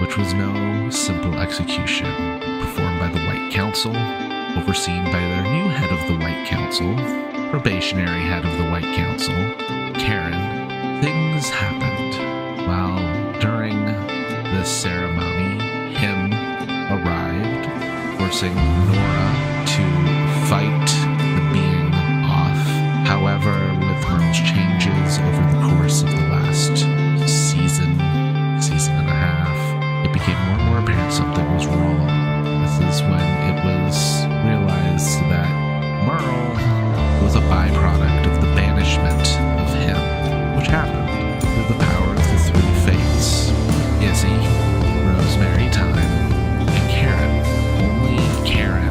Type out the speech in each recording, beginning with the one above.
which was no simple execution, performed by the White Council, overseen by their new head of the White Council, probationary head of the White Council, Karen. Things happened. While during this ceremony, him arrived, forcing Nora to fight the being off. However, with Merle's changes over the course of the last season and a half, it became more and more apparent something was wrong. This is when it was realized that Merle was a byproduct of the banishment of him, which happened through the power of the three fates: Izzy, Rosemary Time, and Karen. Only Karen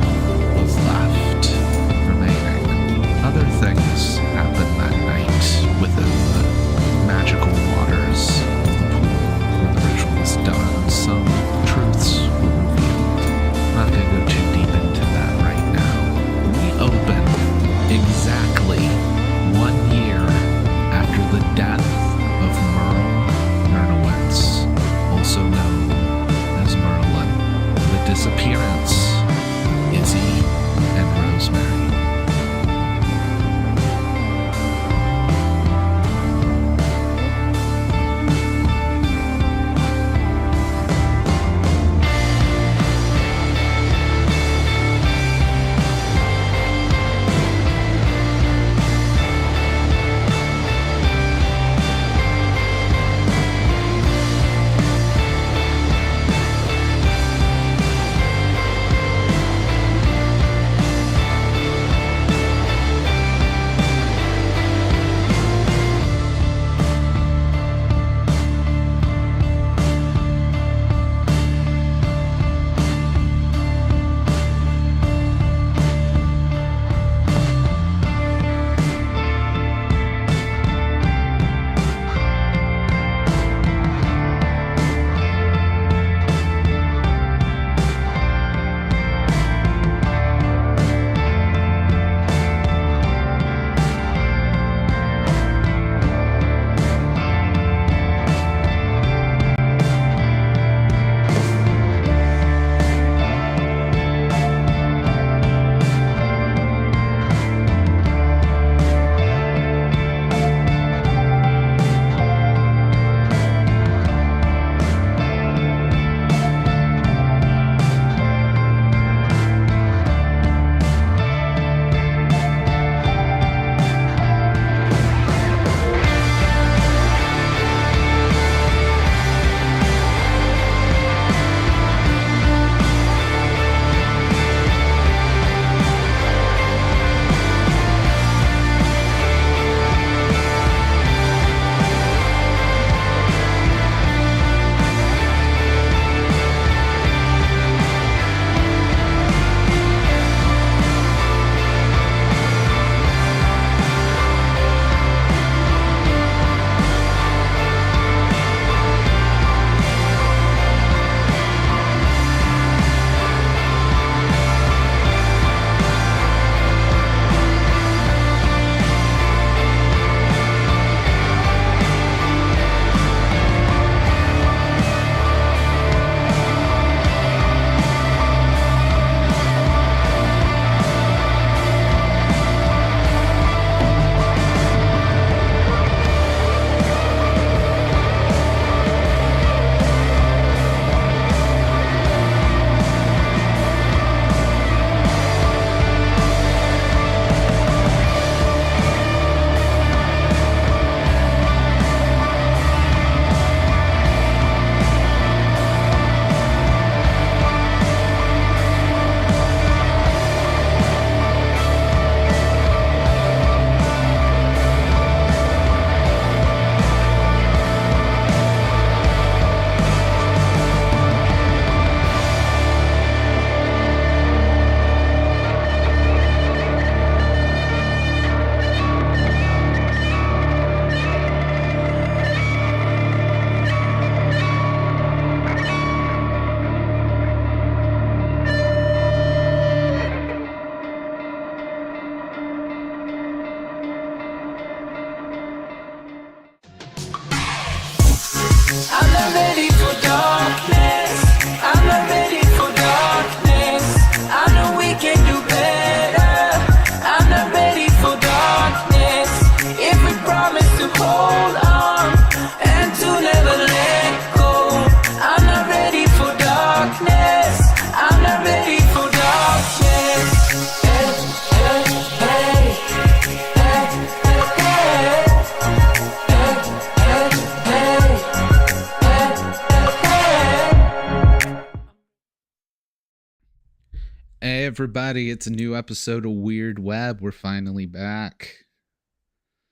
Hey everybody, it's a new episode of Weird Web. We're finally back.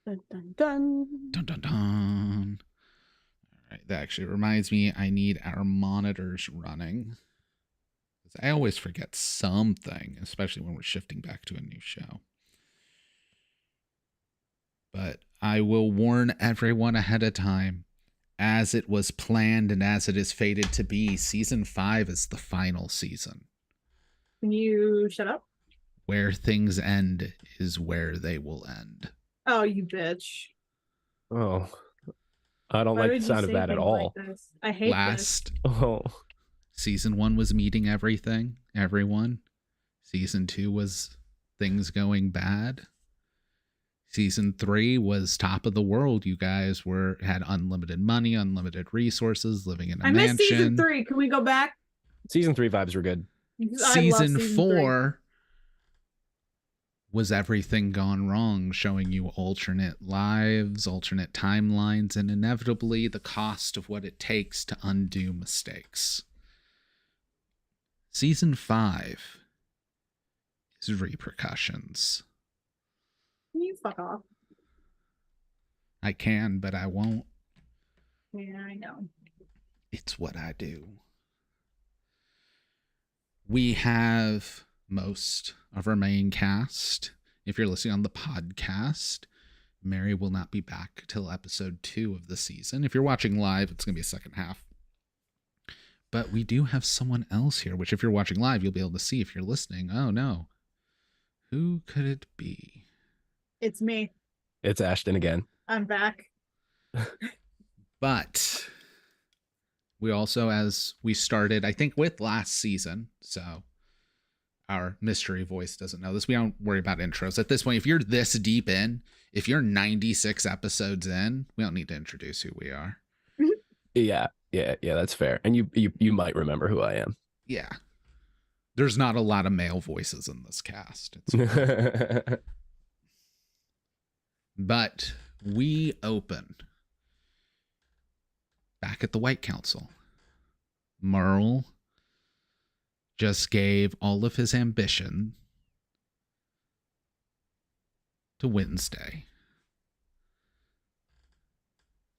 Dun, dun, dun. Dun dun dun. Alright, that actually reminds me I need our monitors running. I always forget something, especially when we're shifting back to a new show. But I will warn everyone ahead of time. As it was planned and as it is fated to be, season 5 is the final season. Can you shut up? Where things end is where they will end. Oh, you bitch. Oh, I don't Why like the would you sound of say that at things all. like this? I hate Last Oh, season 1 was meeting everyone. Season 2 was things going bad. Season 3 was top of the world. You guys had unlimited money, unlimited resources, living in a I mansion. missed season 3. Can we go back? season 3 vibes were good. Season 4 was everything gone wrong, showing you alternate lives, alternate timelines, and inevitably the cost of what it takes to undo mistakes. Season 5 is repercussions. You fuck off. I can, but I won't. Yeah, I know. It's what I do. We have most of our main cast. If you're listening on the podcast, Mary will not be back till episode 2 of the season. If you're watching live, it's going to be a second half. But we do have someone else here, which if you're watching live, you'll be able to see. If you're listening, oh no. Who could it be? It's me. It's Ashton again. I'm back. But we also, as we started, I think, with last season, so our mystery voice doesn't know this. We don't worry about intros. At this point, if you're this deep in, if you're 96 episodes in, we don't need to introduce who we are. Yeah, that's fair. And you might remember who I am. Yeah. There's not a lot of male voices in this cast. But we open back at the White Council. Merle just gave all of his ambition to Wednesday.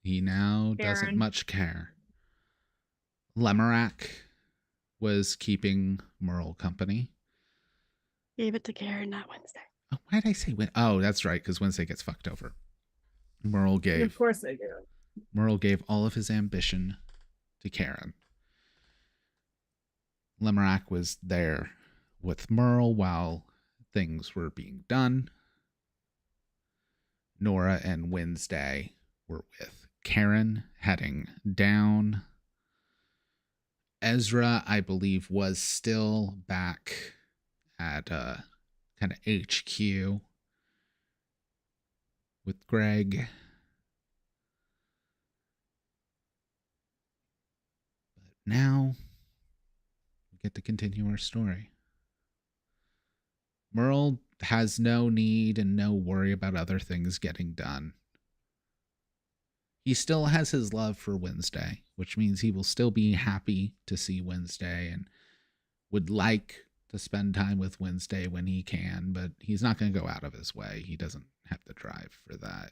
He now doesn't much care. Lemerack was keeping Merle company. Gave it to Karen, not Wednesday. Oh, why did I say Wednesday? Oh, that's right, because Wednesday gets fucked over. Merle gave. Of course I do. Merle gave all of his ambition to Karen. Lemerack was there with Merle while things were being done. Nora and Wednesday were with Karen heading down. Ezra, I believe, was still back at kind of HQ with Greg. But now we get to continue our story. Merle has no need and no worry about other things getting done. He still has his love for Wednesday, which means he will still be happy to see Wednesday and would like to spend time with Wednesday when he can, but he's not going to go out of his way. He doesn't have to drive for that.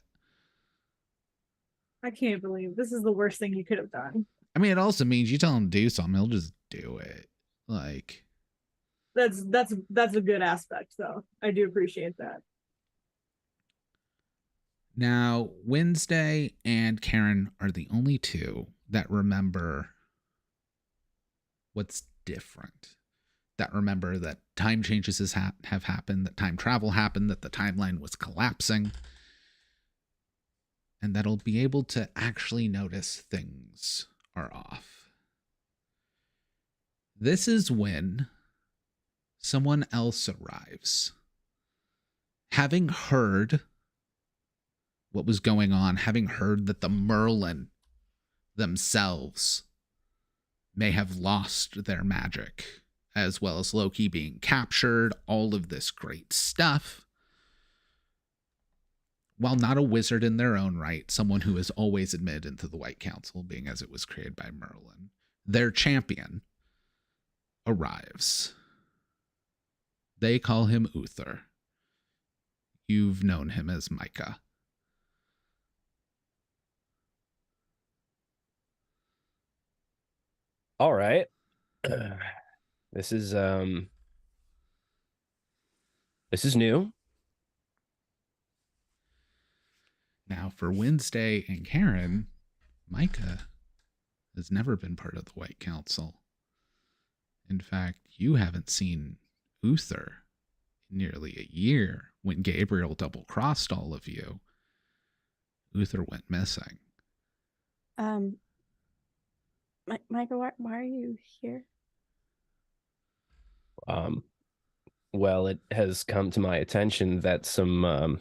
I can't believe this is the worst thing you could have done. I mean, it also means you tell him to do something, he'll just do it. Like, that's a good aspect, though. I do appreciate that. Now, Wednesday and Karen are the only two that remember what's different. That remember that time changes have happened, that time travel happened, that the timeline was collapsing, and that'll be able to actually notice things are off. This is when someone else arrives. Having heard what was going on, having heard that the Merlin themselves may have lost their magic, as well as Loki being captured, all of this great stuff. While not a wizard in their own right, someone who is always admitted into the White Council, being as it was created by Merlin, their champion arrives. They call him Uther. You've known him as Micah. All right. This is new. Now, for Wednesday and Karen, Micah has never been part of the White Council. In fact, you haven't seen Uther in nearly a year. When Gabriel double-crossed all of you, Uther went missing. Michael, why are you here? Well, it has come to my attention that some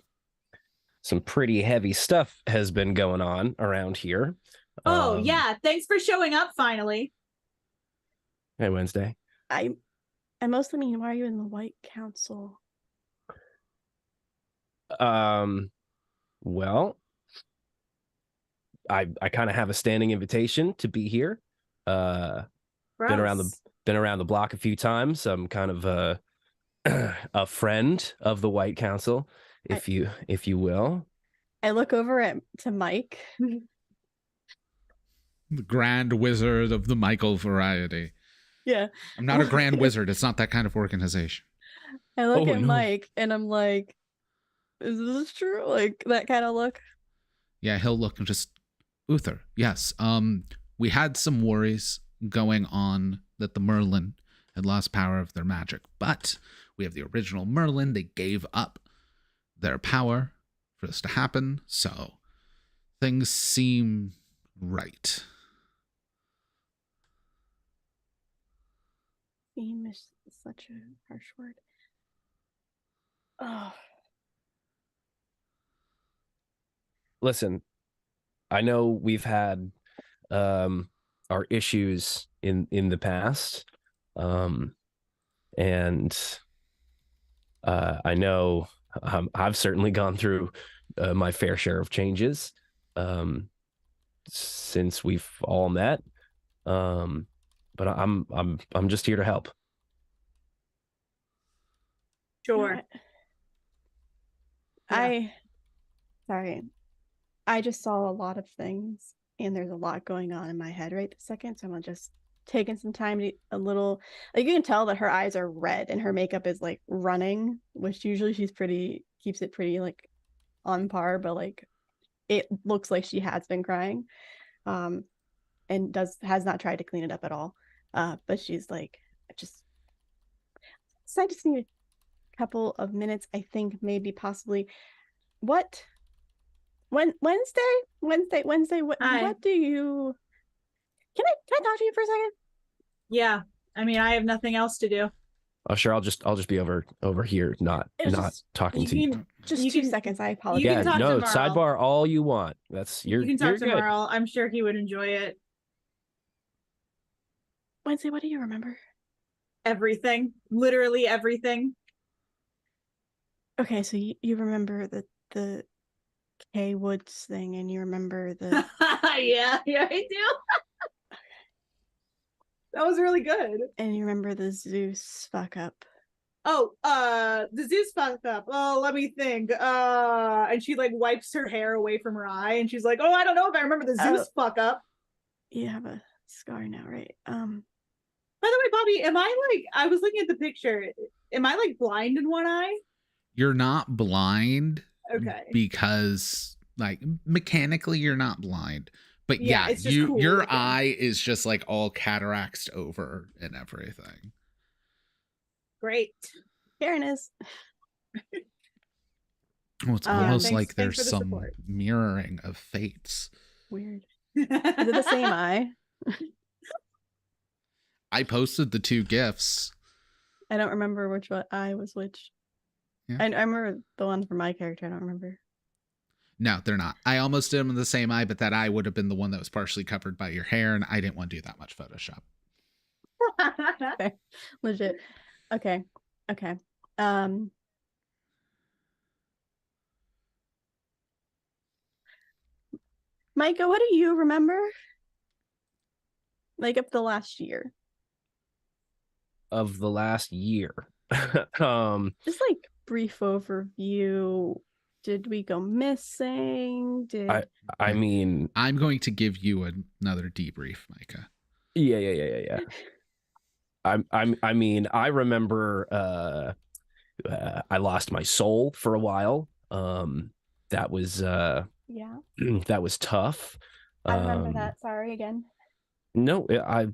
pretty heavy stuff has been going on around here. Oh, yeah. Thanks for showing up finally. Hey, Wednesday. I mostly mean, why are you in the White Council? Well, I kind of have a standing invitation to be here. Been around the block a few times. I'm kind of a friend of the White Council, if you will. I look over to Mike. The Grand Wizard of the Michael variety. Yeah. I'm not a Grand Wizard. It's not that kind of organization. I look at Mike and I'm like, is this true? Like that kind of look? Yeah, he'll look and just, Uther, yes. We had some worries going on that the Merlin had lost power of their magic, but we have the original Merlin. They gave up their power for this to happen, so things seem right. Theme is such a harsh word. Oh. Listen, I know we've had our issues in the past, and I know I've certainly gone through my fair share of changes since we've all met. But I'm just here to help. Sure. Sorry. I just saw a lot of things and there's a lot going on in my head right this second. So I'm just taking some time to a little, like you can tell that her eyes are red and her makeup is like running, which usually keeps it pretty like on par, but like it looks like she has been crying. And has not tried to clean it up at all. But she's like, I just need a couple of minutes, I think, maybe possibly. What? Wednesday? What do you? Can I talk to you for a second? Yeah. I mean, I have nothing else to do. Oh, sure. I'll just be over here, not talking to you. Just 2 seconds. I apologize. Yeah, no, sidebar all you want. You can talk to good. Merle. I'm sure he would enjoy it. Wednesday, what do you remember? Everything. Literally everything. Okay, so you remember the K Woods thing, and you remember the yeah, I do. That was really good. And you remember the Zeus fuck up. Oh, the Zeus fucked up. Oh, let me think. And she like wipes her hair away from her eye, and she's like, "Oh, I don't know if I remember the Zeus fuck up." You have a scar now, right? By the way, Bobby, am I like? I was looking at the picture. Am I like blind in one eye? You're not blind. Okay. Because like mechanically you're not blind. But yeah, it's just cool your looking. eye is just like all cataracts over and everything. Great. Karen is. Well, it's almost like thanks there's some mirroring of fates. Weird. Is it the same eye? I posted the 2 gifs. I don't remember which one eye was which. Yeah. I remember the one for my character. I don't remember. No, they're not. I almost did them in the same eye, but that eye would have been the one that was partially covered by your hair, and I didn't want to do that much Photoshop. Okay. Legit. Okay. Micah, what do you remember? Like of the last year. Of the last year. Just like brief overview. Did we go missing? I mean, I'm going to give you another debrief, Micah. yeah. I mean, I remember I lost my soul for a while. That was Yeah. that was tough. I remember that. Sorry again. No, I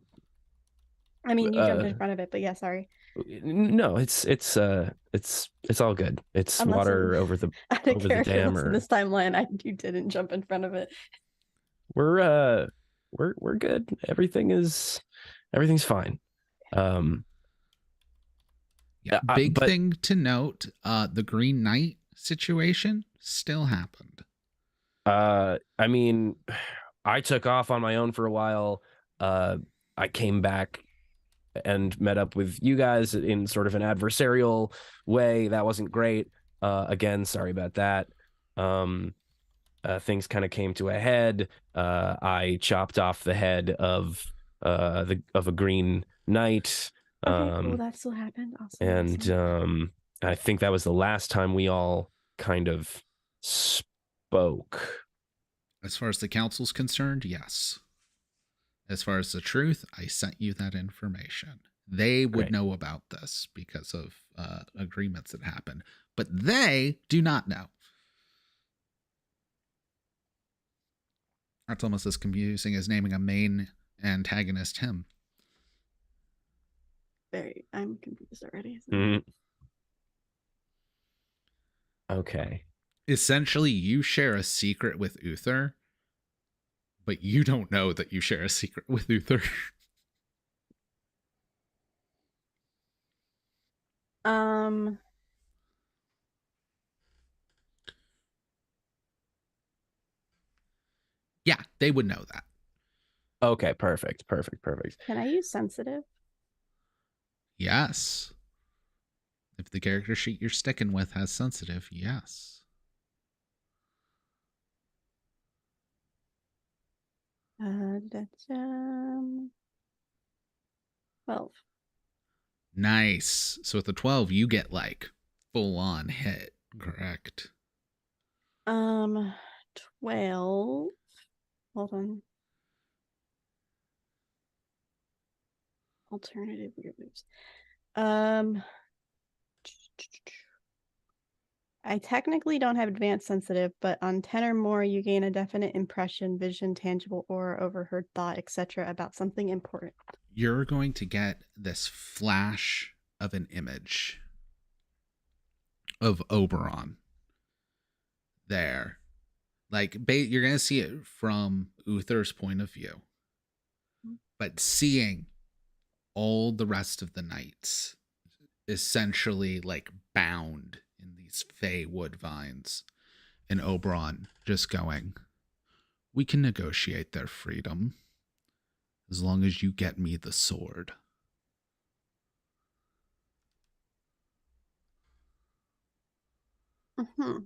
mean, you jumped in front of it, but yeah, sorry. no, it's all good. It's Unless water over the dam, in or this timeline, you didn't jump in front of it. we're good. Everything's fine. Yeah, big thing to note, the Green Knight situation still happened. I mean, I took off on my own for a while. I came back and met up with you guys in sort of an adversarial way. That wasn't great. Again, sorry about that. Things kind of came to a head. I chopped off the head of a Green Knight. Okay, cool. That still happened. Awesome. And awesome. I think that was the last time we all kind of spoke. As far as the council's concerned, yes. As far as the truth, I sent you that information. They would know about this because of agreements that happened, but they do not know. That's almost as confusing as naming a main antagonist him. I'm confused already. Mm-hmm. Okay. Essentially, you share a secret with Uther, but you don't know that you share a secret with Uther. Yeah, they would know that. Okay, perfect. Can I use sensitive? Yes. If the character sheet you're sticking with has sensitive, yes. 12. Nice. So with the 12, you get like full on hit, correct? 12. Hold on. Alternative weird moves. I technically don't have advanced sensitive, but on 10 or more, you gain a definite impression, vision, tangible aura, overheard thought, etc. about something important. You're going to get this flash of an image of Oberon there. Like, you're going to see it from Uther's point of view. But seeing all the rest of the knights essentially like bound in these fey wood vines, and Oberon just going, we can negotiate their freedom as long as you get me the sword. Mm-hmm.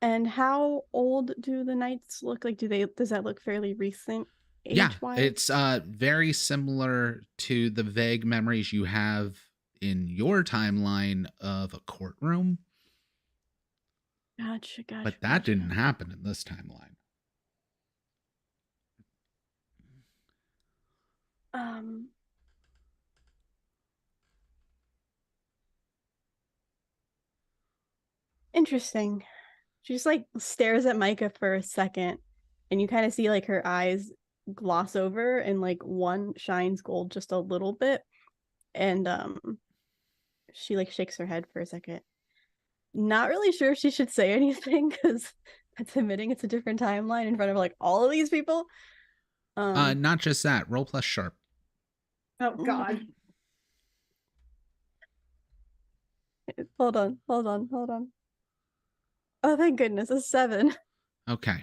And how old do the knights look? Like, does that look fairly recent age-wise? Yeah, it's very similar to the vague memories you have in your timeline of a courtroom. Gotcha. But that didn't happen in this timeline. Interesting. She just like stares at Micah for a second, and you kind of see like her eyes gloss over, and like one shines gold just a little bit, and she like shakes her head for a second. Not really sure if she should say anything because that's admitting it's a different timeline in front of like all of these people. Not just that. Roll plus sharp. Oh God. Hold on. Oh, thank goodness, a 7. Okay.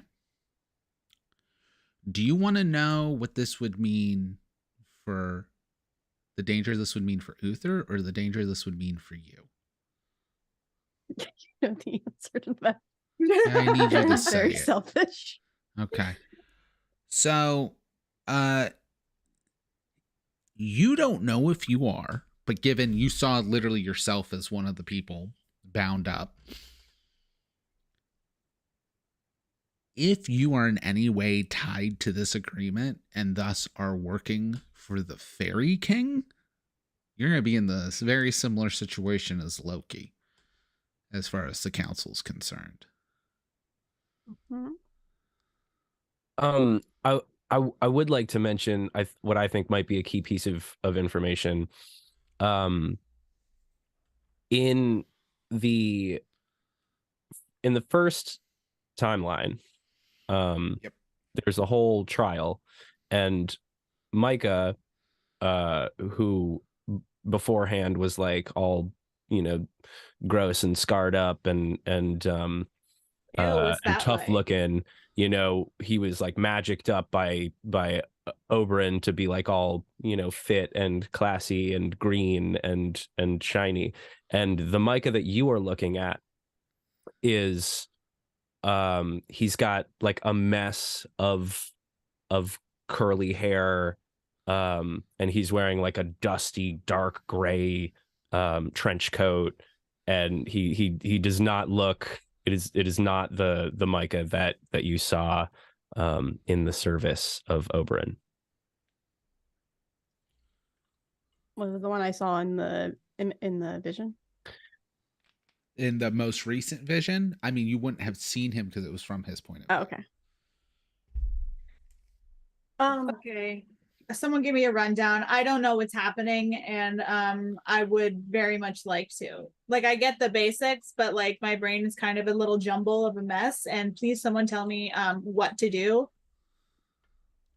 Do you want to know what this would mean for the danger this would mean for Uther, or the danger this would mean for you? You know the answer to that. I need you to say very it. Selfish. Okay. So, you don't know if you are, But given you saw literally yourself as one of the people bound up, if you are in any way tied to this agreement and thus are working for the Fairy King, you're going to be in this very similar situation as Loki, as far as the council's concerned. Mm-hmm. I would like to mention what I think might be a key piece of information. In the first timeline, Yep. there's a whole trial, and Micah, who beforehand was like all, gross and scarred up and tough looking, he was like magicked up by Oberyn to be like all, fit and classy and green and shiny. And the Micah that you are looking at is he's got like a mess of curly hair, and he's wearing like a dusty dark gray trench coat, and he does not look, it is not the Micah that you saw in the service of Oberyn. Was it the one I saw in the vision? In the most recent vision, I mean, you wouldn't have seen him because it was from his point of view. Oh, okay. Okay. Someone give me a rundown. I don't know what's happening, and I would very much like to. Like, I get the basics, but like my brain is kind of a little jumble of a mess, and please someone tell me what to do.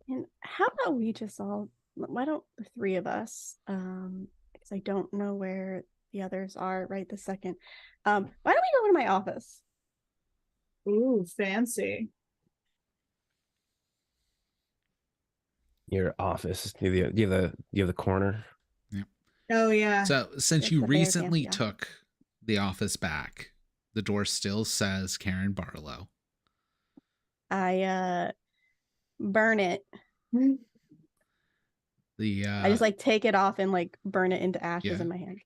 And how about we just all, why don't the three of us, because I don't know where the others are right this second. Why don't we go to my office? Ooh, fancy. Your office, you have the corner. Yeah. Oh yeah. So since It's you the very recently fancy took the office back, the door still says Karen Barlow. I burn it. I just like take it off and like burn it into ashes in my hand.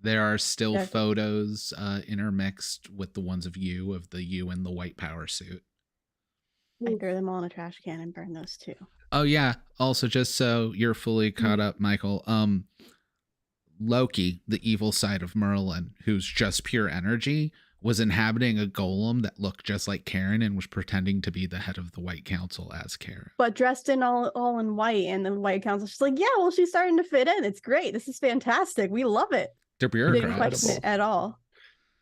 There are still photos intermixed with the ones of you in the white power suit. I throw them all in a trash can and burn those too. Oh yeah. Also, just so you're fully caught up, Michael, Loki, the evil side of Merlin, who's just pure energy, was inhabiting a golem that looked just like Karen and was pretending to be the head of the White Council as Karen. But dressed in all in white, and the White Council's just like, yeah, well, she's starting to fit in. It's great. This is fantastic. We love it. They're bureaucrats. Didn't question it at all.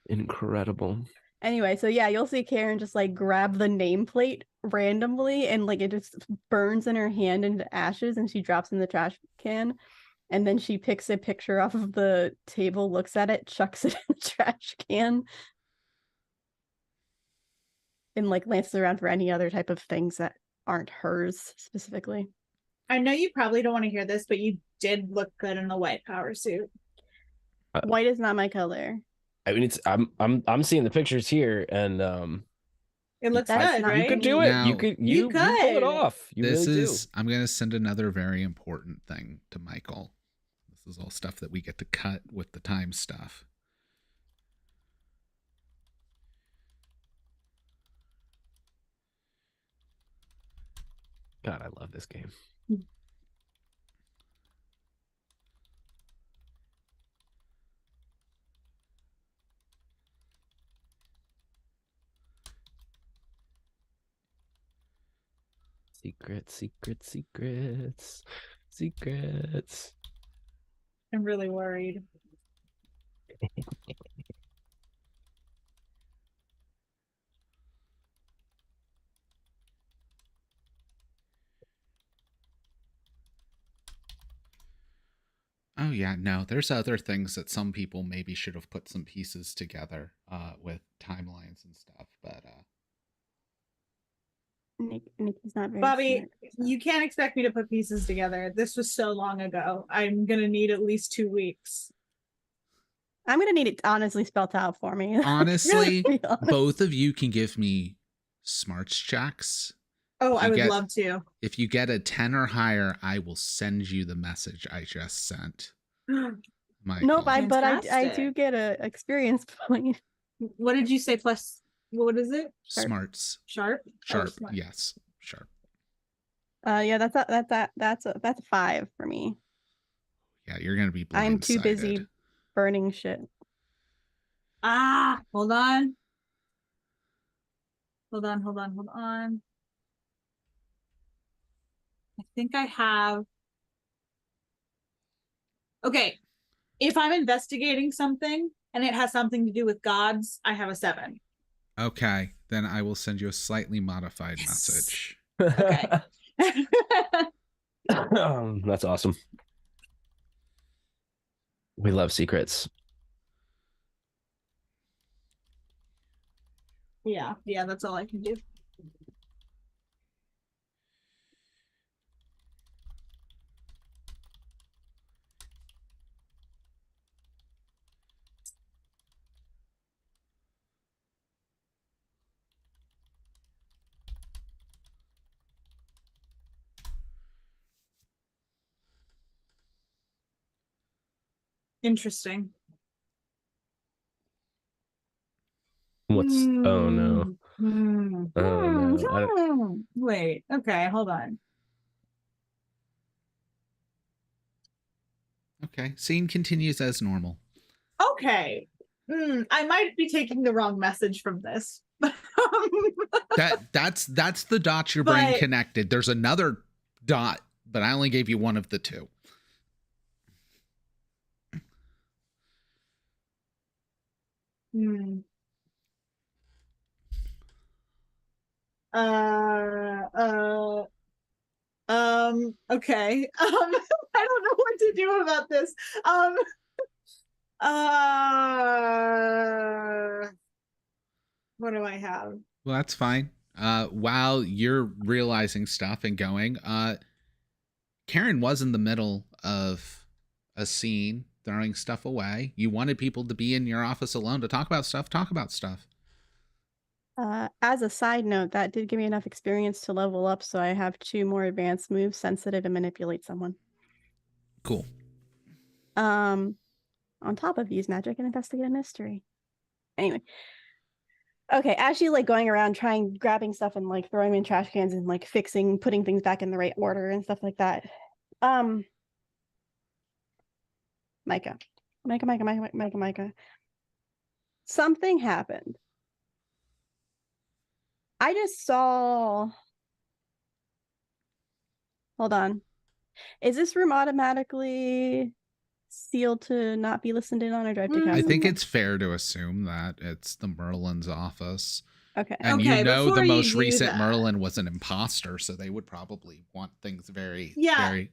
Incredible. Anyway, so yeah, you'll see Karen just like grab the nameplate randomly, and like it just burns in her hand into ashes, and she drops in the trash can. And then she picks a picture off of the table, looks at it, chucks it in the trash can, and like lances around for any other type of things that aren't hers specifically. I know you probably don't want to hear this, but you did look good in the white power suit. White is not my color. I mean, I'm seeing the pictures here, and it looks good, right? You could do it. Now, you could pull it off. I'm going to send another very important thing to Michael. This is all stuff that we get to cut with the time stuff. God, I love this game. Secrets. I'm really worried. Oh yeah, no, there's other things that some people maybe should have put some pieces together with timelines and stuff, but Nikki's not very Bobby, smart, so. You can't expect me to put pieces together. This was so long ago. I'm gonna need at least 2 weeks. I'm gonna need it honestly spelled out for me. Honestly, both of you can give me smarts checks. Oh, I would love to. If you get a 10 or higher, I will send you the message I just sent. Michael. Nope, but I do Fantastic. get a experience point. What did you say? Plus, what is it? Smarts. Sharp. Sharp. Oh, smart. Yes. Sharp. Yeah, that's a 5 for me. Yeah, you're gonna be blindsided. I'm too busy burning shit. Hold on. Hold on. I think I have. Okay. If I'm investigating something and it has something to do with gods, I have a 7. Okay, then I will send you a slightly modified Yes. message. Okay. That's awesome. We love secrets. Yeah, that's all I can do. Interesting. What's oh no. Oh no. Wait, okay, hold on. Okay, scene continues as normal. Okay. I might be taking the wrong message from this. That's the dot your brain connected. There's another dot, but I only gave you one of the two. Okay. I don't know what to do about this. What do I have? Well, that's fine. While you're realizing stuff and going, Karen was in the middle of a scene, throwing stuff away. You wanted people to be in your office alone to talk about stuff. Talk about stuff. As a side note, that did give me enough experience to level up, so I have 2 more advanced moves, sensitive and manipulate someone. Cool. On top of use magic and investigate a mystery. Anyway. Okay, as she's like going around grabbing stuff and like throwing them in trash cans and like putting things back in the right order and stuff like that. Micah. Something happened. I just saw. Hold on. Is this room automatically sealed to not be listened in on, or do I have to cast I think something? it's fair to assume that it's the Merlin's office. Okay. And Okay, you know before the you most do recent that- Merlin was an imposter, so they would probably want things very, Yeah. very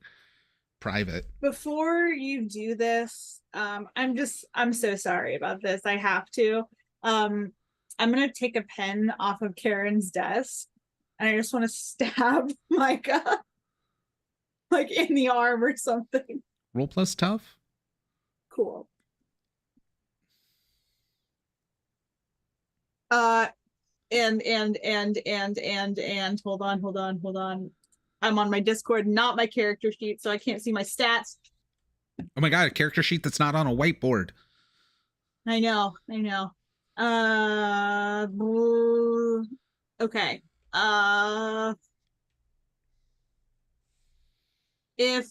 private. Before you do this, I'm so sorry about this. I have to. I'm gonna take a pen off of Karen's desk and I just want to stab Micah like in the arm or something. Roll plus tough. Cool. And hold on. I'm on my Discord, not my character sheet, so I can't see my stats. Oh my god, a character sheet that's not on a whiteboard. I know. Okay. If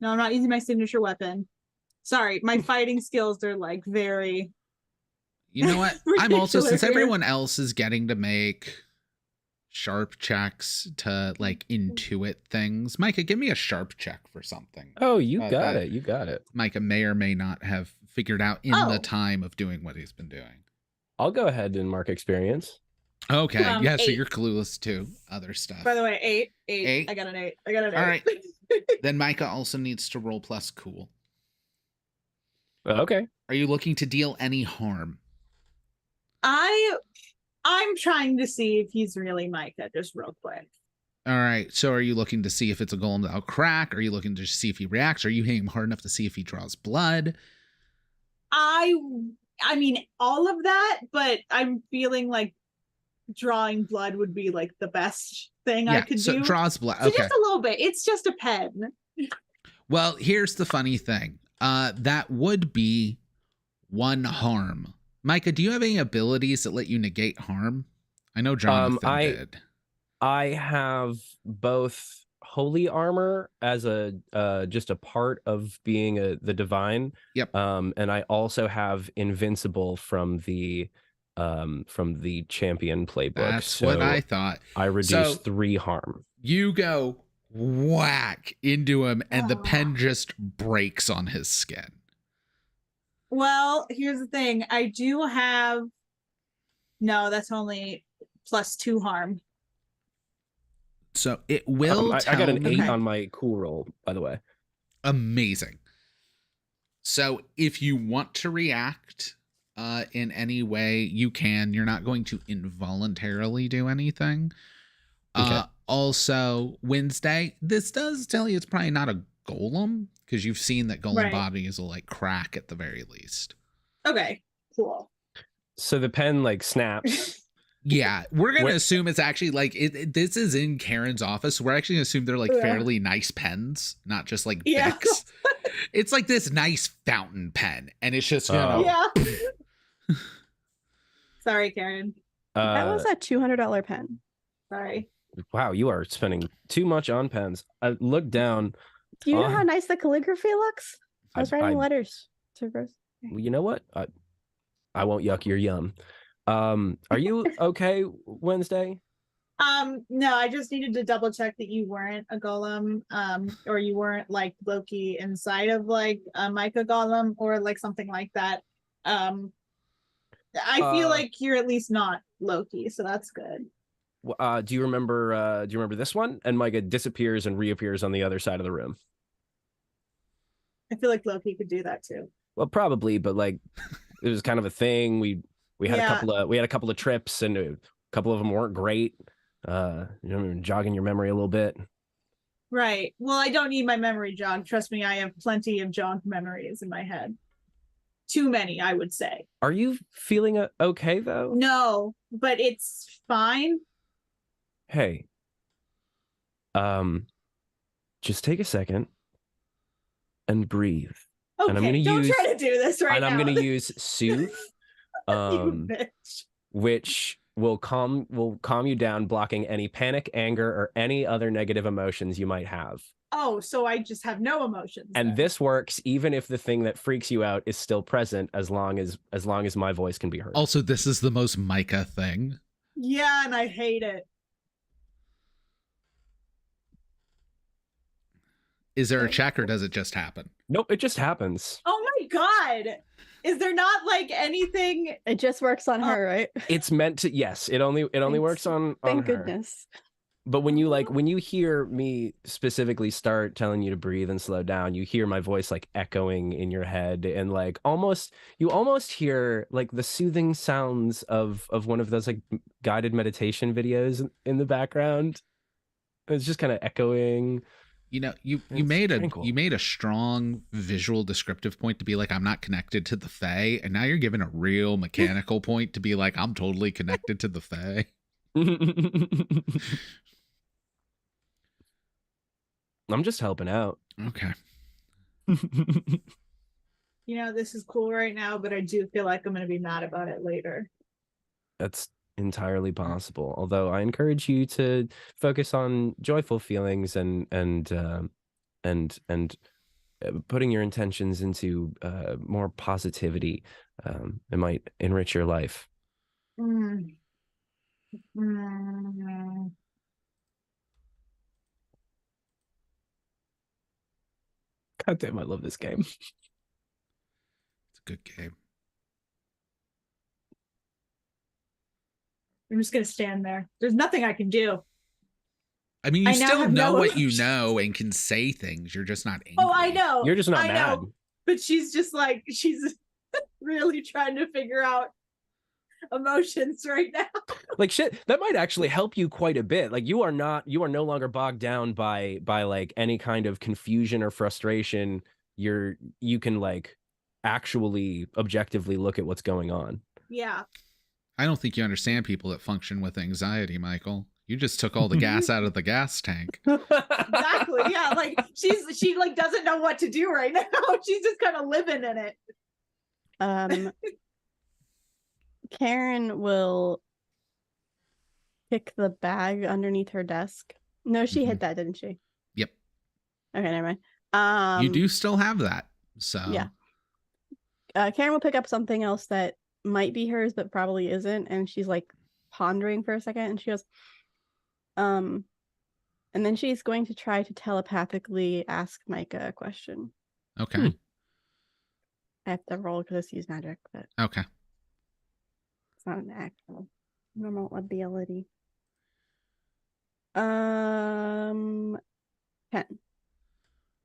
no, I'm not using my signature weapon. Sorry, my fighting skills are like very. You know what? I'm also, ridiculous since here. everyone else is getting to make sharp checks to like intuit things, Micah, give me a sharp check for something. Oh, you got it. You got it. Micah may or may not have figured out in the Oh. time of doing what he's been doing. I'll go ahead and mark experience. Okay. Yeah, so 8. you're clueless to other stuff. By the way, 8. 8. I got an 8. All right. Then Micah also needs to roll plus cool. Okay. Are you looking to deal any harm? I'm trying to see if he's really Micah, just real quick. All right. So are you looking to see if it's a golem that'll crack? Are you looking to see if he reacts? Are you hitting him hard enough to see if he draws blood? I mean all of that, but I'm feeling like drawing blood would be like the best thing I could so do. draws blood. So Okay. just a little bit. It's just a pen. Well, here's the funny thing. That would be 1 harm. Micah, do you have any abilities that let you negate harm? I know Jonathan did. I have both holy armor as a just a part of being the divine. Yep. And I also have invincible from the champion playbook. That's what I thought. I reduce 3 harm. You go whack into him, and the pen just breaks on his skin. Well, here's the thing. I do have. No, that's only +2 harm. So it will. I got an 8 Okay. on my cool roll, by the way. Amazing. So if you want to react in any way, you can. You're not going to involuntarily do anything. Okay. Also, Wednesday, this does tell you it's probably not a golem, because you've seen that golem Right. bodies will like crack at the very least. Okay, cool. So the pen like snaps. Yeah, we're gonna What- assume it's actually like this is in Karen's office. So we're actually gonna assume they're like Yeah. fairly nice pens, not just like Yeah. Bics. It's like this nice fountain pen, and it's just gonna. Yeah. Sorry, Karen. That was a $200 pen. Sorry. Wow, you are spending too much on pens. I look down. Do you know Oh. how nice the calligraphy looks? I was writing letters to Rose. You know what? I won't yuck your yum. Are you okay, Wednesday? No, I just needed to double check that you weren't a golem, or you weren't like Loki inside of like a Micah golem or like something like that. I feel like you're at least not Loki, so that's good. Do you remember this one? And Micah disappears and reappears on the other side of the room. I feel like Loki could do that too. Well, probably, but like it was kind of a thing. We had a couple of trips, and a couple of them weren't great. Jogging your memory a little bit. Right. Well, I don't need my memory jog. Trust me, I have plenty of jogged memories in my head. Too many, I would say. Are you feeling okay though? No, but it's fine. Hey, just take a second and breathe. Okay, And I'm gonna don't try to do this right And now. I'm going to use soothe, You bitch. which will calm you down, blocking any panic, anger, or any other negative emotions you might have. Oh, so I just have no emotions. And then. this works even if the thing that freaks you out is still present, as long as my voice can be heard. Also, this is the most Micah thing. Yeah, and I hate it. Is there a check, or does it just happen? Nope, it just happens. Oh my god. Is there not like anything? It just works on her, right? It's meant to. Yes, it only works on Thank her. goodness. But when you hear me specifically start telling you to breathe and slow down, you hear my voice like echoing in your head, and like you almost hear like the soothing sounds of one of those like guided meditation videos in the background. It's just kind of echoing. You know, you It's tranquil. made a strong visual descriptive point to be like, I'm not connected to the Fae, and now you're giving a real mechanical point to be like, I'm totally connected to the Fae. I'm just helping out. Okay. You know, this is cool right now, but I do feel like I'm going to be mad about it later. That's entirely possible. Although I encourage you to focus on joyful feelings and putting your intentions into more positivity. It might enrich your life. Mm. Mm. God damn, I love this game. It's a good game. I'm just going to stand there. There's nothing I can do. I mean, you I now still have know no what you emotions. know and can say things. You're just not angry. Oh, I know. You're just not I mad. know. But she's just like, she's really trying to figure out emotions right now. Like shit, that might actually help you quite a bit. Like you are no longer bogged down by like any kind of confusion or frustration. You can like actually objectively look at what's going on. Yeah. I don't think you understand people that function with anxiety, Michael. You just took all the gas out of the gas tank. Exactly. Yeah. Like she like doesn't know what to do right now. She's just kind of living in it. Karen will pick the bag underneath her desk. No, she hid that, didn't she? Yep. Okay, never mind. You do still have that. So yeah. Karen will pick up something else that might be hers, but probably isn't. And she's like pondering for a second, and she goes, and then she's going to try to telepathically ask Micah a question. Okay. I have to roll because it's use magic, but okay. it's not an actual normal ability. 10.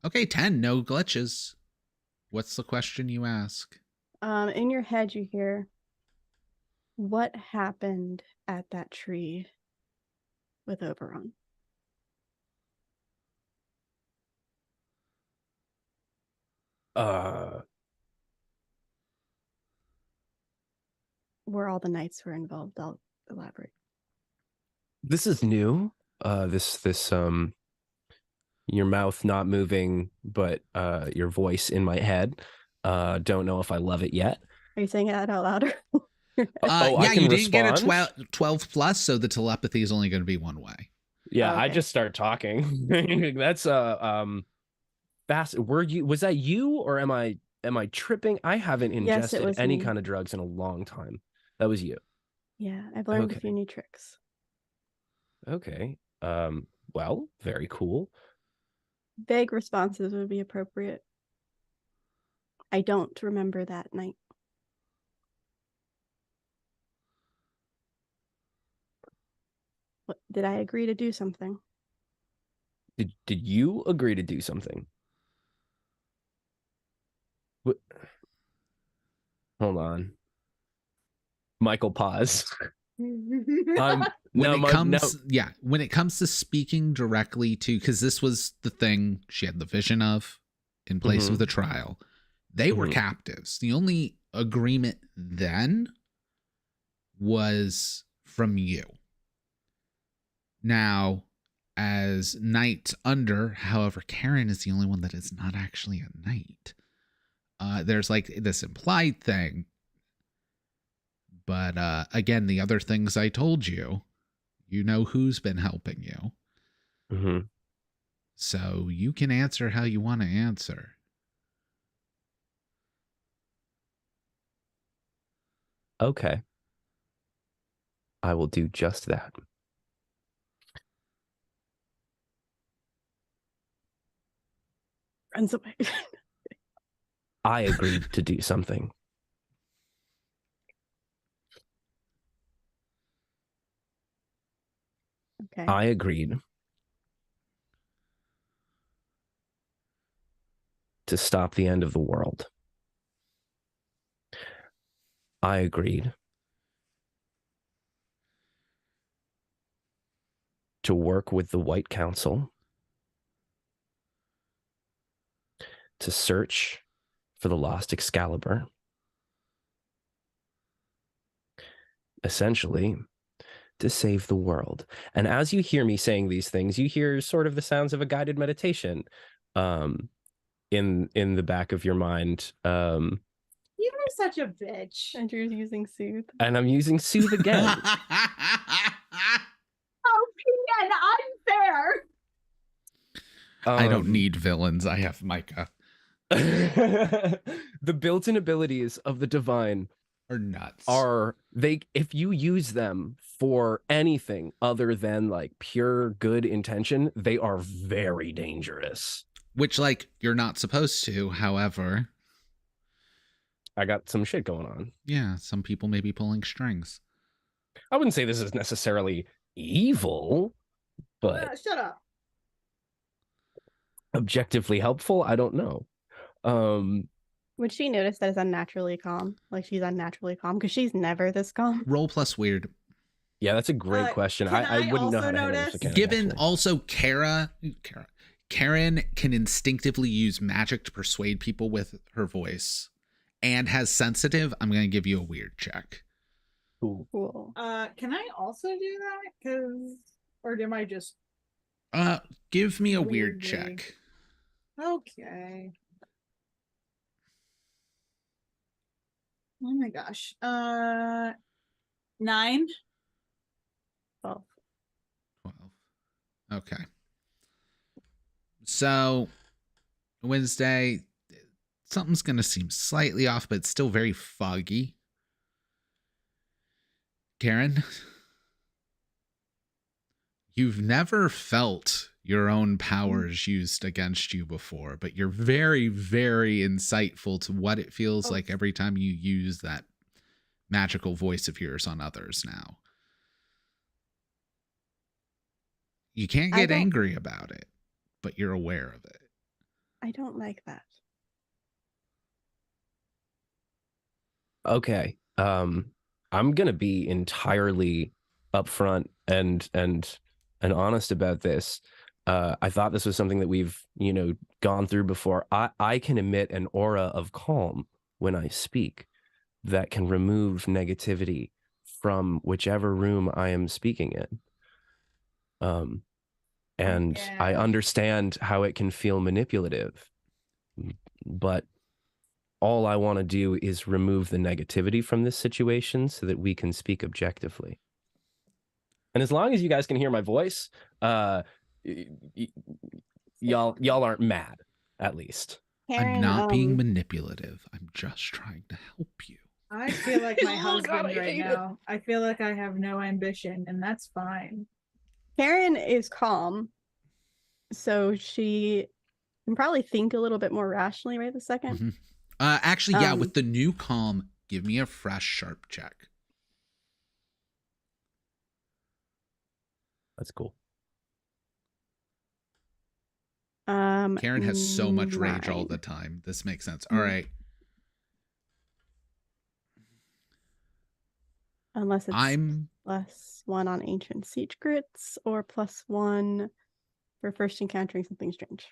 Okay, 10. No glitches. What's the question you ask? In your head, you hear, what happened at that tree with Oberon? Where all the knights were involved. I'll elaborate. This is new. This your mouth not moving, but your voice in my head. Don't know if I love it yet. Are you saying it out louder? Yeah, I can you didn't get respond? a 12 plus, so the telepathy is only going to be one way. Yeah, Okay. I just start talking. That's fast. Was that you, or am I tripping? I haven't Yes, it ingested was any me. kind of drugs in a long time. That was you. Yeah, I've learned a Okay. few new tricks. Okay. Well, very cool. Vague responses would be appropriate. I don't remember that night. What, did I agree to do something? Did you agree to do something? What? Hold on. Michael, pause. When it comes to speaking directly to, because this was the thing she had the vision of in place of the trial, they were captives. The only agreement then was from you. Now, as knights under, however, Karen is the only one that is not actually a knight. There's like this implied thing. But again, the other things I told you, you know who's been helping you. So you can answer how you want to answer. Okay. I will do just that. Runs away. I agreed to do something. Okay. I agreed to stop the end of the world. I agreed to work with the White Council to search for the lost Excalibur. Essentially, to save the world. And as you hear me saying these things, you hear sort of the sounds of a guided meditation in the back of your mind. You are such a bitch. Andrew's using soothe. And I'm using soothe again. Oh, PN, unfair. I don't need villains. I have Micah. The built-in abilities of the divine Are nuts. If you use them for anything other than like pure good intention, they are very dangerous. Which, like, you're not supposed to, however. I got some shit going on. Yeah, some people may be pulling strings. I wouldn't say this is necessarily evil, but Shut up. objectively helpful. I don't know. Would she notice that it's unnaturally calm? Like she's unnaturally calm because she's never this calm. Roll plus weird. Yeah, that's a great question. I wouldn't know how to handle this mechanic, Given actually. also Karen can instinctively use magic to persuade people with her voice and has sensitive, I'm going to give you a weird check. Ooh. Cool. Can I also do that? Because Or am I just Give me a weird Weirdly. check. okay? Oh my gosh. 9. 12. 12. Okay. So, Wednesday, something's going to seem slightly off, but it's still very foggy. Karen, you've never felt your own powers used against you before, but you're very, very insightful to what it feels like every time you use that magical voice of yours on others now. You can't get angry about it, but you're aware of it. I don't like that. Okay. I'm gonna be entirely upfront and honest about this. I thought this was something that we've, gone through before. I can emit an aura of calm when I speak that can remove negativity from whichever room I am speaking in. And I Yeah. understand how it can feel manipulative, but all I want to do is remove the negativity from this situation so that we can speak objectively. And as long as you guys can hear my voice, y'all aren't mad, at least. Karen, I'm not being manipulative. I'm just trying to help you. I feel like my Oh, husband God, I right hate it. now. I feel like I have no ambition, and that's fine. Karen is calm, so she can probably think a little bit more rationally right this second. Mm-hmm. Actually, yeah, with the new calm, give me a fresh sharp check. That's cool. Karen has so much rage 9. all the time. This makes sense. All right. Unless it's +1 on ancient secrets or +1 for first encountering something strange.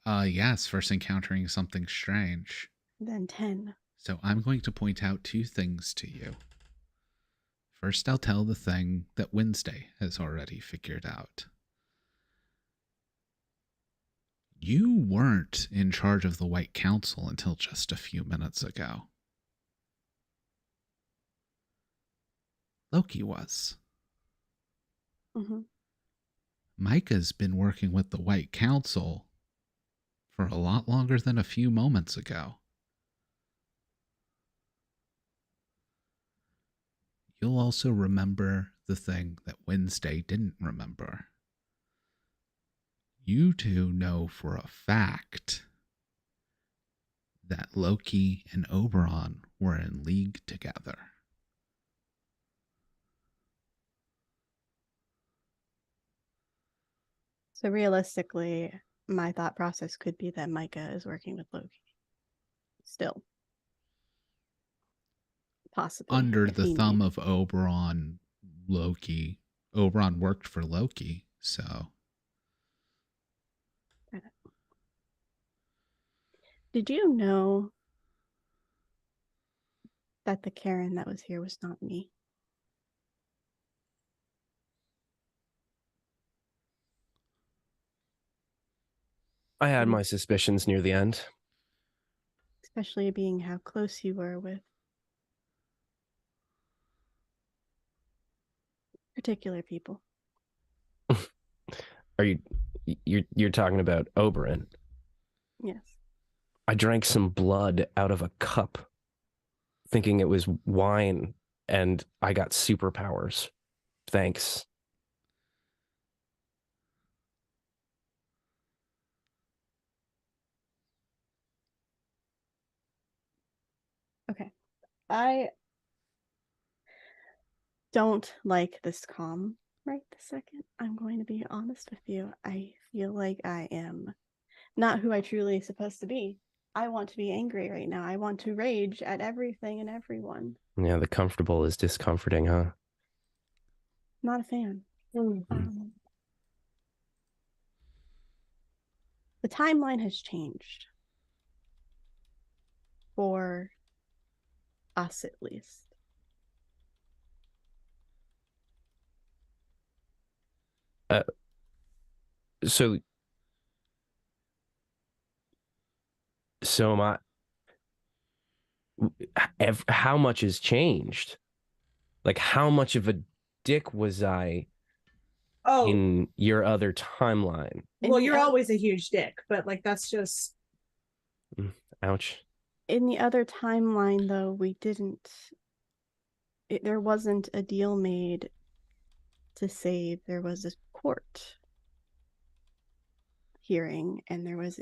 Yes, first encountering something strange. Then 10. So I'm going to point out 2 things to you. First, I'll tell the thing that Wednesday has already figured out. You weren't in charge of the White Council until just a few minutes ago. Loki was. Mm-hmm. Micah's been working with the White Council for a lot longer than a few moments ago. You'll also remember the thing that Wednesday didn't remember. You 2 know for a fact that Loki and Oberon were in league together. So realistically, my thought process could be that Micah is working with Loki. Still. Possibly. Under the thumb of Oberon, Loki. Oberon worked for Loki, so. Did you know that the Karen that was here was not me? I had my suspicions near the end. Especially being how close you were with particular people. You're talking about Oberon? Yes. I drank some blood out of a cup, thinking it was wine, and I got superpowers. Thanks. Okay. I don't like this calm right this second. I'm going to be honest with you. I feel like I am not who I truly supposed to be. I want to be angry right now. I want to rage at everything and everyone. Yeah, the comfortable is discomforting, huh? Not a fan. Mm-hmm. The timeline has changed. For us, at least. Uh, so am I. How much has changed? Like, how much of a dick was I Oh, in your other timeline? well, you're always a huge dick, but like that's just. Ouch. In the other timeline, though, we didn't. There wasn't a deal made to save. There was a court hearing, and there was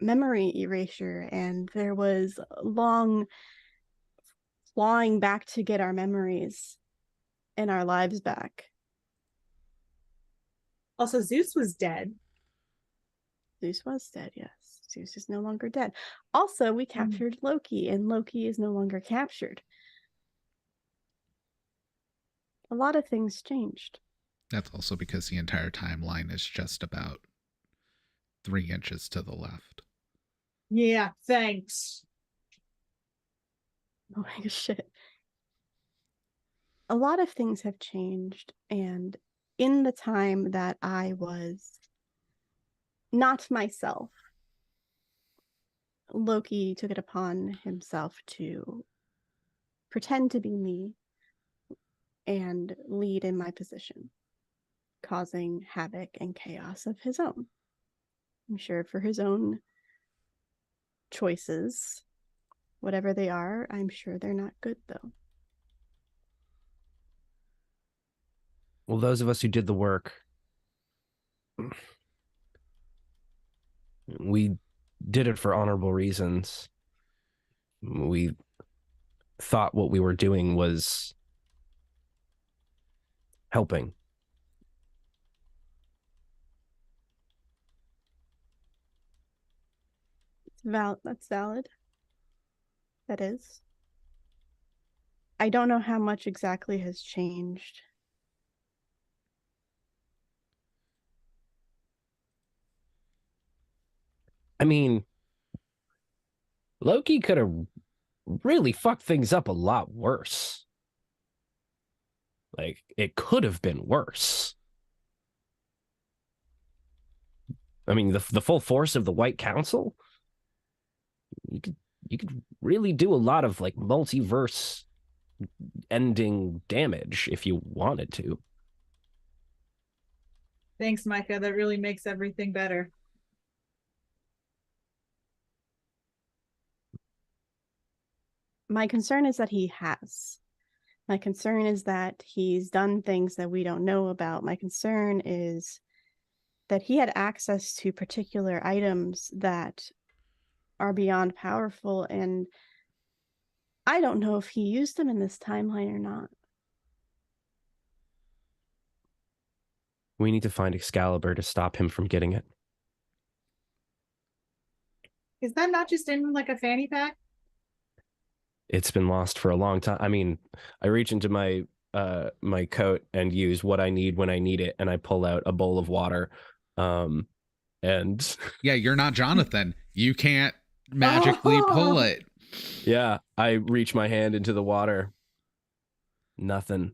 memory erasure, and there was long clawing back to get our memories and our lives back. Also, Zeus was dead. Zeus was dead, yes. Zeus is no longer dead. Also, we captured Loki, and Loki is no longer captured. A lot of things changed. That's also because the entire timeline is just about 3 inches to the left. Yeah, thanks. Oh my shit. A lot of things have changed, and in the time that I was not myself, Loki took it upon himself to pretend to be me and lead in my position, causing havoc and chaos of his own. I'm sure for his own choices, whatever they are, I'm sure they're not good, though. Well, those of us who did the work, we did it for honorable reasons. We thought what we were doing was helping. That's valid. That is. I don't know how much exactly has changed. I mean, Loki could have really fucked things up a lot worse. Like, it could have been worse. I mean, the full force of the White Council, you could really do a lot of like multiverse ending damage if you wanted to. Thanks, Micah. That really makes everything better. My concern is that he has. My concern is that he's done things that we don't know about. My concern is that he had access to particular items that are beyond powerful, and I don't know if he used them in this timeline or not. We need to find Excalibur to stop him from getting it. Is that not just in like a fanny pack? It's been lost for a long time. I mean, I reach into my my coat and use what I need when I need it, and I pull out a bowl of water. And yeah, you're not Jonathan. You can't magically pull it. Yeah, I reach my hand into the water. Nothing.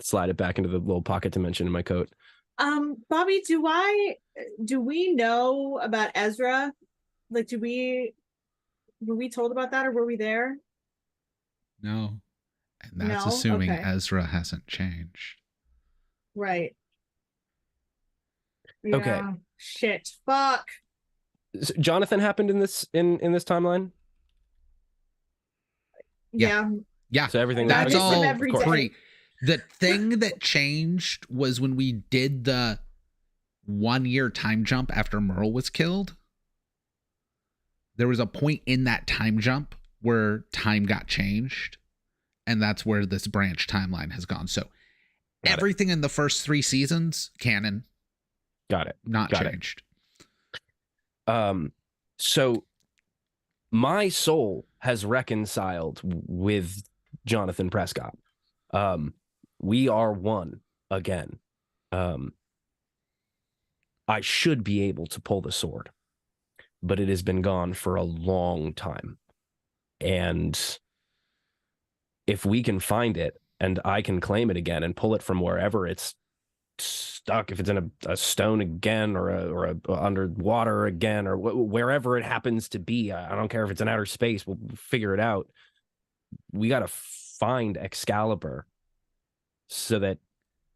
Slide it back into the little pocket dimension in my coat. Bobby, do we know about Ezra? Like, were we told about that, or were we there? No. And that's assuming okay. Ezra hasn't changed. Right. Yeah. Okay. Shit. Fuck. So Jonathan happened in this timeline? Yeah. Yeah. So everything that's all every free. The thing that changed was when we did the 1 year time jump after Merle was killed. There was a point in that time jump where time got changed, and that's where this branch timeline has gone. So everything in the first 3 seasons, canon. Got it. Not changed. So my soul has reconciled with Jonathan Prescott. We are one again. I should be able to pull the sword, but it has been gone for a long time. And if we can find it and I can claim it again and pull it from wherever it's stuck, if it's in a stone again, or a underwater again, or wherever it happens to be, I don't care if it's in outer space, we'll figure it out. We got to find Excalibur so that,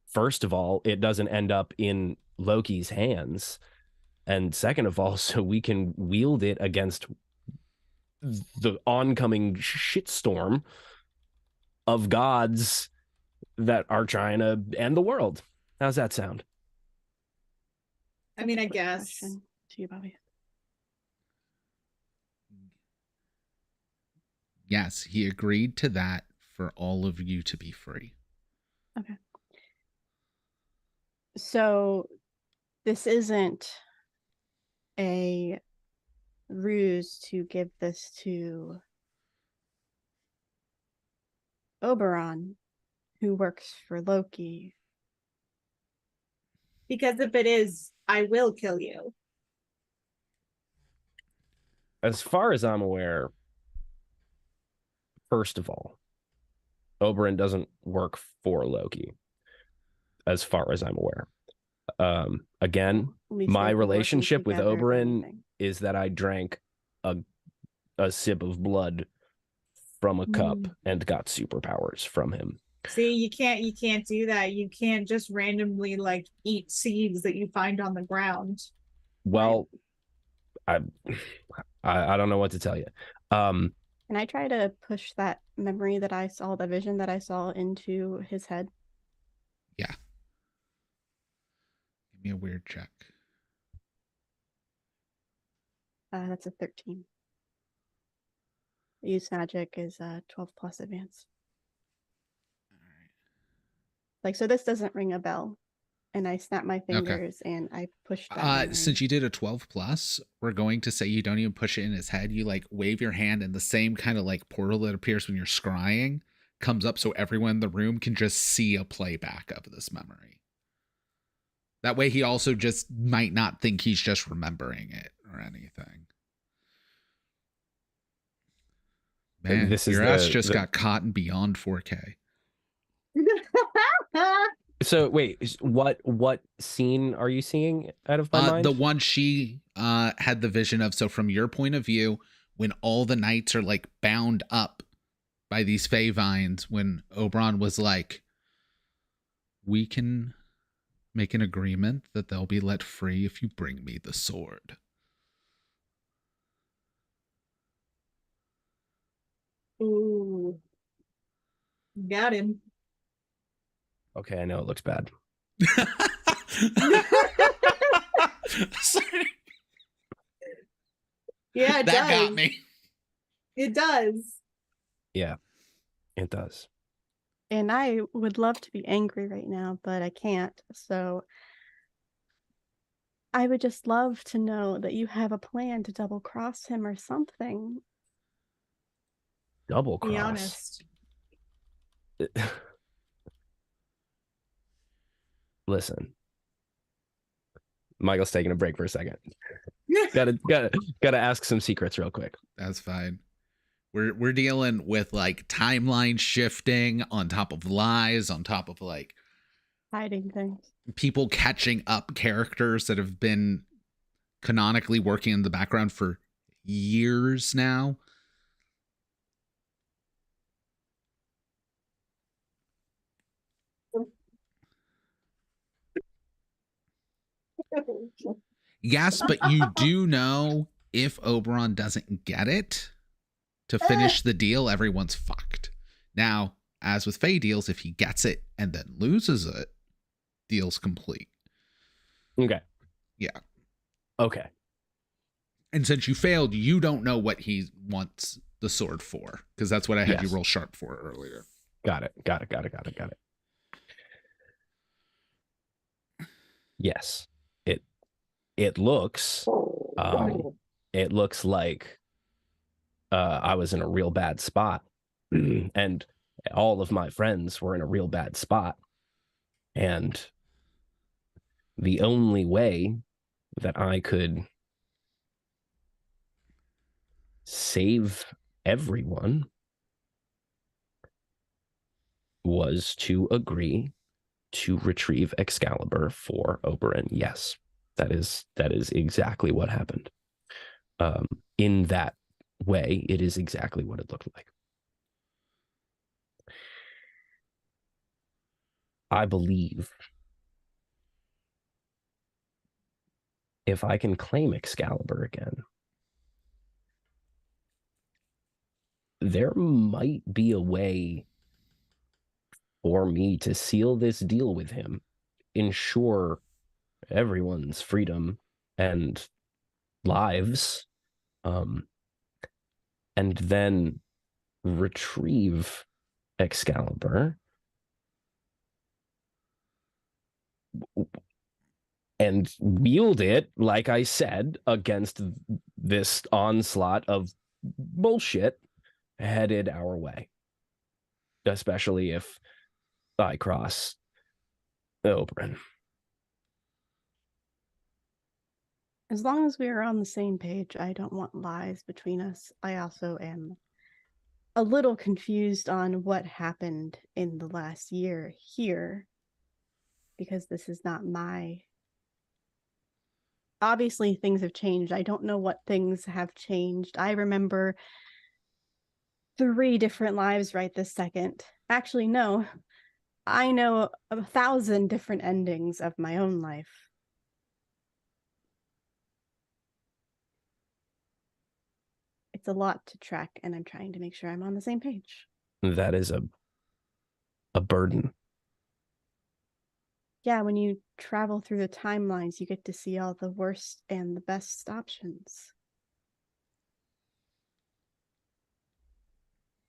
first of all, it doesn't end up in Loki's hands, and second of all, so we can wield it against the oncoming shitstorm of gods that are trying to end the world. How's that sound? I mean, I guess. Question to you, Bobby. Yes, he agreed to that for all of you to be free. Okay. So this isn't a ruse to give this to Oberon, who works for Loki. Because if it is, I will kill you. As far as I'm aware, first of all, Oberon doesn't work for Loki, as far as I'm aware. Again, At least my they've been working relationship with together, if Oberon anything. is that I drank a sip of blood from a cup and got superpowers from him. See, you can't do that. You can't just randomly like eat seeds that you find on the ground. Well, I don't know what to tell you. Can I try to push that memory that I saw, the vision that I saw, into his head? Yeah. Give me a weird check. That's a 13. Use magic is 12 plus advance. All right. Like, so this doesn't ring a bell. And I snap my fingers and I push that memory. Since you did a 12 plus, we're going to say you don't even push it in his head. You like wave your hand, and the same kind of like portal that appears when you're scrying comes up so everyone in the room can just see a playback of this memory. That way he also just might not think he's just remembering it or anything. Man, This is your ass just got caught in beyond 4K. So wait, what scene are you seeing out of my mind? The one she had the vision of. So from your point of view, when all the knights are like bound up by these fey vines, when Oberon was like, we can make an agreement that they'll be let free if you bring me the sword. Ooh. Got him. Okay, I know it looks bad. Sorry. Yeah, it That does. got me. It does. Yeah, it does. And I would love to be angry right now, but I can't. So I would just love to know that you have a plan to double cross him or something. Double Be cross. honest. Listen, Michael's taking a break for a second. gotta ask some secrets real quick. That's fine. We're dealing with like timeline shifting on top of lies, on top of like Hiding things. people catching up characters that have been canonically working in the background for years now. Yes, but you do know if Oberon doesn't get it to finish the deal, everyone's fucked. Now, as with Fey deals, if he gets it and then loses it, deal's complete. Okay. Yeah. Okay. And since you failed, you don't know what he wants the sword for, because that's what I had you roll sharp for earlier. Got it. Yes. It looks like I was in a real bad spot and all of my friends were in a real bad spot. And the only way that I could save everyone was to agree to retrieve Excalibur for Oberyn. Yes, that is exactly what happened. In that way, it is exactly what it looked like. I believe if I can claim Excalibur again, there might be a way for me to seal this deal with him, ensure everyone's freedom and lives, and then retrieve Excalibur and wield it, like I said, against this onslaught of bullshit headed our way, especially if I cross Oberyn. As long as we are on the same page, I don't want lies between us. I also am a little confused on what happened in the last year here, because this is not my... Obviously, things have changed. I don't know what things have changed. I remember 3 different lives right this second. Actually, no. I know 1,000 different endings of my own life. It's a lot to track, and I'm trying to make sure I'm on the same page. That is a burden. Yeah, when you travel through the timelines, you get to see all the worst and the best options.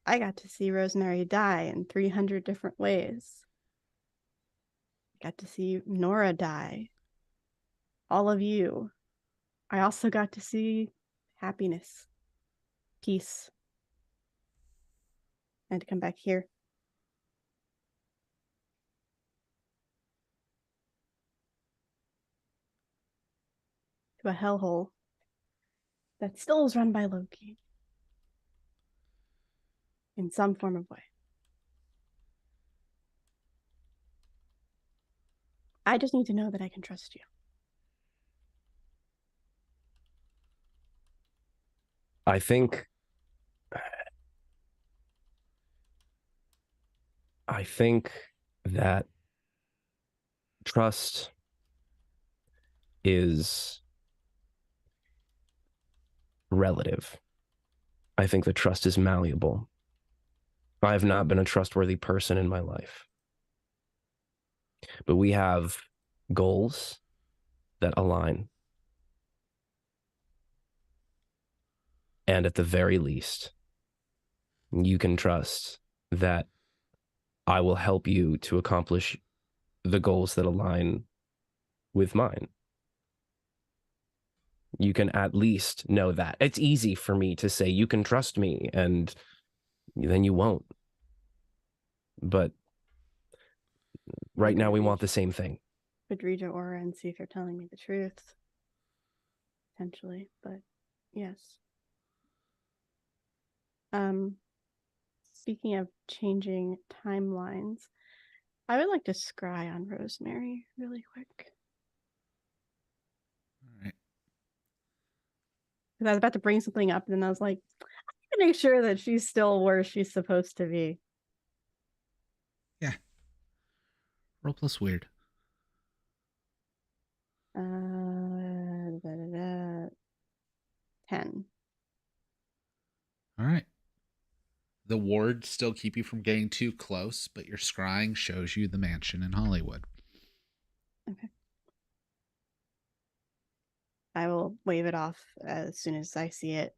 I got to see Rosemary die in 300 different ways. I got to see Nora die. All of you. I also got to see happiness, peace, and to come back here. To a hellhole that still is run by Loki. In some form of way. I just need to know that I can trust you. I think that trust is relative. I think that trust is malleable. I have not been a trustworthy person in my life. But we have goals that align. And at the very least, you can trust that I will help you to accomplish the goals that align with mine. You can at least know that. It's easy for me to say, you can trust me, and then you won't. But right now we want the same thing. Could read your aura and see if you're telling me the truth. Potentially, but yes. Speaking of changing timelines, I would like to scry on Rosemary really quick. All right. Because I was about to bring something up, and then I was like, I need to make sure that she's still where she's supposed to be. Yeah. Roll plus weird. 10. All right. The wards still keep you from getting too close, but your scrying shows you the mansion in Hollywood. Okay. I will wave it off as soon as I see it.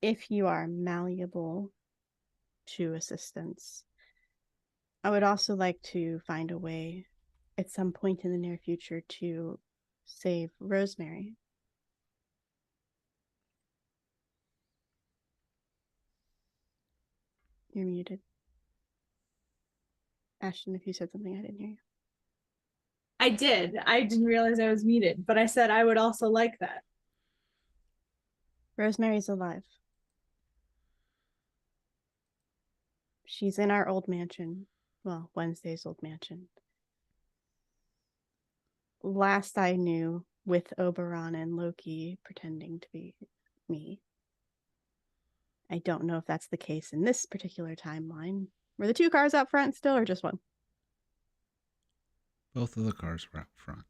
If you are malleable to assistance, I would also like to find a way at some point in the near future to save Rosemary. You're muted. Ashton, if you said something, I didn't hear you. I did. I didn't realize I was muted, but I said I would also like that. Rosemary's alive. She's in our old mansion. Well, Wednesday's old mansion. Last I knew, with Oberon and Loki pretending to be me. I don't know if that's the case in this particular timeline. Were the 2 cars out front still, or just one? Both of the cars were out front.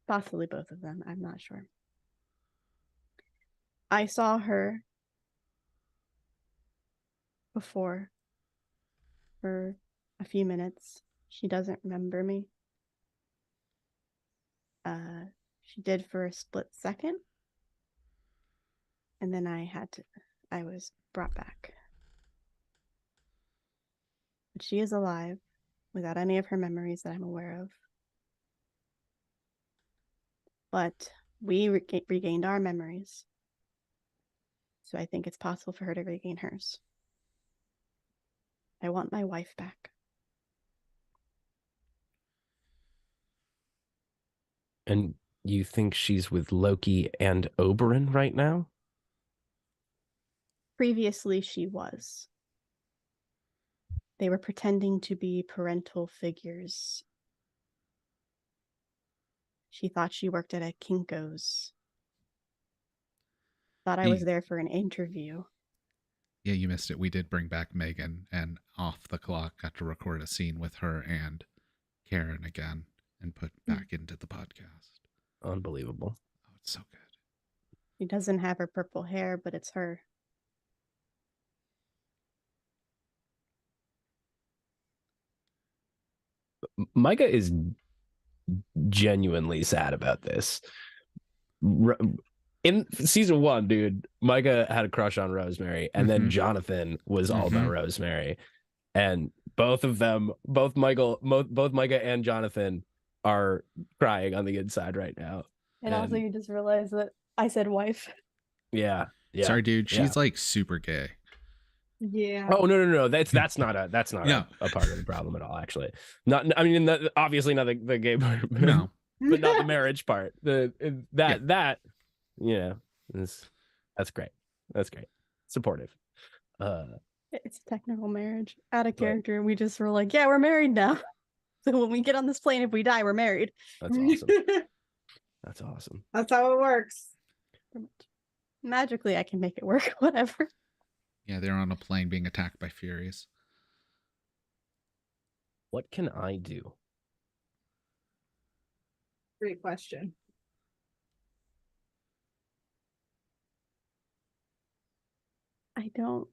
Possibly both of them. I'm not sure. I saw her before for a few minutes. She doesn't remember me. She did for a split second. And then I was brought back. But she is alive without any of her memories that I'm aware of. But we regained our memories. So I think it's possible for her to regain hers. I want my wife back. And you think she's with Loki and Oberon right now? Previously, she was. They were pretending to be parental figures. She thought she worked at a Kinko's. Thought I was there for an interview. Yeah, you missed it. We did bring back Megan, and off the clock got to record a scene with her and Karen again and put back into the podcast. Unbelievable. Oh, it's so good. She doesn't have her purple hair, but it's her. Micah is genuinely sad about this. In season 1, dude, Micah had a crush on Rosemary, and then Jonathan was all about Rosemary. And both of them, both Micah and Jonathan are crying on the inside right now. And also you just realized that I said wife. Yeah. Sorry, dude. She's like super gay. Yeah. Oh no. That's not a part of the problem at all. Actually, obviously not the gay part. No, but not the marriage part. That's great. That's great. Supportive. It's a technical marriage. Out of character, we just were like, yeah, we're married now. So when we get on this plane, if we die, we're married. That's awesome. That's awesome. That's how it works. Magically, I can make it work. Whatever. Yeah, they're on a plane being attacked by Furies. What can I do? Great question. I don't.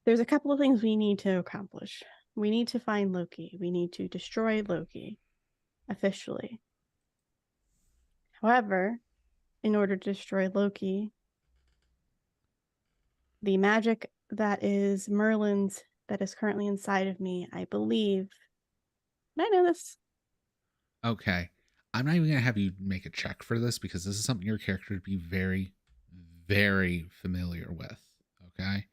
There's a couple of things we need to accomplish. We need to find Loki. We need to destroy Loki officially. However, in order to destroy Loki, the magic that is Merlin's, that is currently inside of me, I believe. I know this. Okay. I'm not even going to have you make a check for this because this is something your character would be very, very familiar with. Okay.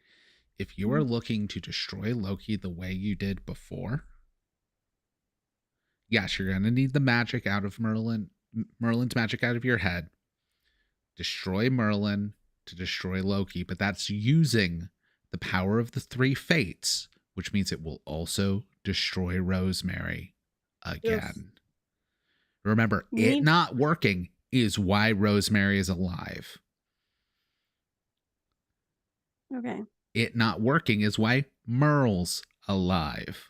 If you are looking to destroy Loki the way you did before, yes, you're going to need the magic out of Merlin's magic out of your head. Destroy Merlin to destroy Loki, but that's using the power of the 3 fates, which means it will also destroy Rosemary again. Yes. Remember, it not working is why Rosemary is alive. Okay. It not working is why Merle's alive.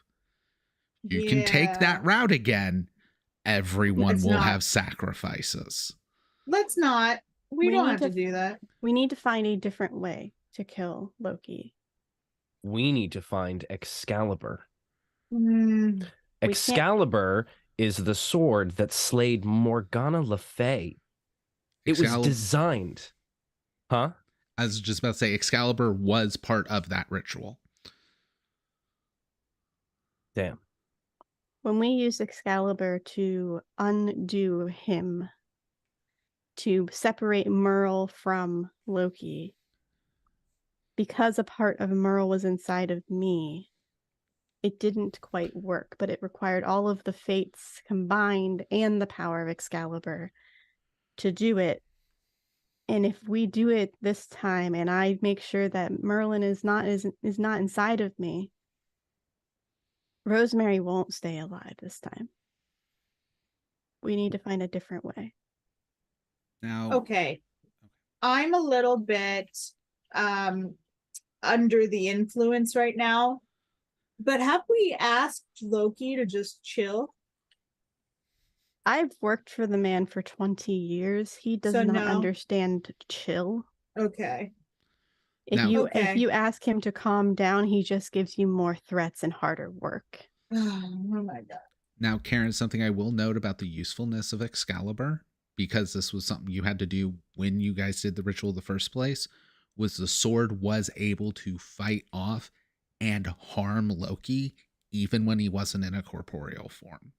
You can take that route again. Everyone will have sacrifices. Let's not. We don't have to do that. We need to find a different way to kill Loki. We need to find Excalibur. Excalibur is the sword that slayed Morgana Le Fay. It was designed. Huh? I was just about to say Excalibur was part of that ritual. Damn. When we use Excalibur to undo him, to separate Merle from Loki, because a part of Merle was inside of me, it didn't quite work, but it required all of the fates combined and the power of Excalibur to do it. And if we do it this time and I make sure that Merlin is not inside of me, Rosemary won't stay alive this time. We need to find a different way. Now, Okay. I'm a little bit under the influence right now. But have we asked Loki to just chill? I've worked for the man for 20 years. He does So not no. understand chill. Okay. Now- If you ask him to calm down, he just gives you more threats and harder work. Oh my god. Now, Karen, something I will note about the usefulness of Excalibur, because this was something you had to do when you guys did the ritual in the first place, was the sword was able to fight off and harm Loki even when he wasn't in a corporeal form.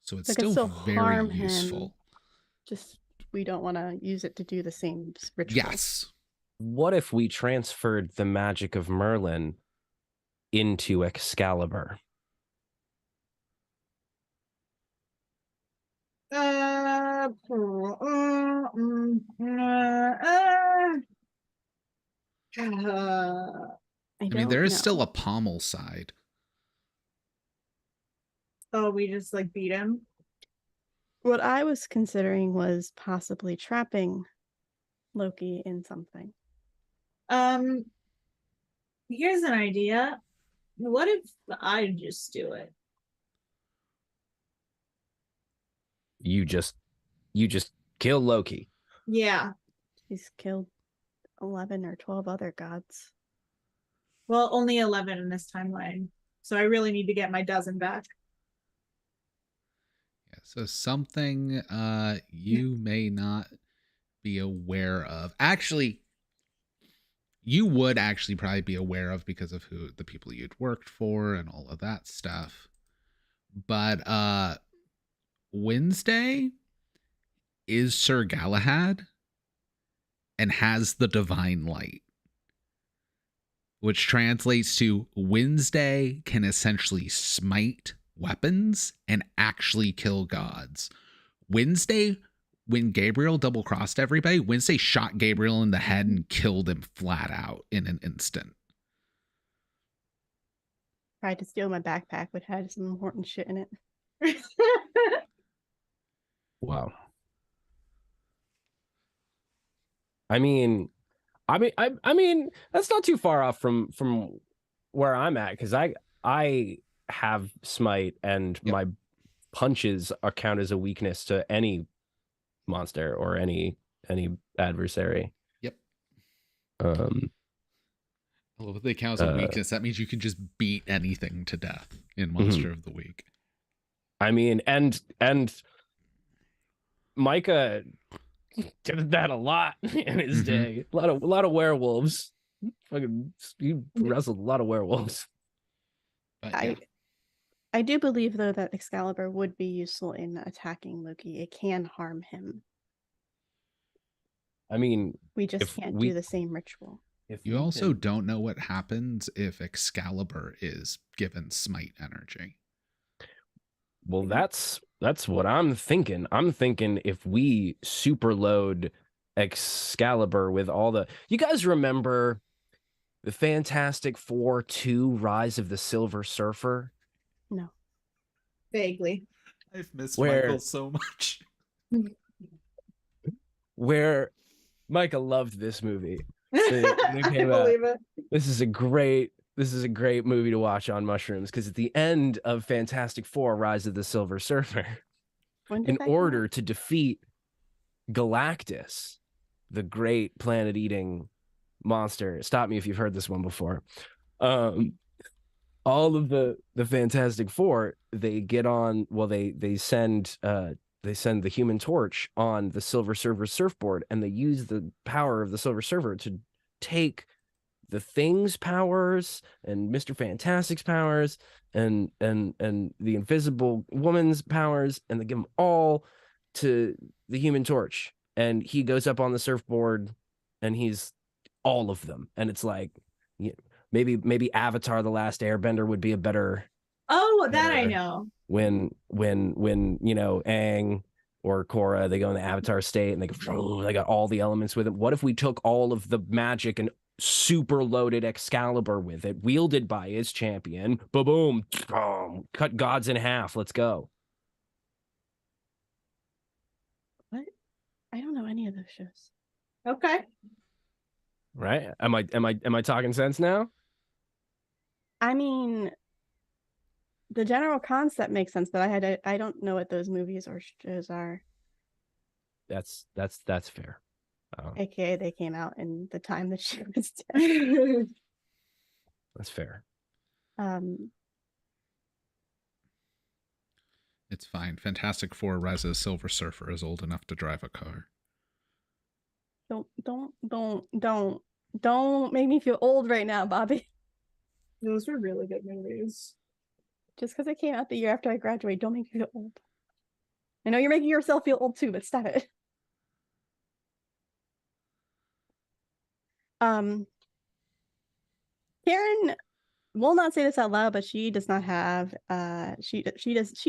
So it's Like, still very harm useful. him. Just we don't want to use it to do the same ritual. Yes. What if we transferred the magic of Merlin into Excalibur? I mean, there is still a pommel side. Oh, we just like beat him. What I was considering was possibly trapping Loki in something. Here's an idea. What if I just do it? You just kill Loki. Yeah. He's killed 11 or 12 other gods. Well, only 11 in this timeline. So I really need to get my dozen back. Yeah, so something you may not be aware of. Actually, you would actually probably be aware of because of who the people you'd worked for and all of that stuff. But Wednesday is Sir Galahad and has the divine light, which translates to Wednesday can essentially smite weapons and actually kill gods. Wednesday, when Gabriel double crossed everybody, Wednesday shot Gabriel in the head and killed him flat out in an instant. Tried to steal my backpack, which had some important shit in it. Wow. I mean, that's not too far off from where I'm at, because I have smite and my punches count as a weakness to any monster or any adversary. Yep. I love what they count as a weakness. That means you can just beat anything to death in Monster of the Week. I mean, and Micah did that a lot in his day. A lot of werewolves. Fucking, he wrestled a lot of werewolves. I do believe, though, that Excalibur would be useful in attacking Loki. It can harm him. I mean, we just can't do the same ritual. You also don't know what happens if Excalibur is given smite energy. Well, that's what I'm thinking. I'm thinking if we superload Excalibur with all the... You guys remember the Fantastic Four 2 Rise of the Silver Surfer? No. Vaguely. I've missed Michael so much. Where Micah loved this movie. I believe it. This is a great movie to watch on mushrooms, because at the end of Fantastic Four Rise of the Silver Surfer, in order to defeat Galactus, the great planet-eating monster, stop me if you've heard this one before, all of the Fantastic Four, they get on, well, they send the Human Torch on the Silver Surfer surfboard, and they use the power of the Silver Surfer to take the Thing's powers and Mr. Fantastic's powers and the Invisible Woman's powers, and they give them all to the Human Torch, and he goes up on the surfboard and he's all of them. And it's like, maybe Avatar: The Last Airbender would be a better... Oh, that I know. When Aang or Korra, they go in the Avatar state and they got all the elements with it. What if we took all of the magic and super loaded Excalibur with it, wielded by his champion, boom, cut gods in half. Let's go. What? I don't know any of those shows. Okay. Right? Am I talking sense now? I mean, the general concept makes sense, but I don't know what those movies or shows are. That's fair. AKA they came out in the time that she was dead. That's fair. It's fine. Fantastic Four Reza's Silver Surfer is old enough to drive a car. Don't make me feel old right now, Bobby. Those were really good movies. Just because it came out the year after I graduated, don't make me feel old. I know you're making yourself feel old too, but stop it. Karen will not say this out loud, but she does not have she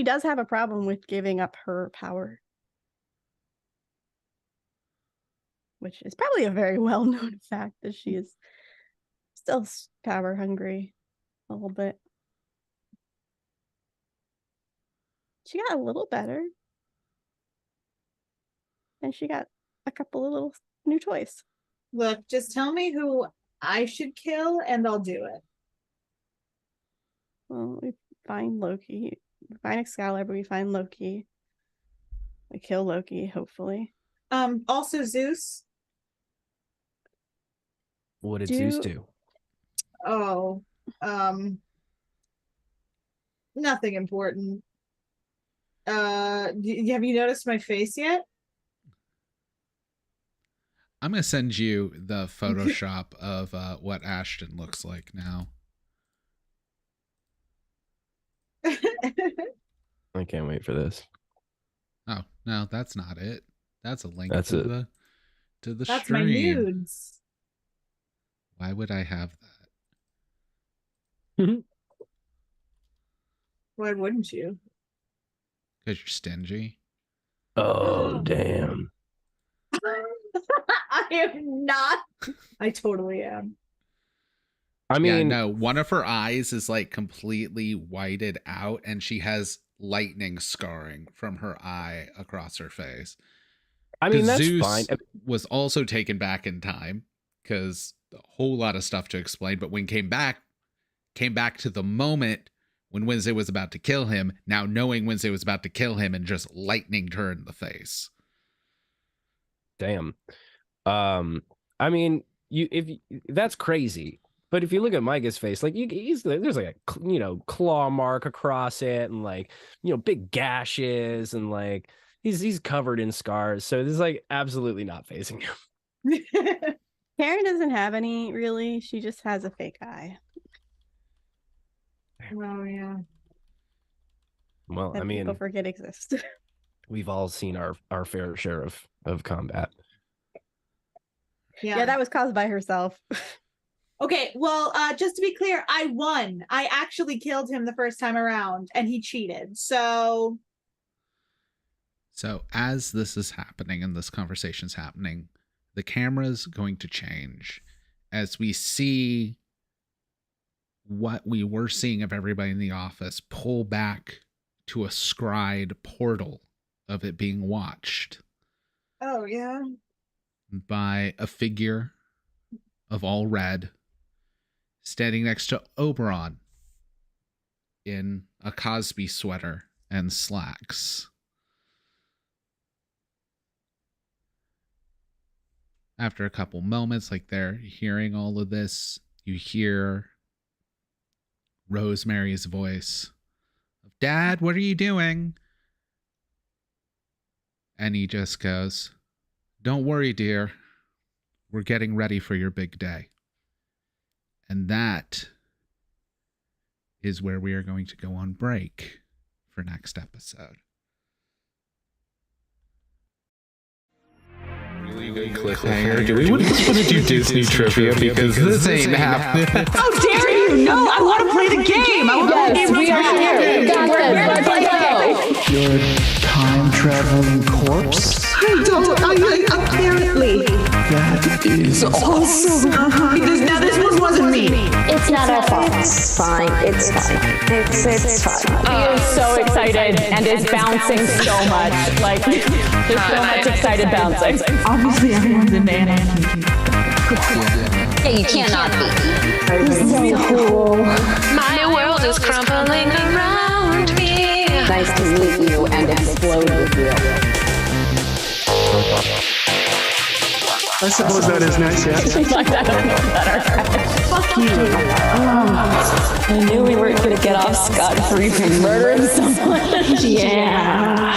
does have a problem with giving up her power. Which is probably a very well-known fact that she is still power hungry a little bit. She got a little better. And she got a couple of little new toys. Look, just tell me who I should kill and I'll do it. Well, we find Loki. We find Excalibur. We find Loki. We kill Loki, hopefully. Also Zeus. What did Zeus do? Oh, nothing important. Have you noticed my face yet? I'm going to send you the Photoshop of what Ashton looks like now. I can't wait for this. Oh, no, that's not it. That's a link That's to it. the That's stream. my nudes. Why would I have that? Why wouldn't you? Because you're stingy. Oh, damn. I am not. I totally am. I mean, yeah, no, one of her eyes is like completely whited out and she has lightning scarring from her eye across her face. I mean, that's Zeus fine. was also taken back in time because a whole lot of stuff to explain. But when came back to the moment when Wednesday was about to kill him, now knowing Wednesday was about to kill him and just lightning her in the face. Damn. I mean, that's crazy. But if you look at Micah's face, like there's like a claw mark across it, and like big gashes, and like he's covered in scars. So this is like absolutely not facing him. Karen doesn't have any really. She just has a fake eye. Oh yeah. Well, that I mean, people forget exists. We've all seen our fair share of combat. Yeah, that was caused by herself. Okay, well, just to be clear, I won. I actually killed him the first time around, and he cheated. So as this is happening and this conversation's happening, the camera's going to change as we see what we were seeing of everybody in the office pull back to a scried portal of it being watched. Oh, yeah. By a figure of all red standing next to Oberon in a Cosby sweater and slacks. After a couple moments, like they're hearing all of this, you hear Rosemary's voice of, "Dad, what are you doing?" And he just goes, "Don't worry, dear. We're getting ready for your big day." And that is where we are going to go on break for next episode. Cliffhanger. Do we want to do Disney trivia because this ain't happening? How dare you? No, I want to play the game. I want to play the game. We are here. We got this. Let's go. Your time traveling corpse? Apparently. That is awesome. Because now this one wasn't me. It's not our fault. It's fine. It's fine. It's fine. He is so excited and is bouncing so much. Like, there's so much excited bouncing. Obviously, everyone's in anarchy. Yeah, you cannot be. So cool. My world is crumbling around me. Nice to meet you and explode with you. I suppose that is nice, yeah. She's like, that better. Fuck you. I knew we weren't going to get off scot-free from murdering someone. Yeah.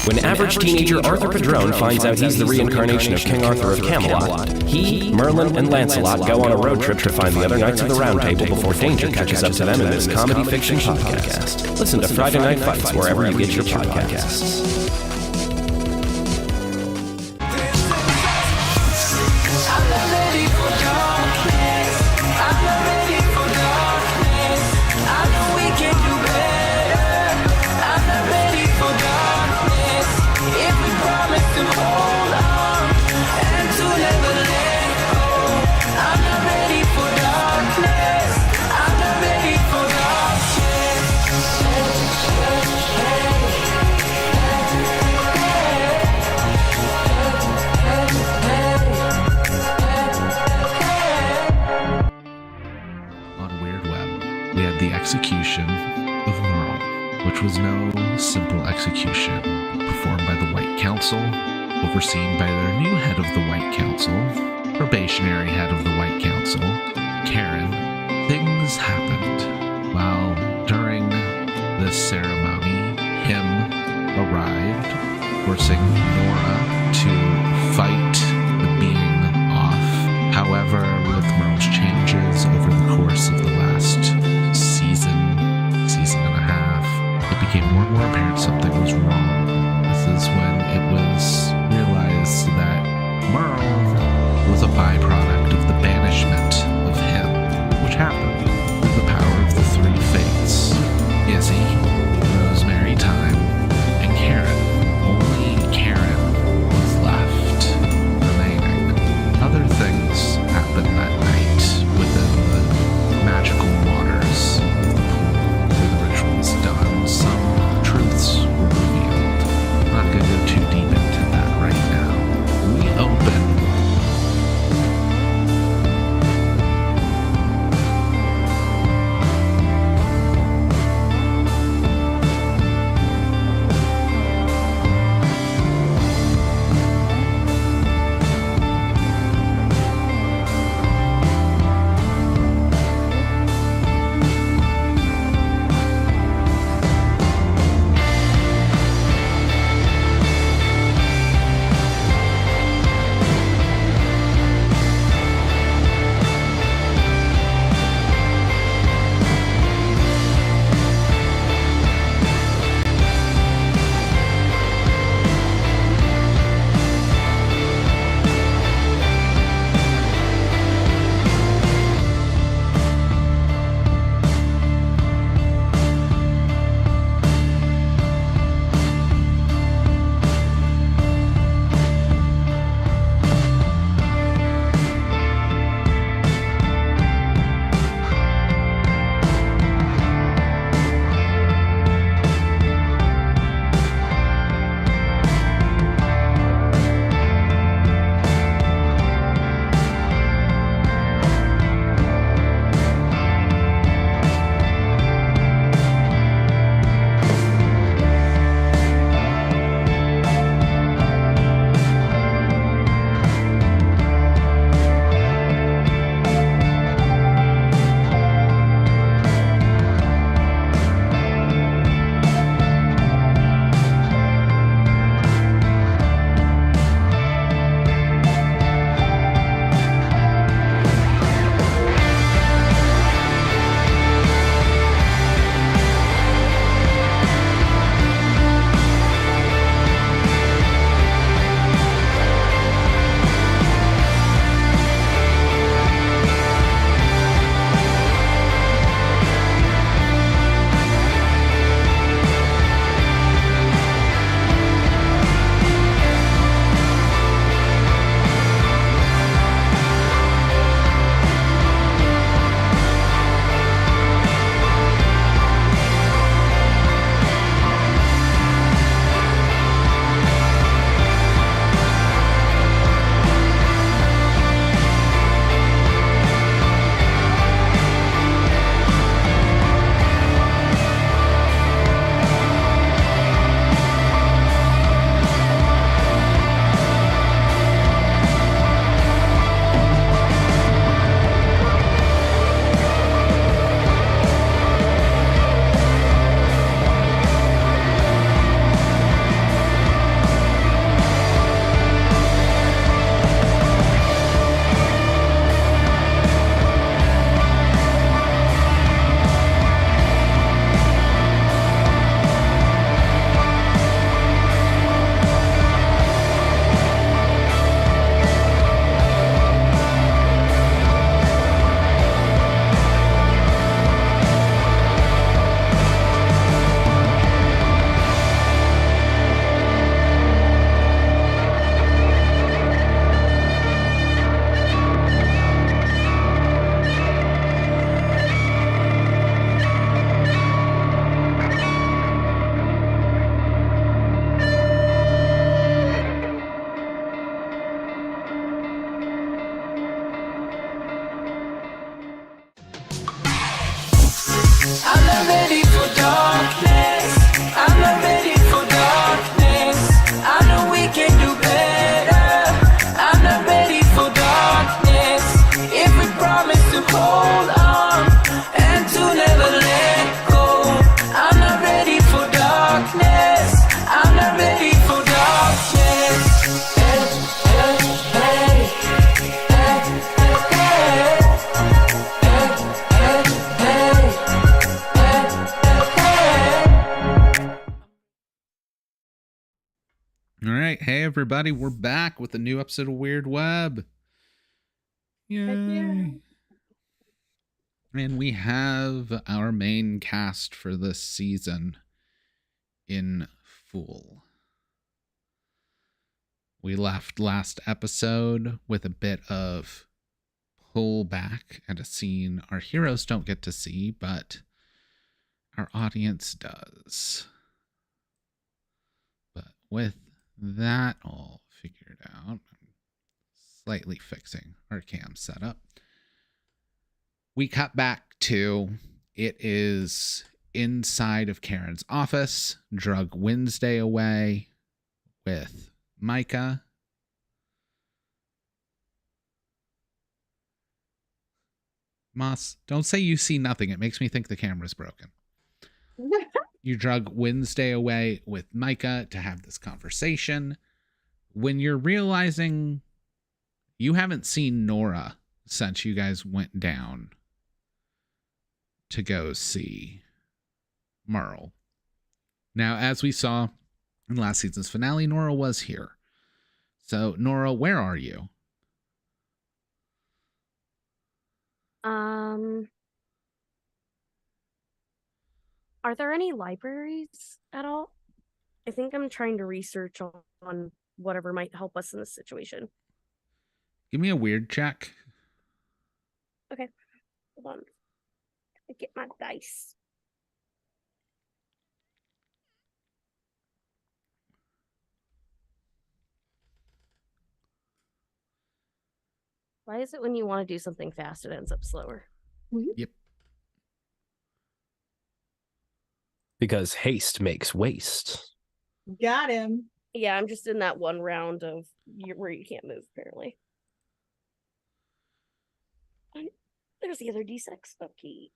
When average teenager Arthur Padrone finds out he's the reincarnation of King Arthur of Camelot, he, Merlin, and Lancelot go on a road trip to find the other Knights of the Round Table before danger catches up to them in this comedy fiction podcast. Listen to Friday Night Fights wherever you get your podcasts. Execution of Merle, which was no simple execution, performed by the White Council, overseen by their new head of the White Council, probationary head of the White Council, Karen. Things happened while during this ceremony, forcing Nora to fight the being off. However, with Merle's changes over the course of the last season and a half, it became more and more apparent something was wrong. This is when it was realized that Merle was a byproduct of the banishment of him, which happened through the power of the three fates: Izzy, Rosemary Time, and Karen. Only Karen was left remaining. Other things happened that night within the magical waters of the pool where the ritual was done. Some truths were revealed. I'm not going to go too deep into that right now. We open I'm not ready for darkness. I'm not ready for darkness. everybody, we're back with a new episode of Weird Web. Yay. And we have our main cast for this season in full. We left last episode with a bit of pullback at a scene our heroes don't get to see, but our audience does. But with that all figured out, I'm slightly fixing our cam setup. We cut back to it is inside of Karen's office, Drug Wednesday away with Micah. Moss, don't say you see nothing. It makes me think the camera's broken. You drug Wednesday away with Micah to have this conversation. When you're realizing you haven't seen Nora since you guys went down to go see Merle. Now, as we saw in last season's finale, Nora was here. So, Nora, where are you? Are there any libraries at all? I think I'm trying to research on whatever might help us in this situation. Give me a weird check. Okay. Hold on. I get my dice. Why is it when you want to do something fast, it ends up slower? Yep. Because haste makes waste. Got him. Yeah, I'm just in that one round of where you can't move, apparently. There's the other D6. Okay.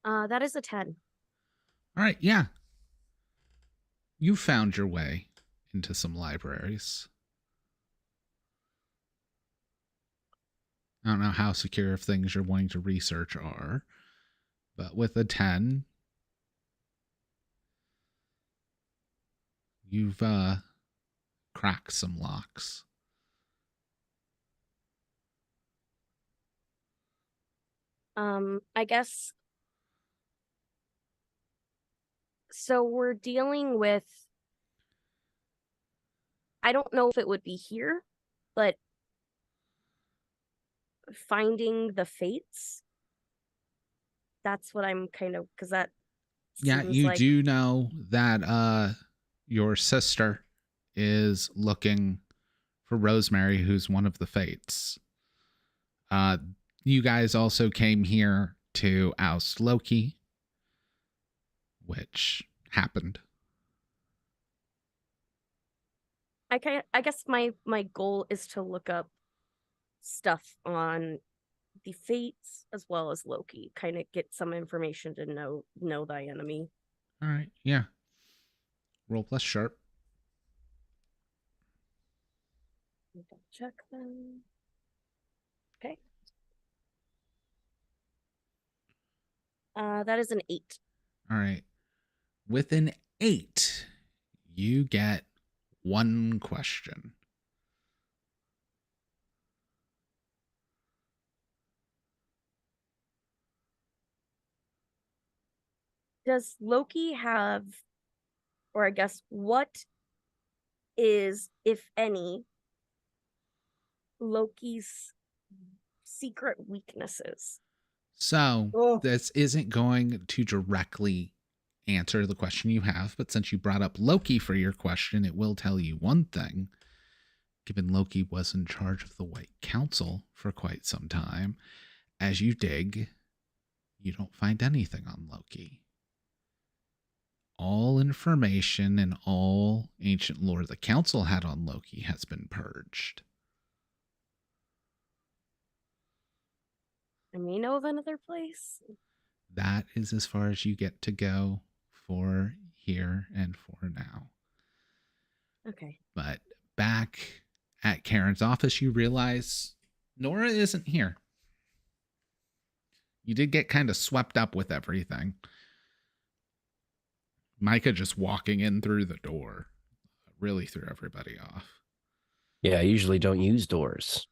That is a 10. All right, yeah. You found your way into some libraries. I don't know how secure of things you're wanting to research are, but with a 10, you've cracked some locks. I guess. So we're dealing with, I don't know if it would be here, but finding the fates. That's what I'm kind of, because that. Yeah, you do know that your sister is looking for Rosemary, who's one of the fates. You guys also came here to oust Loki, which happened. I guess my goal is to look up stuff on the fates as well as Loki, kind of get some information to know thy enemy. All right, yeah. Roll plus sharp. Double check them. Okay. That is an 8. All right. With an 8, you get one question. Does Loki have, or I guess, what is, if any, Loki's secret weaknesses? So this isn't going to directly answer the question you have, but since you brought up Loki for your question, it will tell you one thing. Given Loki was in charge of the White Council for quite some time, as you dig, you don't find anything on Loki. All information and all ancient lore the Council had on Loki has been purged. And we know of another place? That is as far as you get to go for here and for now. Okay. But back at Karen's office, you realize Nora isn't here. You did get kind of swept up with everything. Micah just walking in through the door really threw everybody off. Yeah, I usually don't use doors.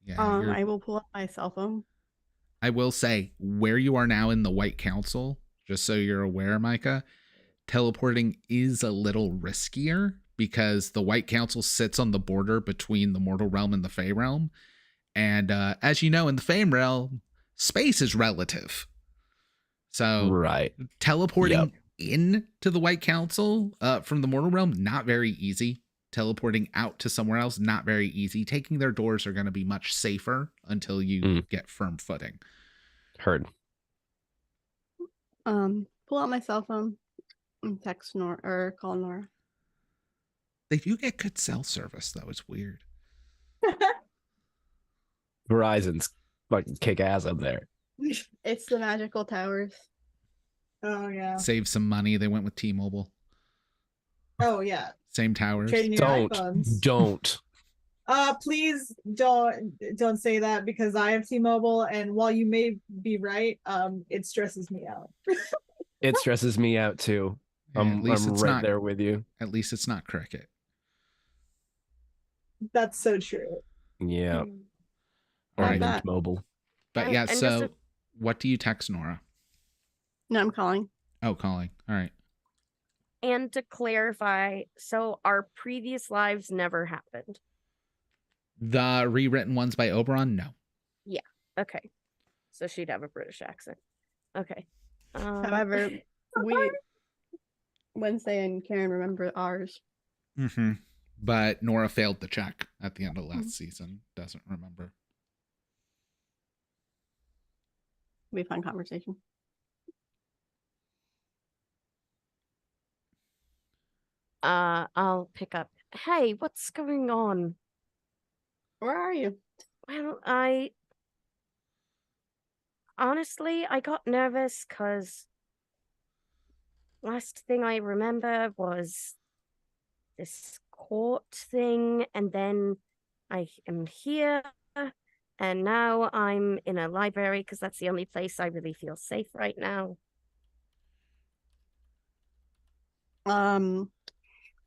Yeah, I will pull up my cell phone. I will say, where you are now in the White Council, just so you're aware, Micah, teleporting is a little riskier because the White Council sits on the border between the mortal realm and the Fey realm. And as you know, in the Fey realm, space is relative. So right, teleporting into the White Council from the mortal realm, not very easy. Teleporting out to somewhere else, not very easy. Taking their doors are going to be much safer until you get firm footing. Heard. Pull out my cell phone and text Nora or call Nora. They do get good cell service, though. It's weird. Verizon's fucking kick ass up there. It's the magical towers. Oh yeah. Save some money. They went with T-Mobile. Oh yeah. Same towers. Trading your iPhones. Don't. Please don't say that because I have T-Mobile, and while you may be right, it stresses me out. It stresses me out too. Yeah, I'm right there with you. At least it's not Cricket. That's so true. Yeah. All right. Mint Mobile. But yeah, so what do you text Nora? No, I'm calling. Oh, calling. All right. And to clarify, so our previous lives never happened. The rewritten ones by Oberon? No. Yeah. Okay. So she'd have a British accent. Okay. However, Wednesday and Karen remember ours. Mm-hmm. But Nora failed the check at the end of last season. Doesn't remember. It'll be a fun conversation. I'll pick up. Hey, what's going on? Where are you? Well, honestly, I got nervous because last thing I remember was this court thing, and then I am here, and now I'm in a library because that's the only place I really feel safe right now.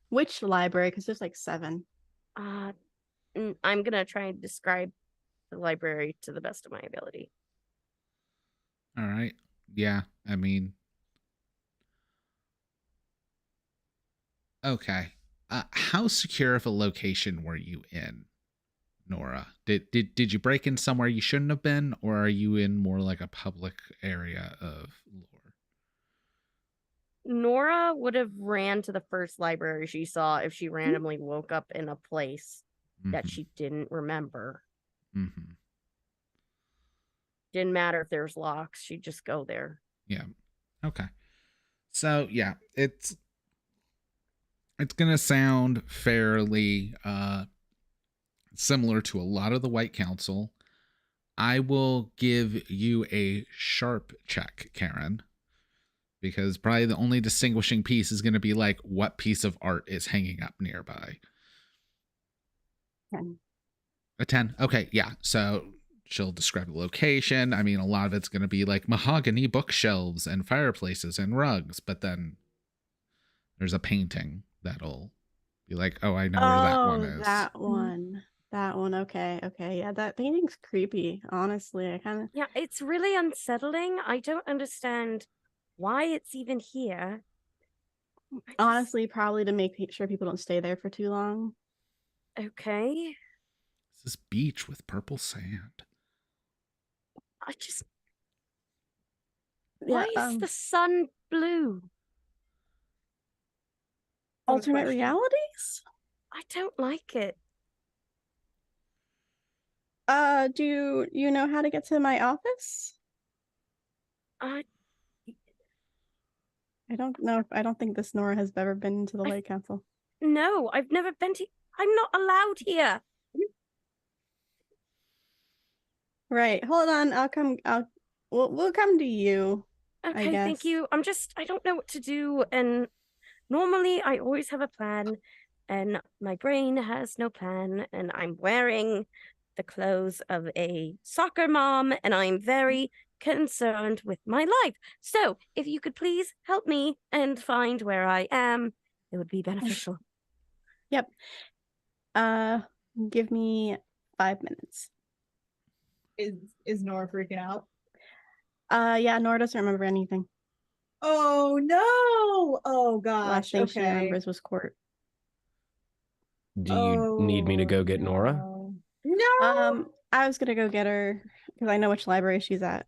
Which library? Because there's like 7. I'm gonna try and describe the library to the best of my ability. All right. Yeah, I mean, okay. How secure of a location were you in, Nora? Did you break in somewhere you shouldn't have been, or are you in more like a public area of lore? Nora would have ran to the first library she saw if she randomly woke up in a place that she didn't remember. Mm-hmm. Didn't matter if there's locks, she'd just go there. Yeah. Okay. So yeah, it's gonna sound fairly similar to a lot of the White Council. I will give you a sharp check, Karen, because probably the only distinguishing piece is going to be like what piece of art is hanging up nearby. 10. A 10. Okay, yeah. So she'll describe the location. I mean, a lot of it's going to be like mahogany bookshelves and fireplaces and rugs, but then there's a painting that'll be like, oh, I know where that one is. That one. Okay. Yeah, that painting's creepy. Honestly, Yeah, it's really unsettling. I don't understand why it's even here. Honestly, probably to make sure people don't stay there for too long. Okay. It's this beach with purple sand. Why is the sun blue? Alternate realities? I don't like it. Do you know how to get to my office? I don't know. I don't think this Nora has ever been to the White Council. No, I've never been to. I'm not allowed here. Right. Hold on. We'll come to you. Okay, thank you. I don't know what to do, and normally I always have a plan, and my brain has no plan, and I'm wearing the clothes of a soccer mom, and I'm very concerned with my life. So, if you could please help me and find where I am, it would be beneficial. Yep. Give me 5 minutes. Is Nora freaking out? Yeah, Nora doesn't remember anything. Oh no! Oh gosh. Last thing she Okay. remembers was court. Do you need me to go get Nora? No. I was gonna go get her because I know which library she's at.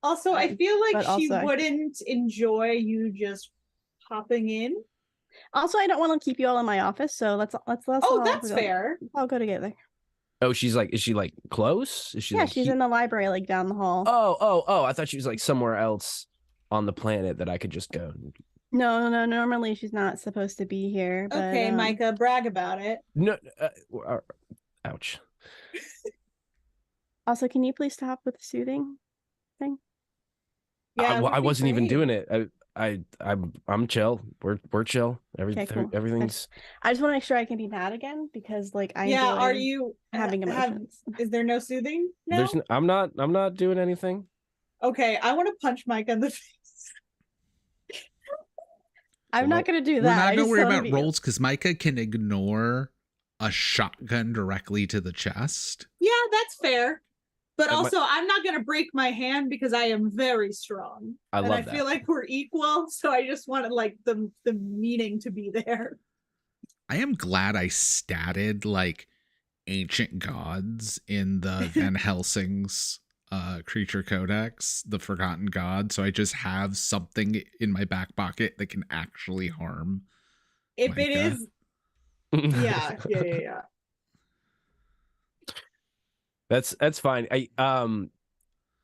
Also, I feel like but she also wouldn't enjoy you just popping in. Also, I don't want to keep you all in my office, so let's Oh, all that's go. fair. I'll go together. Oh, is she like close? Is she Yeah, like she's in the library, like down the hall. Oh, I thought she was like somewhere else on the planet that I could just go. No, normally she's not supposed to be here. But, Okay, Micah, brag about it. No, ouch. Also, can you please stop with the soothing thing? Yeah, I wasn't even doing it. I'm chill. We're chill. Cool. Everything's. I just want to make sure I can be mad again because, like, I Yeah, enjoy are you having emotions? Is there no soothing? No. I'm not doing anything. Okay, I want to punch Mike in the face. I'm not gonna do that. We're not gonna worry about rolls because Micah can ignore a shotgun directly to the chest. Yeah, that's fair. But also, I'm not going to break my hand because I am very strong. I feel like we're equal, so I just wanted like the meaning to be there. I am glad I statted like ancient gods in the Van Helsing's creature codex, the Forgotten God. So I just have something in my back pocket that can actually harm. If Micah. it is, yeah. That's fine.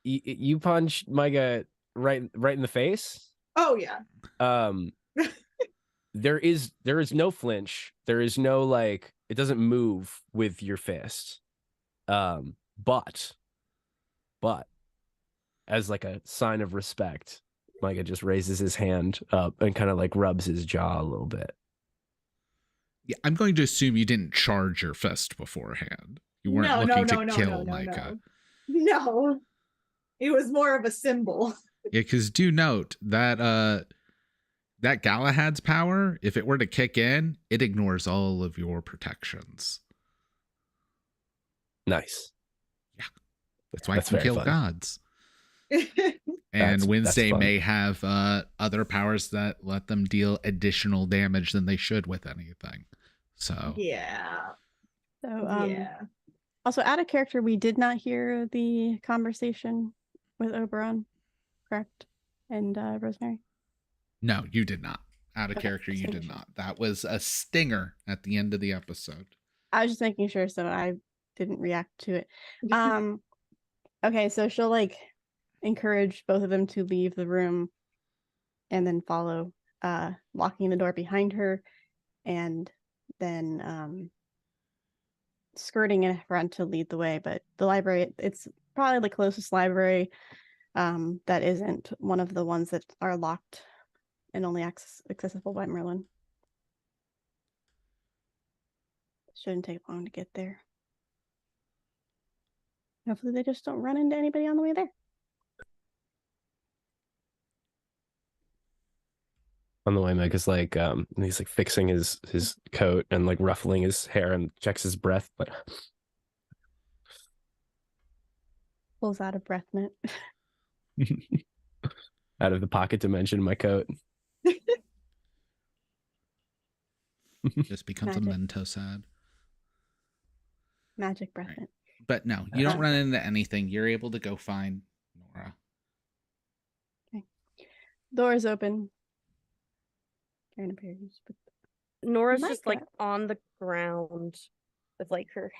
You punch Micah right in the face. Oh yeah. There is no flinch. There is no like it doesn't move with your fist. But as like a sign of respect, Micah just raises his hand up and kind of like rubs his jaw a little bit. Yeah, I'm going to assume you didn't charge your fist beforehand. You weren't looking to kill Micah. No, it was more of a symbol. Yeah, because do note that that Galahad's power, if it were to kick in, it ignores all of your protections. Nice. Yeah, that's why I can kill gods. And that's Wednesday may have other powers that let them deal additional damage than they should with anything. So yeah. So Also, out of character, we did not hear the conversation with Oberon, correct? And Rosemary? No, you did not. Out of character, you did not. That was a stinger at the end of the episode. I was just making sure so I didn't react to it. Okay, so she'll like encourage both of them to leave the room and then follow, locking the door behind her and then skirting in front to lead the way. But the library, it's probably the closest library that isn't one of the ones that are locked and only accessible by Merlin. Shouldn't take long to get there. Hopefully they just don't run into anybody on the way there. On the way, Meg is like he's like fixing his coat and like ruffling his hair and checks his breath, but Pulls out a breath mint. out of the pocket dimension in my coat. Just becomes a Mentos ad. Magic breath mint. But no, you don't run into anything. You're able to go find Nora. Okay. Door is open. Karen appears. Nora's just like on the ground with like her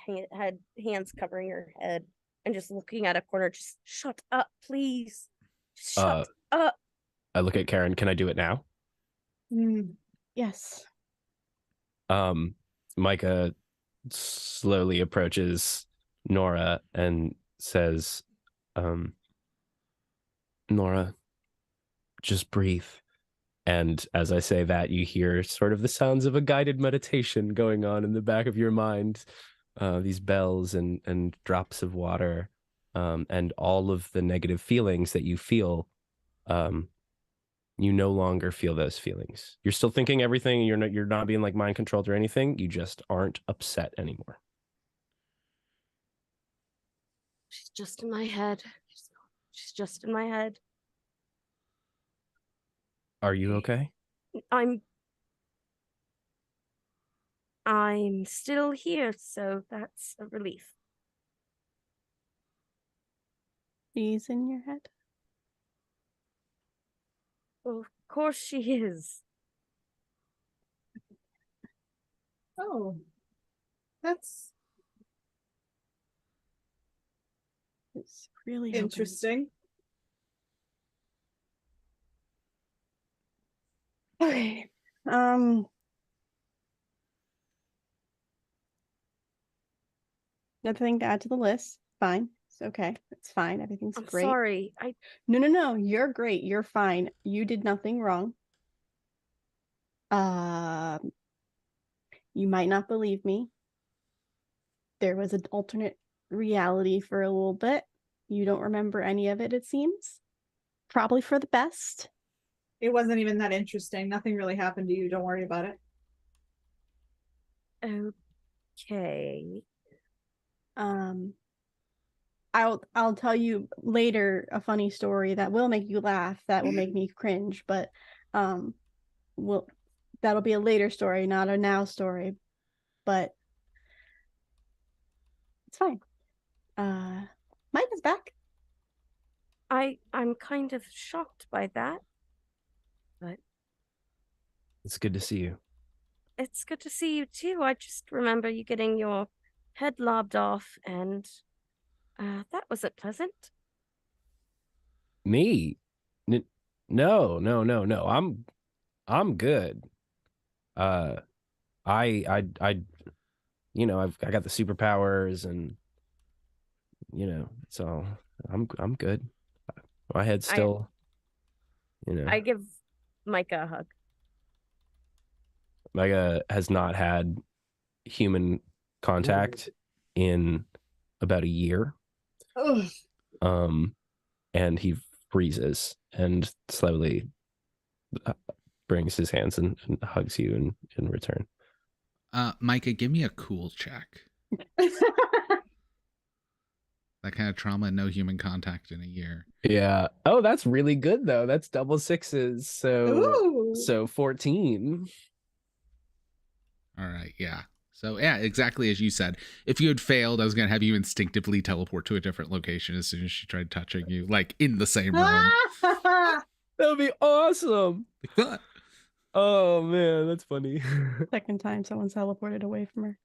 hands covering her head and just looking at a corner. Just shut up, please. Just shut up. I look at Karen. Can I do it now? Yes. Micah slowly approaches Nora and says, Nora, just breathe. And as I say that, you hear sort of the sounds of a guided meditation going on in the back of your mind. These bells and drops of water, and all of the negative feelings that you feel. You no longer feel those feelings. You're still thinking everything. You're not being like mind controlled or anything. You just aren't upset anymore. She's just in my head. She's just in my head. Are you okay? I'm still here, so that's a relief. She's in your head? Well, of course she is. Oh, that's It's really interesting. Okay. Nothing to add to the list. Fine. It's okay. It's fine. Everything's I'm great. sorry. No. You're great. You're fine. You did nothing wrong. You might not believe me. There was an alternate reality for a little bit. You don't remember any of it, it seems. Probably for the best. It wasn't even that interesting. Nothing really happened to you. Don't worry about it. Okay. I'll tell you later a funny story that will make you laugh, that will make me cringe, but that'll be a later story, not a now story. But it's fine. Mike is back. I'm kind of shocked by that, but It's good to see you. it's good to see you too. I just remember you getting your head lobbed off, and that wasn't pleasant. Me? No. I'm good. I I got the superpowers, and so I'm good. My head's still, I give Micah a hug. Micah has not had human contact in about a year. Ugh. And he freezes and slowly brings his hands and hugs you in return. Micah, give me a cool check. That kind of trauma, no human contact in a year. Yeah. Oh, that's really good though. That's double sixes. Ooh. So 14. All right, yeah. So yeah, exactly as you said. If you had failed, I was gonna have you instinctively teleport to a different location as soon as she tried touching you, like in the same room. That would be awesome. Oh man, that's funny. Second time someone's teleported away from her.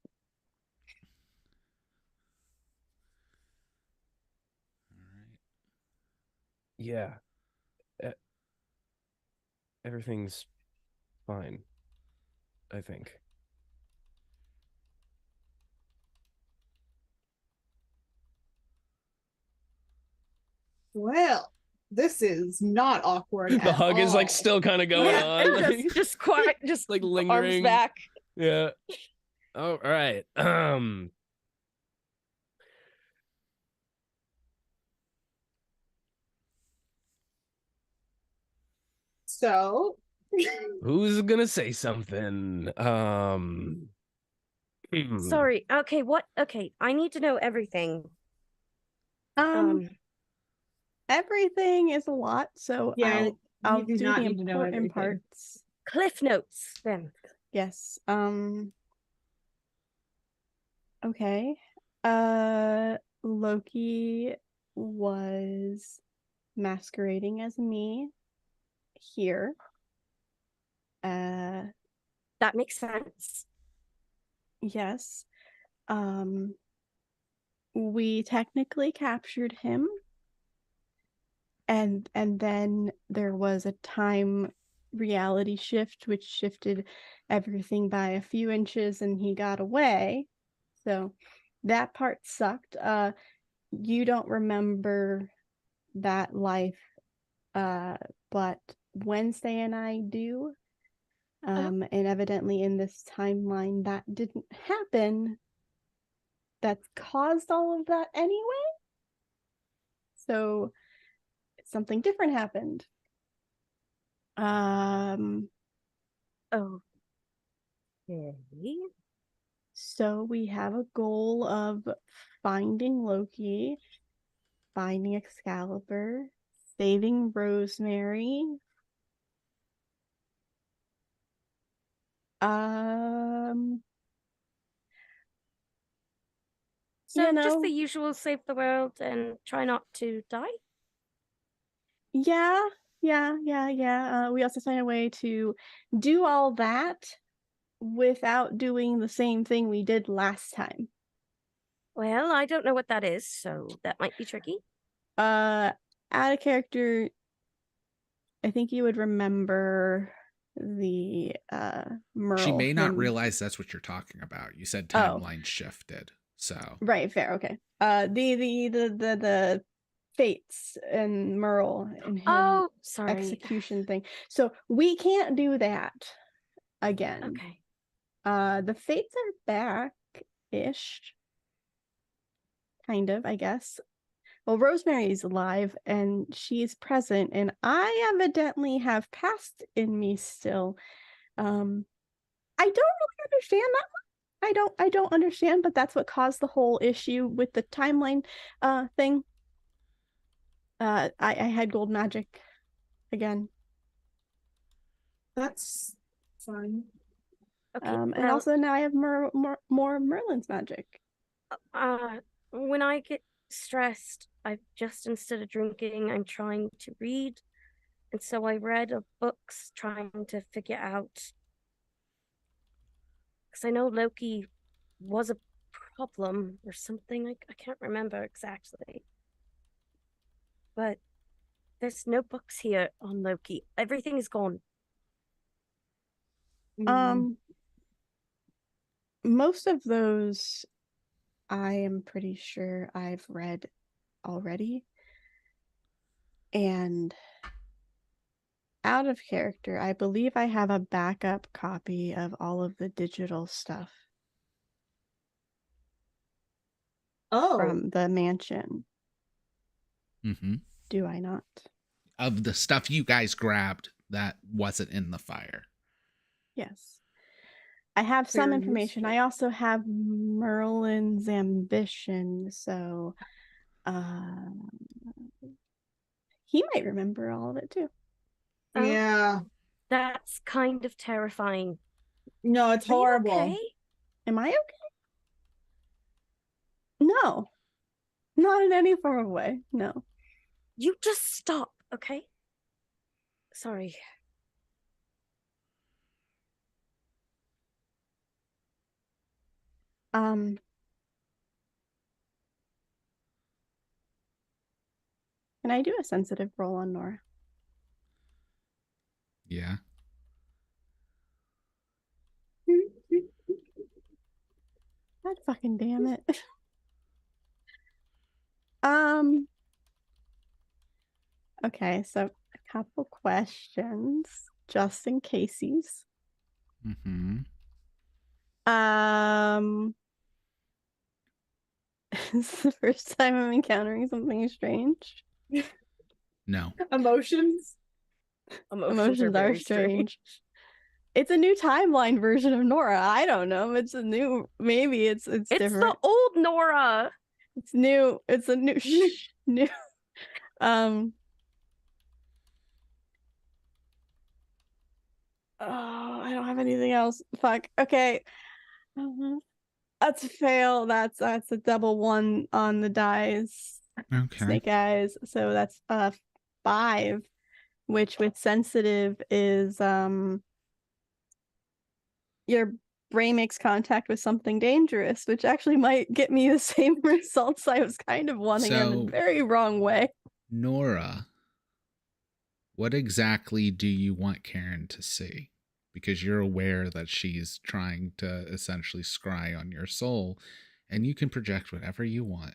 Yeah. Everything's fine, I think. Well, this is not awkward. The hug is like still kind of going on. Like, just quiet, just like lingering. arms back. Yeah. All right. So who's gonna say something? Sorry. Okay, what? Okay, I need to know everything. Everything is a lot, so yeah, I'll you do do not the need to know important everything. parts. Cliff notes, then. Yes. Okay. Loki was masquerading as me here. That makes sense. Yes. We technically captured him. And then there was a time reality shift which shifted everything by a few inches and he got away. So that part sucked. You don't remember that life, but Wednesday and I do. And evidently in this timeline that didn't happen. That's caused all of that anyway. So something different happened. Okay. So we have a goal of finding Loki, finding Excalibur, saving Rosemary. So you know, just the usual, save the world and try not to die? Yeah. We also find a way to do all that without doing the same thing we did last time. Well, I don't know what that is, so that might be tricky. Out of character, I think you would remember the Merle. She may not him- realize that's what you're talking about. You said timeline shifted, so Right, fair, okay. The Fates and Merle and him Oh, sorry. execution thing. So we can't do that again. Okay. The Fates are back-ish. Kind of, I guess. Well, Rosemary's alive and she's present, and I evidently have past in me still. I don't really understand that one. I don't understand, but that's what caused the whole issue with the timeline thing. I had gold magic again. That's fine. Okay. And well, also now I have more Merlin's magic. When I get stressed, I just, instead of drinking, I'm trying to read. And so I read books trying to figure out, because I know Loki was a problem or something. I can't remember exactly. But there's no books here on Loki. Everything is gone. Most of those I am pretty sure I've read already. And out of character, I believe I have a backup copy of all of the digital stuff. From the mansion. Mm-hmm. Do I not? Of the stuff you guys grabbed that wasn't in the fire. Yes. I have some Very information. useful. I also have Merlin's ambition, so he might remember all of it too. Yeah. That's kind of terrifying. No, it's Are you horrible. okay? Am I okay? No. Not in any form of way. No. You just stop, okay? Sorry. Can I do a sensitive roll on Nora? Yeah. God fucking damn it. Okay, so a couple questions just in cases. Mm-hmm. This is the first time I'm encountering something strange. No. Emotions. Emotions are strange. It's a new timeline version of Nora. I don't know. It's a new. Maybe it's different. It's the old Nora. It's new. It's a new. New. Oh, I don't have anything else. Fuck. Okay. That's a fail. That's a double one on the dice. Okay. Snake eyes. So that's 5, which with sensitive is your brain makes contact with something dangerous, which actually might get me the same results I was kind of wanting in a very wrong way. Nora, what exactly do you want Karen to see? Because you're aware that she's trying to essentially scry on your soul, and you can project whatever you want.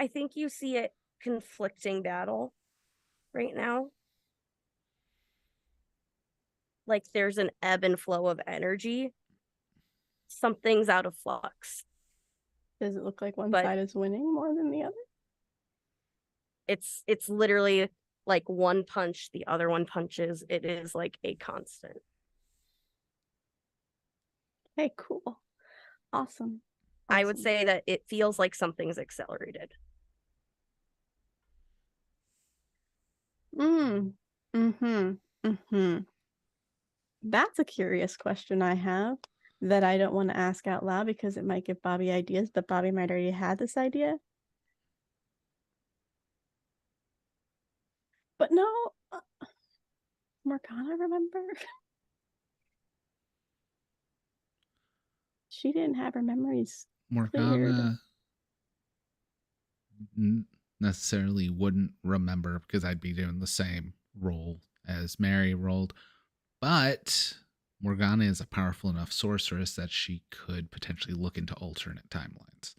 I think you see it conflicting battle right now. Like there's an ebb and flow of energy. Something's out of flux. Does it look like one side is winning more than the other? It's literally like one punch, the other one punches. It is like a constant. Hey, cool. Awesome. I would say that it feels like something's accelerated. That's a curious question I have that I don't want to ask out loud because it might give Bobby ideas, but Bobby might already had this idea. But no, Morgana, remember? She didn't have her memories Morgana necessarily wouldn't remember because I'd be doing the same role as Mary rolled. But Morgana is a powerful enough sorceress that she could potentially look into alternate timelines.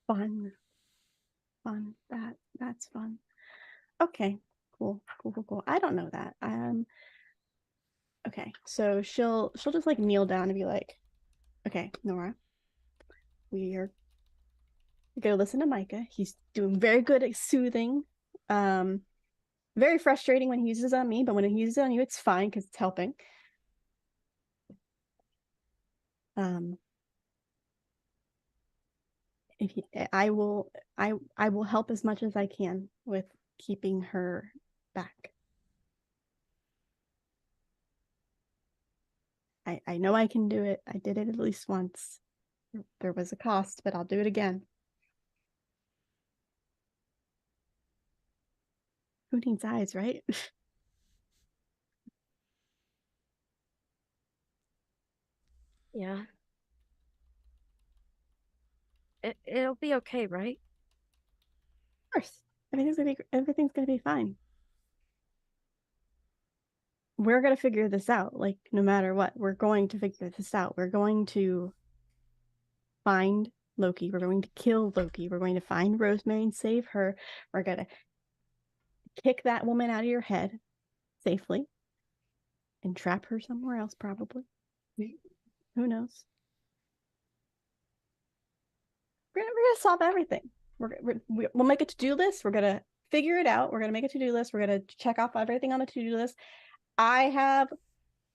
Fun. That's fun. Okay, cool. I don't know that. Okay, so she'll just like kneel down and be like, okay, Nora, we're gonna listen to Micah. He's doing very good at soothing. Very frustrating when he uses on me, but when he uses on you, it's fine because it's helping. I will help as much as I can with keeping her back. I know I can do it. I did it at least once. There was a cost, but I'll do it again. Who needs eyes, right? Yeah. It'll be okay, right? Of course. Everything's gonna be fine. We're gonna figure this out. Like, no matter what, we're going to figure this out. We're going to find Loki. We're going to kill Loki. We're going to find Rosemary and save her. We're gonna kick that woman out of your head safely and trap her somewhere else, probably. Who knows? We're gonna solve everything. We'll make a to-do list. We're gonna figure it out. We're gonna make a to-do list. We're gonna check off everything on the to-do list. I have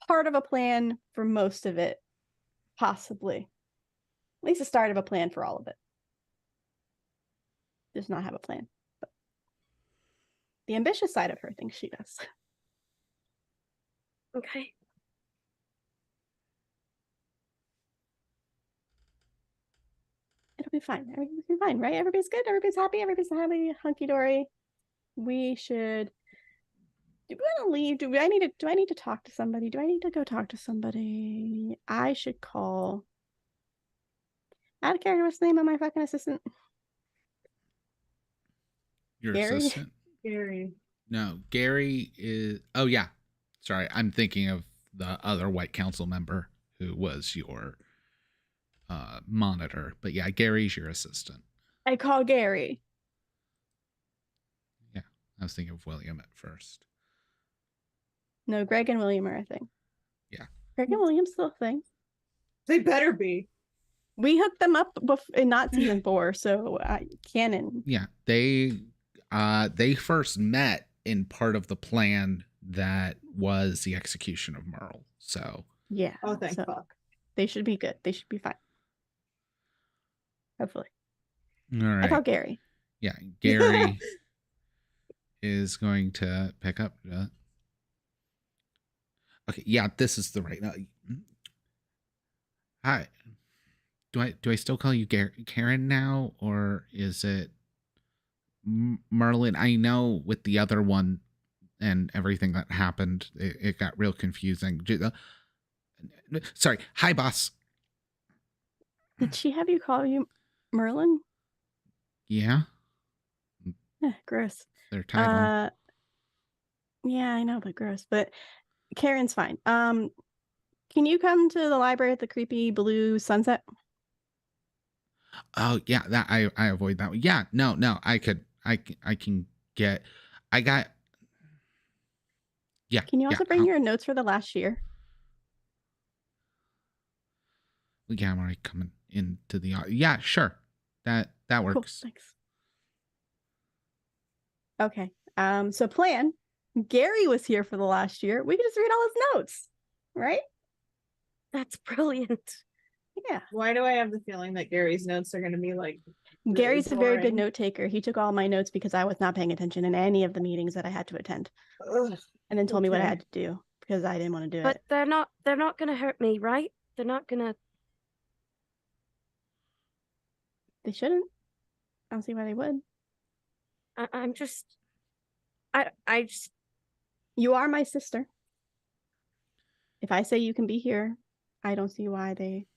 part of a plan for most of it, possibly. At least the start of a plan for all of it. Does not have a plan. But the ambitious side of her thinks she does. Okay. It'll be fine. Everything's gonna be fine, right? Everybody's good. Everybody's happy. Everybody's happy. Hunky dory. We should. Do we want to leave? Do I need to talk to somebody? Do I need to go talk to somebody? I should call. Out of character, what's the name of my fucking assistant? Your Gary? assistant? Gary. No, Gary is. Oh, yeah. Sorry. I'm thinking of the other White Council member who was your monitor. But yeah, Gary's your assistant. I call Gary. Yeah. I was thinking of William at first. No, Greg and William are a thing. Yeah. Greg and William's still a thing. They better be. We hooked them up in not season 4, so canon. Yeah. They first met in part of the plan that was the execution of Merle. So yeah. Oh, thank fuck. They should be good. They should be fine. Hopefully. All right. I call Gary. Yeah, Gary is going to pick up. Okay, yeah, this is the right. Hi. Do I still call you Karen now, or is it Merlin? I know with the other one and everything that happened, it got real confusing. Sorry. Hi, boss. Did she have you call you Merlin? Yeah. Gross. Their title. Yeah, I know, but gross. But Karen's fine. Can you come to the library at the creepy blue sunset? Oh yeah, that I avoid that one. Yeah, no, I can get. I got. Yeah. Can you also bring your notes for the last year? Yeah, I'm already coming into the. Yeah, sure. That works. Cool, thanks. Okay. So plan. Gary was here for the last year. We can just read all his notes, right? That's brilliant. Yeah. Why do I have the feeling that Gary's notes are going to be like really Gary's a very good boring? note taker. He took all my notes because I was not paying attention in any of the meetings that I had to attend. Ugh, and then told me what I okay. had to do because I didn't want to do But it. they're not gonna hurt me, right? They're not gonna. They shouldn't. I don't see why they would. I'm just. I just. You are my sister. If I say you can be here, I don't see why they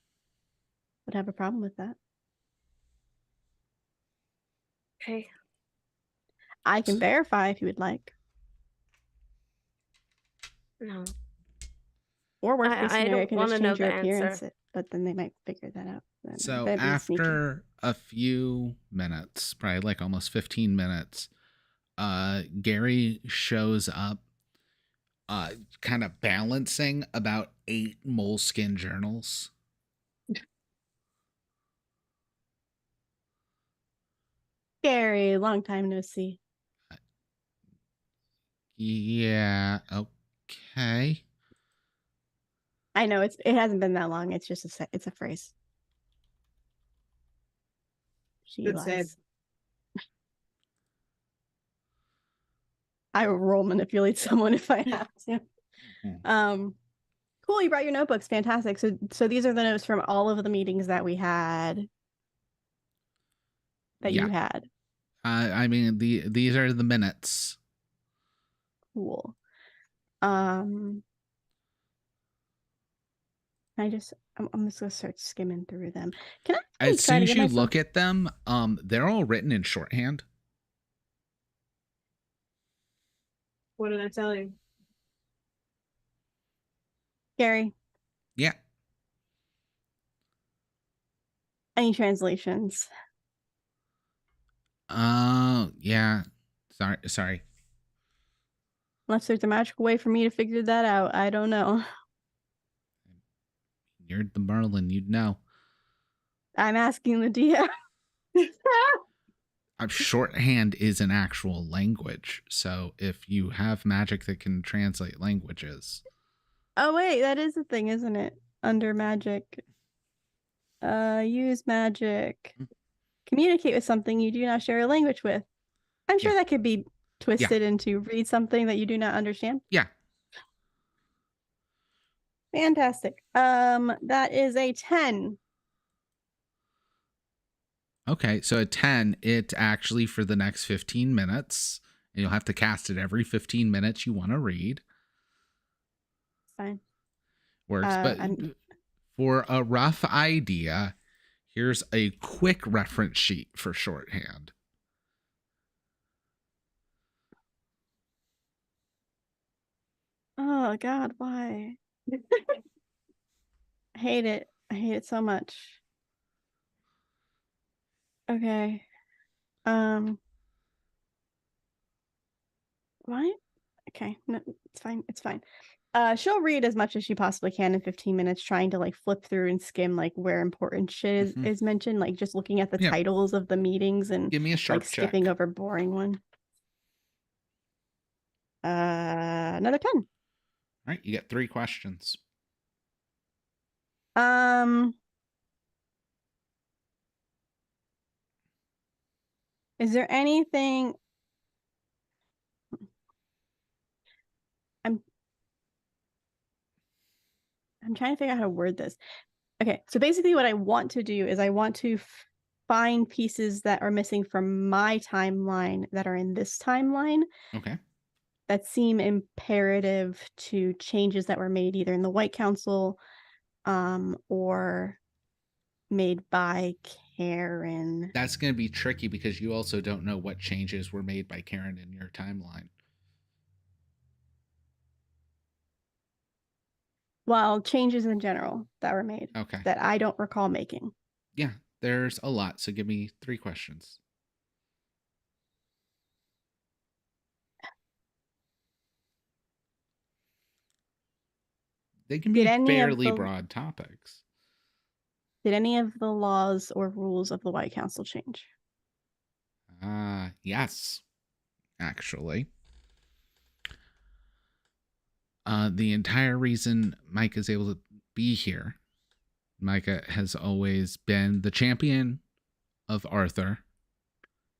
would have a problem with that. Okay. I can verify if you would like. No. Or worst case I scenario, don't can want just to know change your the appearance, answer. but then they might figure that out. So That'd be sneaky. after a few minutes, probably like almost 15 minutes, Gary shows up, kind of balancing about 8 moleskin journals. Gary, long time no see. Yeah, okay. I know it hasn't been that long. It's just it's a phrase. She Good lies. save. I will role manipulate someone if I have to. Cool, you brought your notebooks. Fantastic. So these are the notes from all of the meetings that we had. You had. I mean, these are the minutes. Cool. I'm just gonna start skimming through them. Can I As soon as you look at them, they're all written in shorthand. What did I tell you? Gary? Yeah. Any translations? Yeah. Sorry. Unless there's a magical way for me to figure that out. I don't know. You're the Merlin, you'd know. I'm asking the DM. Shorthand is an actual language. So if you have magic that can translate languages. Oh wait, that is a thing, isn't it? Under magic. Use magic. Communicate with something you do not share a language with. I'm sure that could be twisted into read something that you do not understand. Yeah. Fantastic. That is a 10. Okay, so at 10, it actually for the next 15 minutes, and you'll have to cast it every 15 minutes you want to read. Fine. Works, but for a rough idea, here's a quick reference sheet for shorthand. Oh God, why? I hate it. I hate it so much. Okay. Why? Okay, no, it's fine. It's fine. She'll read as much as she possibly can in 15 minutes, trying to like flip through and skim like where important shit is mentioned, like just looking at the titles of the meetings and give me a sharp like skipping over boring one. Another 10. All right, you get 3 questions. Is there anything? I'm trying to figure out how to word this. Okay, so basically what I want to do is I want to find pieces that are missing from my timeline that are in this timeline. Okay. That seem imperative to changes that were made either in the White Council or made by Karen. That's going to be tricky because you also don't know what changes were made by Karen in your timeline. Well, changes in general that were made. Okay. That I don't recall making. Yeah, There's a lot, so give me 3 questions. They can be fairly broad topics. Did any of the laws or rules of the White Council change? Yes, actually. The entire reason Micah is able to be here, Micah has always been the champion of Arthur,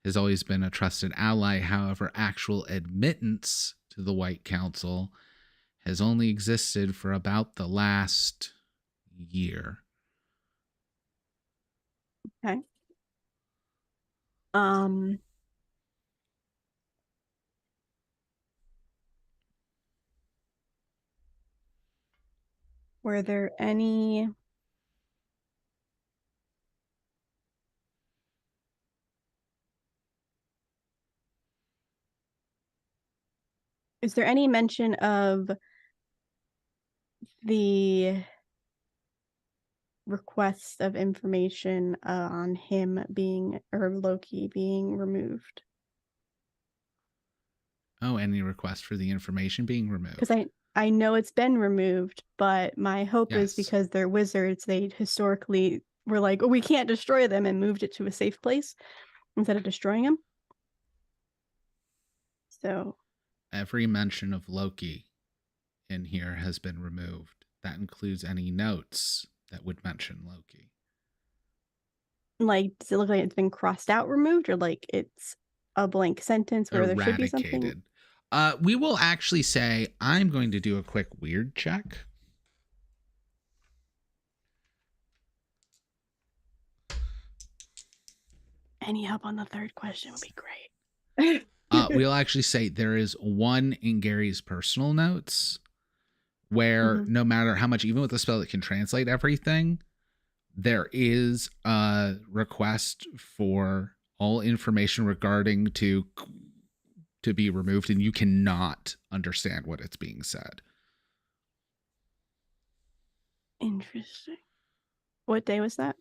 has always been a trusted ally. However, actual admittance to the White Council has only existed for about the last year. Okay. Were there any Is there any mention of the request of information on him being, or Loki being removed? Oh, any request for the information being removed? Because I know it's been removed, but my hope is Yes. because they're wizards, they historically were like, oh, we can't destroy them, and moved it to a safe place instead of destroying them. So every mention of Loki in here has been removed. That includes any notes that would mention Loki. Like, does it look like it's been crossed out, removed, or like it's a blank sentence where there should be something? We will actually say, I'm going to do a quick weird check. Any help on the third question would be great. We'll actually say there is one in Gary's personal notes where no matter how much, even with a spell that can translate everything, there is a request for all information regarding to be removed, and you cannot understand what it's being said. Interesting. What day was that?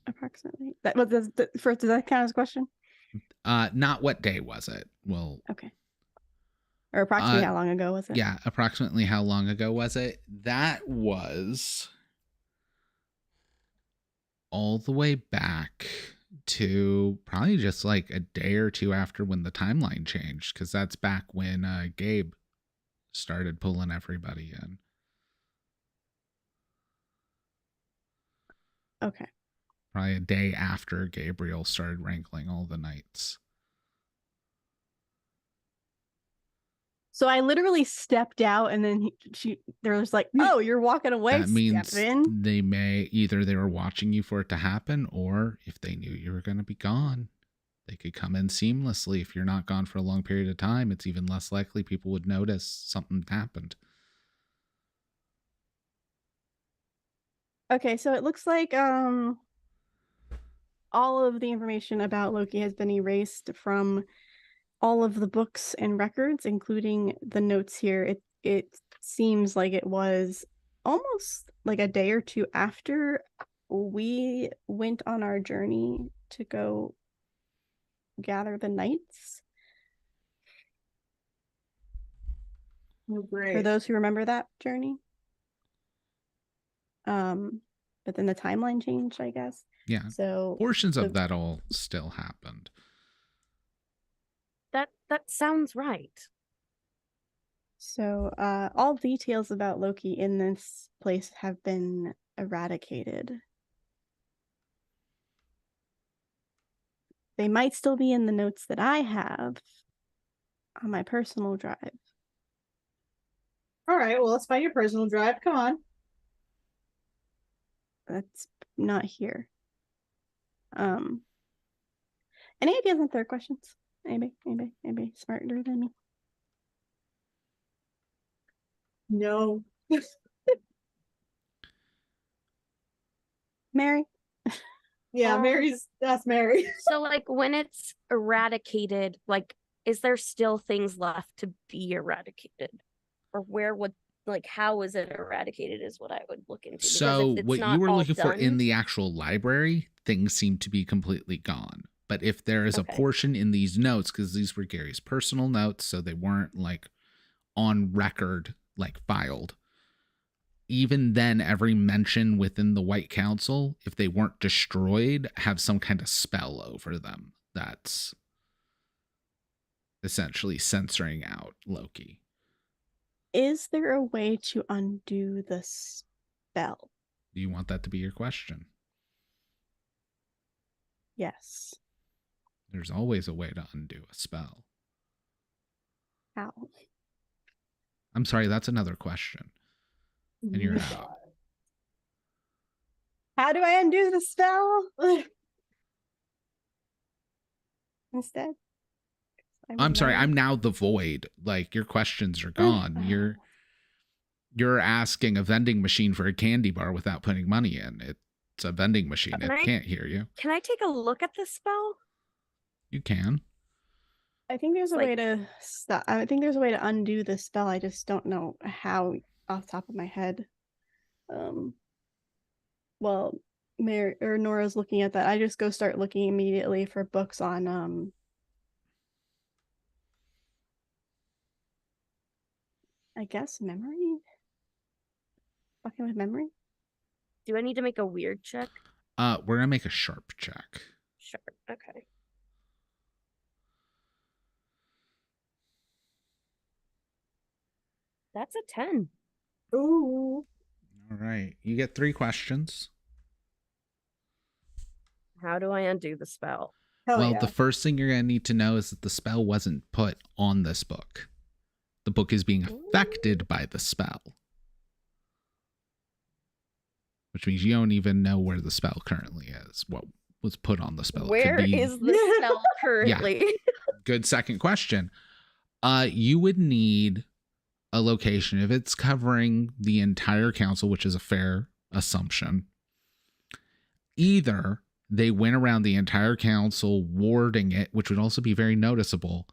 Approximately. That was first. Does that count as a question? Not what day was it? Well, okay. Or approximately how long ago was it? Yeah, approximately how long ago was it? That was all the way back to probably just like a day or two after when the timeline changed, because that's back when Gabe started pulling everybody in. Okay. Probably a day after Gabriel started wrangling all the knights. So I literally stepped out, and then there was like, "Oh, you're walking away." That means Step in. they were watching you for it to happen, or if they knew you were going to be gone, they could come in seamlessly. If you're not gone for a long period of time, it's even less likely people would notice something happened. Okay, so it looks like all of the information about Loki has been erased from all of the books and records, including the notes here. It seems like it was almost like a day or two after we went on our journey to go gather the knights. Oh, great. For those who remember that journey. But then the timeline changed, I guess. Yeah. So portions of that all still happened. That sounds right. So all details about Loki in this place have been eradicated. They might still be in the notes that I have on my personal drive. All right, well, let's find your personal drive. Come on. That's not here. Any ideas on third questions? Anybody smarter than me? No. Mary? Yeah, that's Mary. So like when it's eradicated, like is there still things left to be eradicated? Or where would like how is it eradicated is what I would look into. Because So if it's what not you were all looking for in done- the actual library, things seem to be completely gone. But if there is a Okay. portion in these notes, because these were Gary's personal notes, so they weren't like on record, like filed. Even then, every mention within the White Council, if they weren't destroyed, have some kind of spell over them that's essentially censoring out Loki. Is there a way to undo the spell? Do you want that to be your question? Yes. There's always a way to undo a spell. How? I'm sorry, that's another question. And you're out. How do I undo the spell? Instead. I'm sorry, I'm now the void. Like, your questions are gone. You're asking a vending machine for a candy bar without putting money in. It's a vending machine. It can't hear you. Can I take a look at this spell? You can. I think there's a Like- way to stop. I think there's a way to undo the spell. I just don't know how off the top of my head. Well, Mary or Nora's looking at that. I just go start looking immediately for books on I guess memory. Fucking with memory. Do I need to make a weird check? We're gonna make a sharp check. Sure. Okay. That's a 10. Ooh. All right. You get 3 questions. How do I undo the spell? Well, the first thing you're gonna need to know is that the spell wasn't put on this book. The book is being affected by the spell. Which means you don't even know where the spell currently is. What was put on the spell. Where is the spell currently? Yeah. Good second question. You would need a location if it's covering the entire council, which is a fair assumption. Either they went around the entire council warding it, which would also be very noticeable,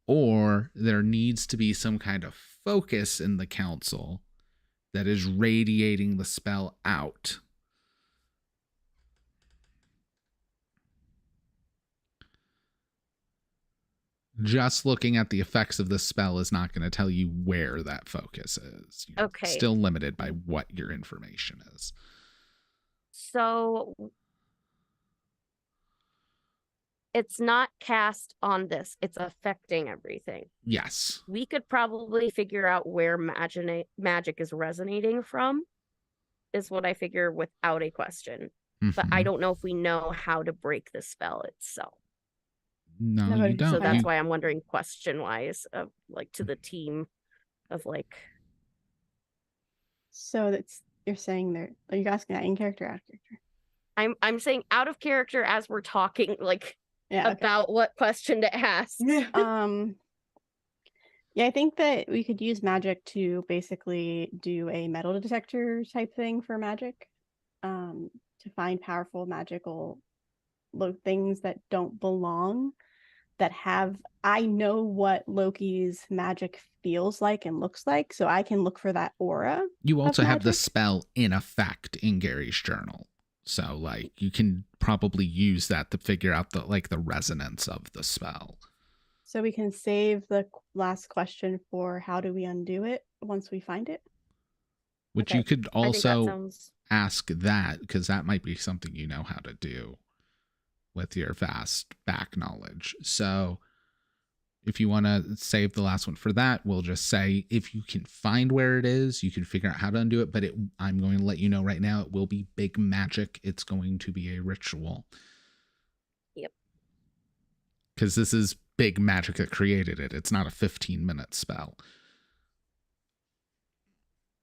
or there needs to be some kind of focus in the council that is radiating the spell out. Just looking at the effects of the spell is not going to tell you where that focus is. You're Okay. still limited by what your information is. So it's not cast on this. It's affecting everything. Yes. We could probably figure out where magic is resonating from, is what I figure without a question. But I Mhm. don't know if we know how to break the spell itself. No, you don't. So that's You- why I'm wondering question wise of like to the team of like So that's you're saying there. Are you asking that in character or out of character? I'm saying out of character as we're talking like Yeah. Okay. about what question to ask. Yeah, I think that we could use magic to basically do a metal detector type thing for magic. To find powerful magical things that don't belong, that have I know what Loki's magic feels like and looks like, so I can look for that aura. You also of have the magic. spell in effect in Gary's journal. So like you can probably use that to figure out the resonance of the spell. So we can save the last question for how do we undo it once we find it. Which Okay. you could I think that also sounds ask that, because that might be something you know how to do with your vast back knowledge. So if you want to save the last one for that, we'll just say if you can find where it is, you can figure out how to undo it. But I'm going to let you know right now, it will be big magic. It's going to be a ritual. Yep. Because this is big magic that created it. It's not a 15-minute spell.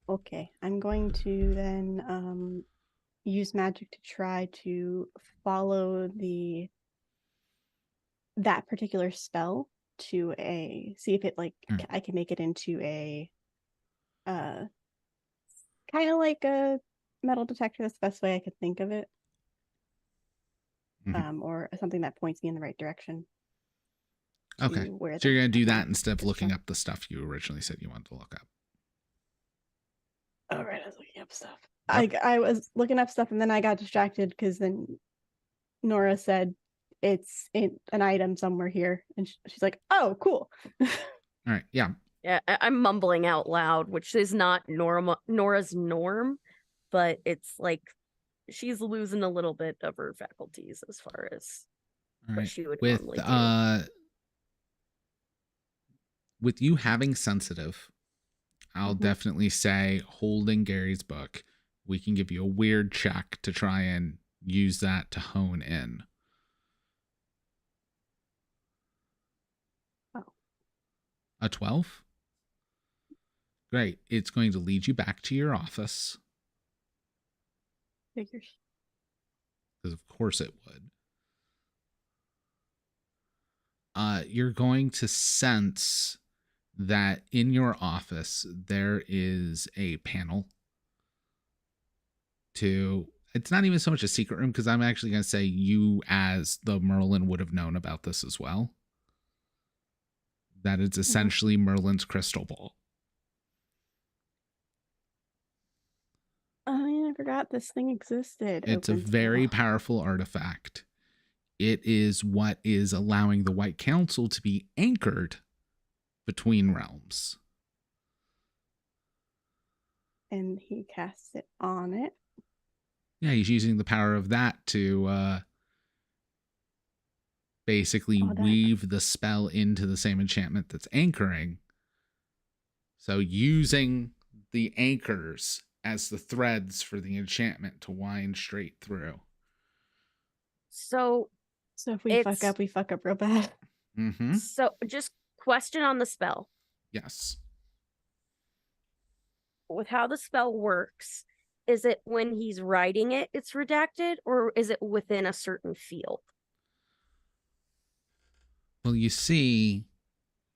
Okay, I'm going to then use magic to try to follow that particular spell to see if it I can make it into a kind of like a metal detector. That's the best way I could think of it. Or something that points me in the right direction. Okay. Where So you're going to do that instead of looking up the stuff you originally said you wanted to look up. up stuff. I was looking up stuff and then I got distracted because then Nora said it's an item somewhere here, and she's like, "Oh, cool." All right, yeah. Yeah, I'm mumbling out loud, which is not Nora's norm, but it's like she's losing a little bit of her faculties as far as what she would normally do. With you having sensitive, I'll definitely say holding Gary's book, we can give you a weird check to try and use that to hone in. Oh. A 12? Great. It's going to lead you back to your office. Figures. Because of course it would. You're going to sense that in your office there is a panel to, it's not even so much a secret room, because I'm actually going to say you as the Merlin would have known about this as well. That it's essentially Merlin's crystal ball. Oh, yeah, I forgot this thing existed. It's a very powerful artifact. It is what is allowing the White Council to be anchored between realms. And he casts it on it. Yeah, he's using the power of that to basically weave the spell into the same enchantment that's anchoring. So using the anchors as the threads for the enchantment to wind straight through. So if we fuck up real bad. Mm-hmm. So just question on the spell. Yes. With how the spell works, is it when he's writing it, it's redacted, or is it within a certain field? Well, you see,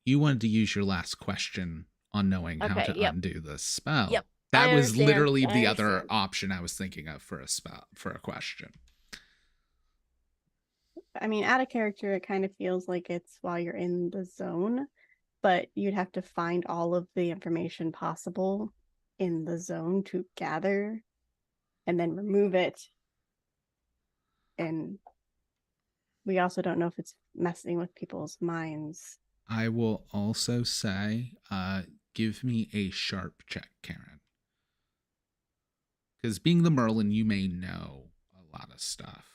you wanted to use your last question on knowing how to undo the spell. Yep. That was literally the other option I was thinking of for a question. I mean, out of character, it kind of feels like it's while you're in the zone, but you'd have to find all of the information possible in the zone to gather and then remove it. And we also don't know if it's messing with people's minds. I will also say, give me a sharp check, Karen. Because being the Merlin, you may know a lot of stuff.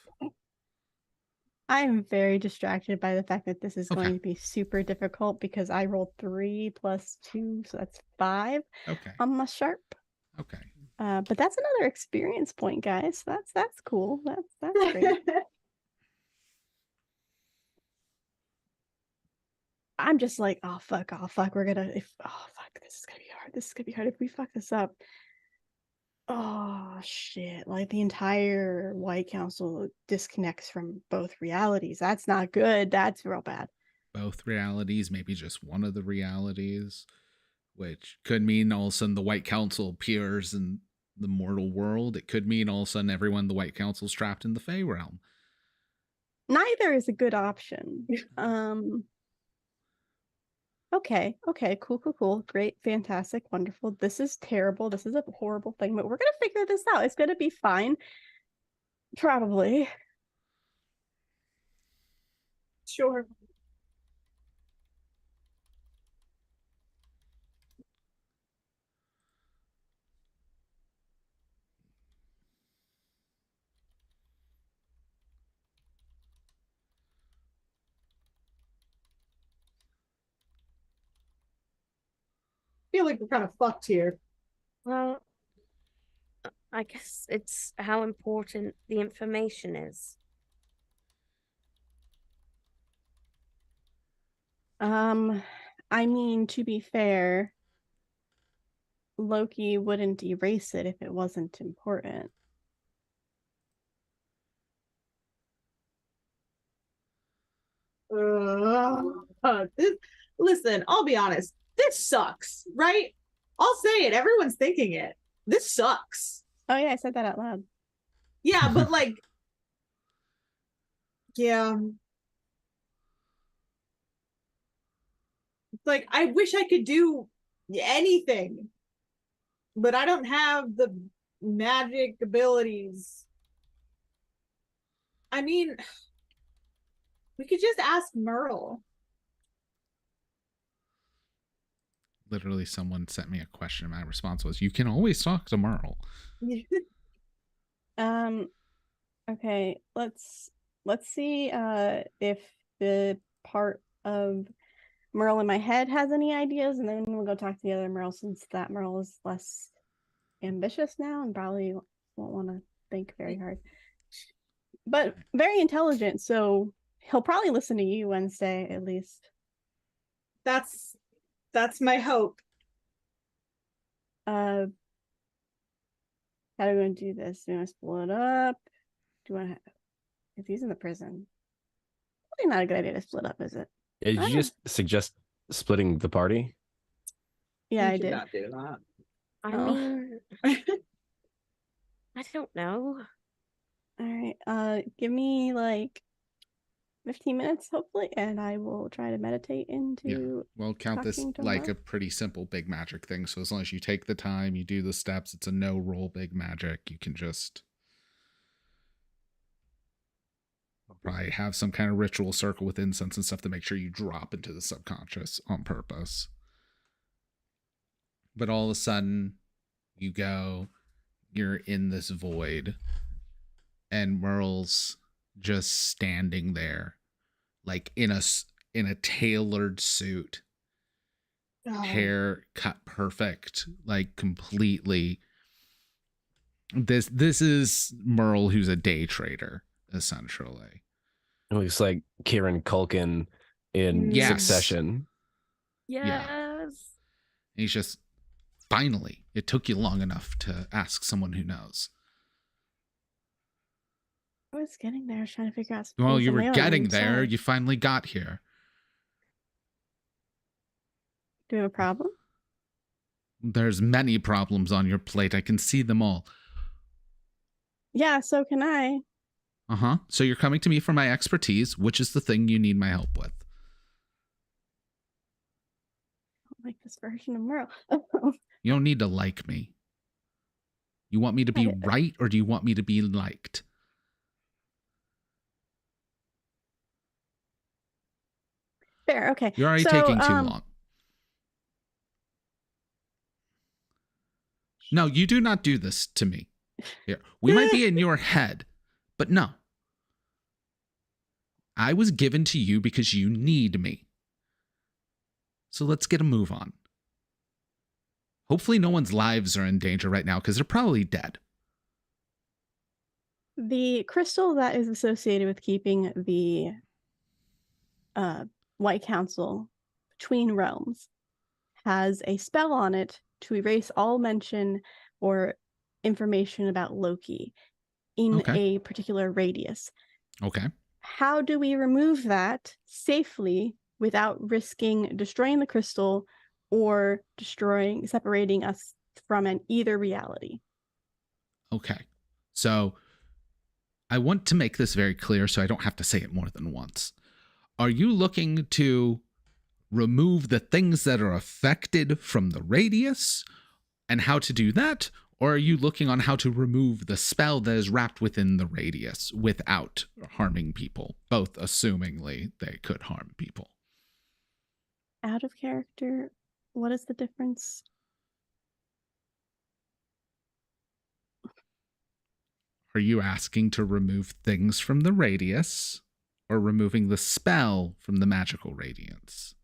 I'm very distracted by the fact that this is going to be super difficult because I rolled 3 + 2, so that's 5 on my sharp. Okay. But that's another experience point, guys. That's cool. That's great. I'm just like, oh fuck, we're gonna this is gonna be hard. This is gonna be hard if we fuck this up. Oh shit, like the entire White Council disconnects from both realities. That's not good. That's real bad. Both realities, maybe just one of the realities, which could mean all of a sudden the White Council appears in the mortal world. It could mean all of a sudden everyone in the White Council's trapped in the Fey realm. Neither is a good option. Okay, cool. Great, fantastic, wonderful. This is terrible. This is a horrible thing, but we're gonna figure this out. It's gonna be fine. Probably. Sure. Feel like we're kind of fucked here. Well, I guess it's how important the information is. I mean, to be fair, Loki wouldn't erase it if it wasn't important. Listen, I'll be honest. This sucks, right? I'll say it. Everyone's thinking it. This sucks. Oh yeah, I said that out loud. Yeah, but like, yeah. Like, I wish I could do anything, but I don't have the magic abilities. I mean, we could just ask Merle. Literally, someone sent me a question, and my response was, "You can always talk to Merle." Okay, let's see if the part of Merle in my head has any ideas, and then we'll go talk to the other Merle, since that Merle is less ambitious now and probably won't want to think very hard. But very intelligent, so he'll probably listen to you Wednesday at least. That's my hope. How are we going to do this? Do you want to split up? Do you want to? If he's in the prison, probably not a good idea to split up, is it? Did you just suggest splitting the party? Yeah, You I should did. not do that. I mean, I don't know. All right. Give me like 15 minutes, hopefully, and I will try to meditate into. Well, count this talking to like Merle. a pretty simple big magic thing. So as long as you take the time, you do the steps, it's a no roll big magic. You can just probably have some kind of ritual circle with incense and stuff to make sure you drop into the subconscious on purpose. But all of a sudden, you're in this void, and Merle's just standing there, like in a tailored suit, hair cut perfect, like completely. This is Merle, who's a day trader, essentially. It looks like Kieran Culkin in Succession. Yes. Yeah. He's just, finally, it took you long enough to ask someone who knows. I was getting there. I was trying to figure out. Well, you were getting there. You finally got here. Do we have a problem? There's many problems on your plate. I can see them all. Yeah, so can I. Uh-huh. So you're coming to me for my expertise, which is the thing you need my help with. I don't like this version of Merle. You don't need to like me. You want me to be right, or do you want me to be liked? Fair, okay. You're already taking too long. No, you do not do this to me. Here, we might be in your head, but no. I was given to you because you need me. So let's get a move on. Hopefully no one's lives are in danger right now because they're probably dead. The crystal that is associated with keeping the White Council between realms has a spell on it to erase all mention or information about Loki in a particular radius. Okay. How do we remove that safely without risking destroying the crystal or separating us from either reality? Okay. So I want to make this very clear so I don't have to say it more than once. Are you looking to remove the things that are affected from the radius and how to do that? Or are you looking on how to remove the spell that is wrapped within the radius without harming people? Both assumingly they could harm people. Out of character, what is the difference? Are you asking to remove things from the radius or removing the spell from the magical radiance?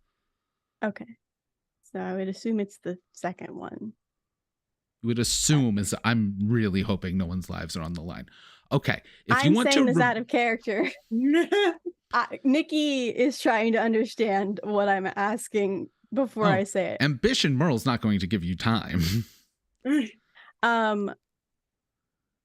Okay. So I would assume it's the second one. You would assume is I'm really hoping no one's lives are on the line. Okay. If I'm you want saying to this out of character. Nikki is trying to understand what I'm asking before I say it. Ambition Merle's not going to give you time.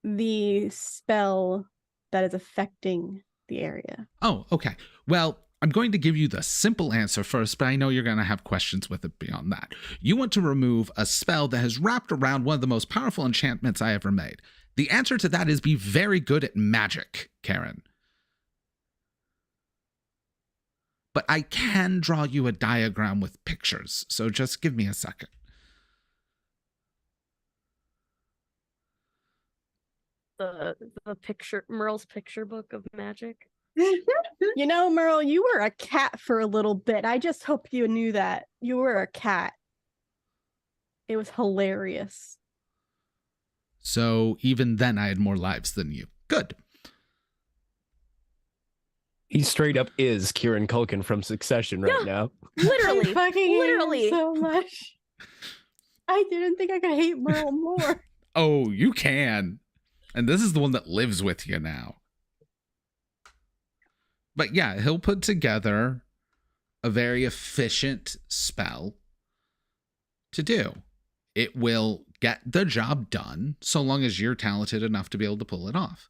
The spell that is affecting the area. Oh, okay. Well, I'm going to give you the simple answer first, but I know you're going to have questions with it beyond that. You want to remove a spell that has wrapped around one of the most powerful enchantments I ever made. The answer to that is be very good at magic, Karen. But I can draw you a diagram with pictures, so just give me a second. the picture, Merle's picture book of magic. You know, Merle, you were a cat for a little bit. I just hope you knew that. You were a cat. It was hilarious. So even then, I had more lives than you. Good. He straight up is Kieran Culkin from Succession right now. Literally, I fucking literally. hate him so much. I didn't think I could hate Merle more. Oh, you can. And this is the one that lives with you now. But yeah, he'll put together a very efficient spell to do. It will get the job done so long as you're talented enough to be able to pull it off.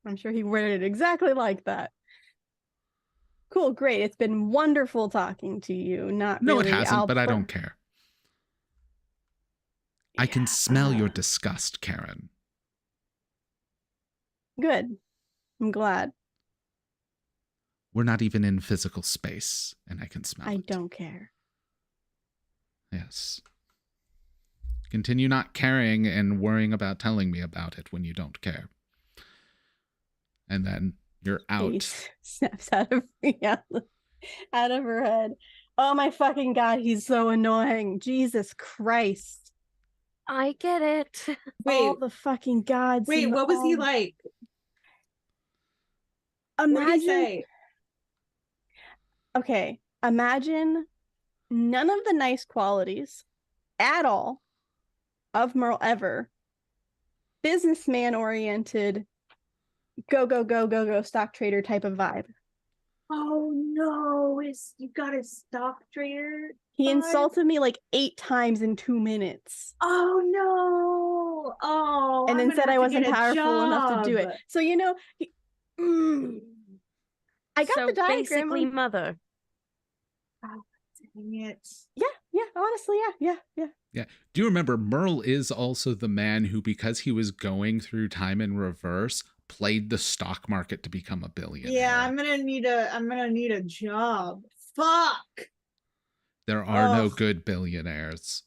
I'm sure he worded it exactly like that. Cool, great. It's been wonderful talking to you. Not No, really. it hasn't, but I don't care. I can smell your disgust, Karen. Good. I'm glad. We're not even in physical space, and I can smell it. I don't care. Yes. Continue not caring and worrying about telling me about it when you don't care. And then you're out. Face snaps out of out of her head. Oh my fucking god, he's so annoying. Jesus Christ. I get it. All the fucking gods. Wait, and what was he all- like? What did he Imagine. say? Okay, imagine none of the nice qualities at all of Merle ever. Businessman oriented, go stock trader type of vibe. Oh no, you got a stock trader? He vibe? insulted me like 8 times in 2 minutes. Oh no. Oh, And I'm then gonna said have I to wasn't get a powerful enough to do it. job. So, you know, I got So the diagram. basically, mother. Oh, dang it. Yeah, honestly, yeah. Yeah. Do you remember Merle is also the man who, because he was going through time in reverse, played the stock market to become a billionaire? Yeah, I'm gonna need a job. Fuck. There are no Ugh. good billionaires.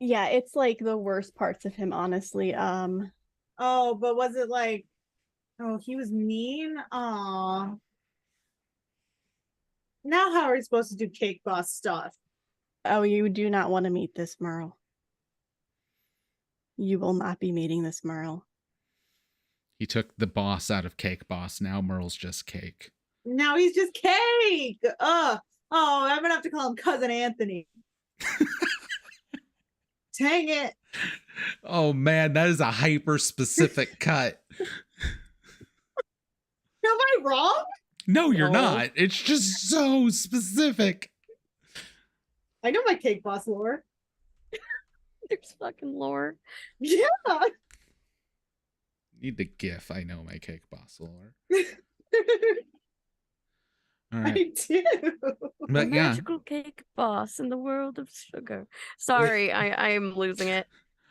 Yeah, it's like the worst parts of him, honestly. Oh, but was it like, oh, he was mean? Aw. Now how are we supposed to do Cake Boss stuff? Oh, you do not want to meet this Merle. You will not be meeting this Merle. He took the boss out of Cake Boss. Now Merle's just Cake. Now he's just Cake. Oh, I'm gonna have to call him Cousin Anthony. Dang it. Oh man, that is a hyper specific cut. Am I wrong? No, you're No. not. It's just so specific. I know my Cake Boss lore. There's fucking lore. Yeah. Need the GIF. I know my Cake Boss lore. All I right. do. But yeah, Magical cake boss in the world of sugar. Sorry, I'm losing it.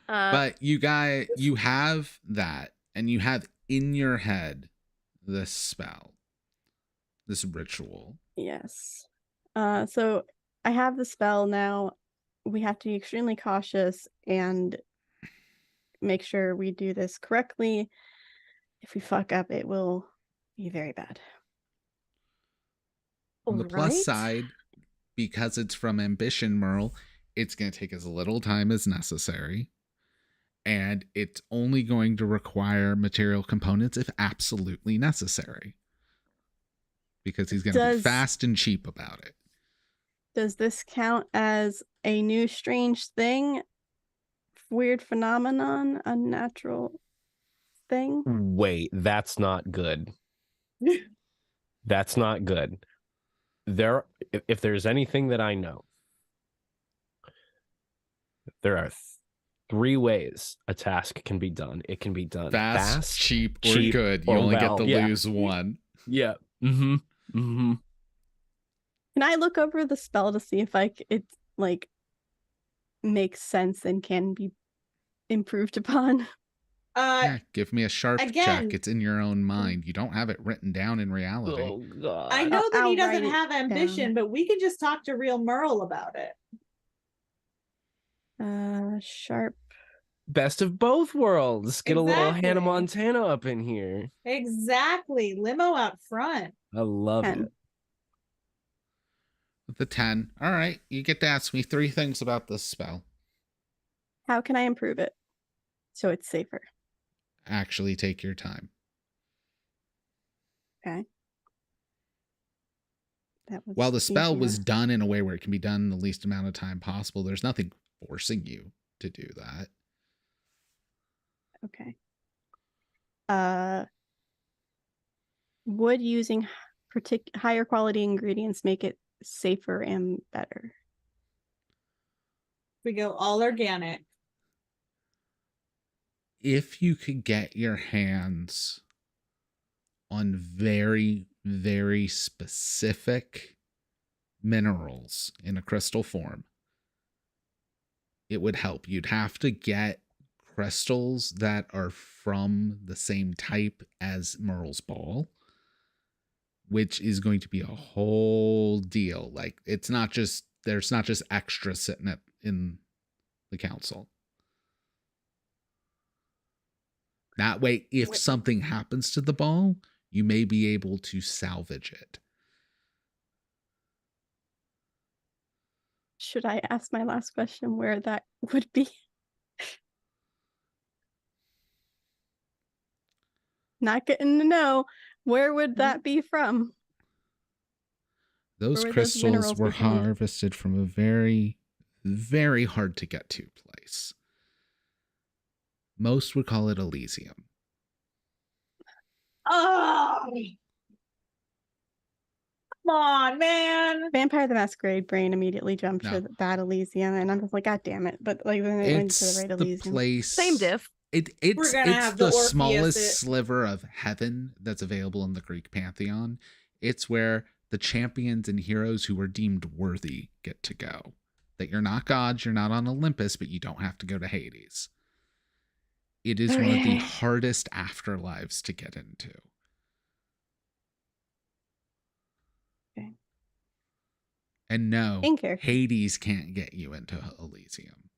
but you guys, you have that, and you have in your head this spell, this ritual. Yes. So I have the spell now. We have to be extremely cautious and make sure we do this correctly. If we fuck up, it will be very bad. On the plus Alright. side, because it's from Ambition Merle, it's going to take as little time as necessary. And it's only going to require material components if absolutely necessary. Because he's going to be Does- fast and cheap about it. Does this count as a new strange thing? Weird phenomenon? Unnatural thing? Wait, that's not good. That's not good. If there's anything that I know, there are 3 ways a task can be done. It can be done Fast, cheap, or cheap, good. You or only well. get to Yeah. lose one. Yeah. Mm-hmm. Mm-hmm. Can I look over the spell to see if it like makes sense and can be improved upon? Yeah, give me a sharp again- check. It's in your own mind. You don't have it written down in reality. Oh god. I know that he I'll doesn't write it have ambition, down. but we can just talk to real Merle about it. Sharp. Best of both worlds. Get a little Hannah Exactly. Montana up in here. Exactly. Limo out front. I love 10. it. With the 10. All right. You get to ask me 3 things about this spell. How can I improve it so it's safer? Actually, take your time. Okay. That was While the spell easy was enough. done in a way where it can be done in the least amount of time possible, there's nothing forcing you to do that. Okay. Would using higher quality ingredients make it safer and better? We go all organic. If you could get your hands on very, very specific minerals in a crystal form, it would help. You'd have to get crystals that are from the same type as Merle's ball, which is going to be a whole deal. Like, there's not just extra sitting in the council. That way, if something happens to the ball, you may be able to salvage it. Should I ask my last question where that would be? Not getting to know. Where would that be from? Those Where would those crystals minerals were be found? harvested from a very, very hard to get to place. Most would call it Elysium. Oh, come on, man. Vampire the Masquerade brain immediately jumped No. to that Elysium, and I'm just like, God damn it! But like, then it went to the It's right the Elysium. place. Same diff. It's gonna have the the Orpheus smallest sliver of heaven that's available in the Greek pantheon. It's where the champions and heroes who are deemed worthy get to go. That you're not gods, you're not on Olympus, but you don't have to go to Hades. It is one of the hardest afterlives to get into. Okay. And no, In character. Hades can't get you into Elysium.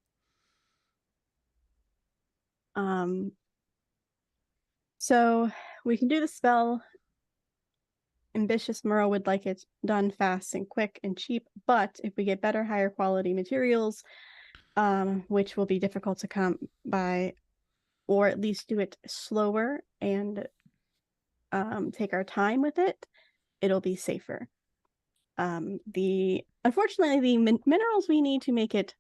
So we can do the spell. Ambitious Merle would like it done fast and quick and cheap, but if we get better, higher quality materials, which will be difficult to come by, or at least do it slower and take our time with it, it'll be safer. Unfortunately, the minerals we need to make it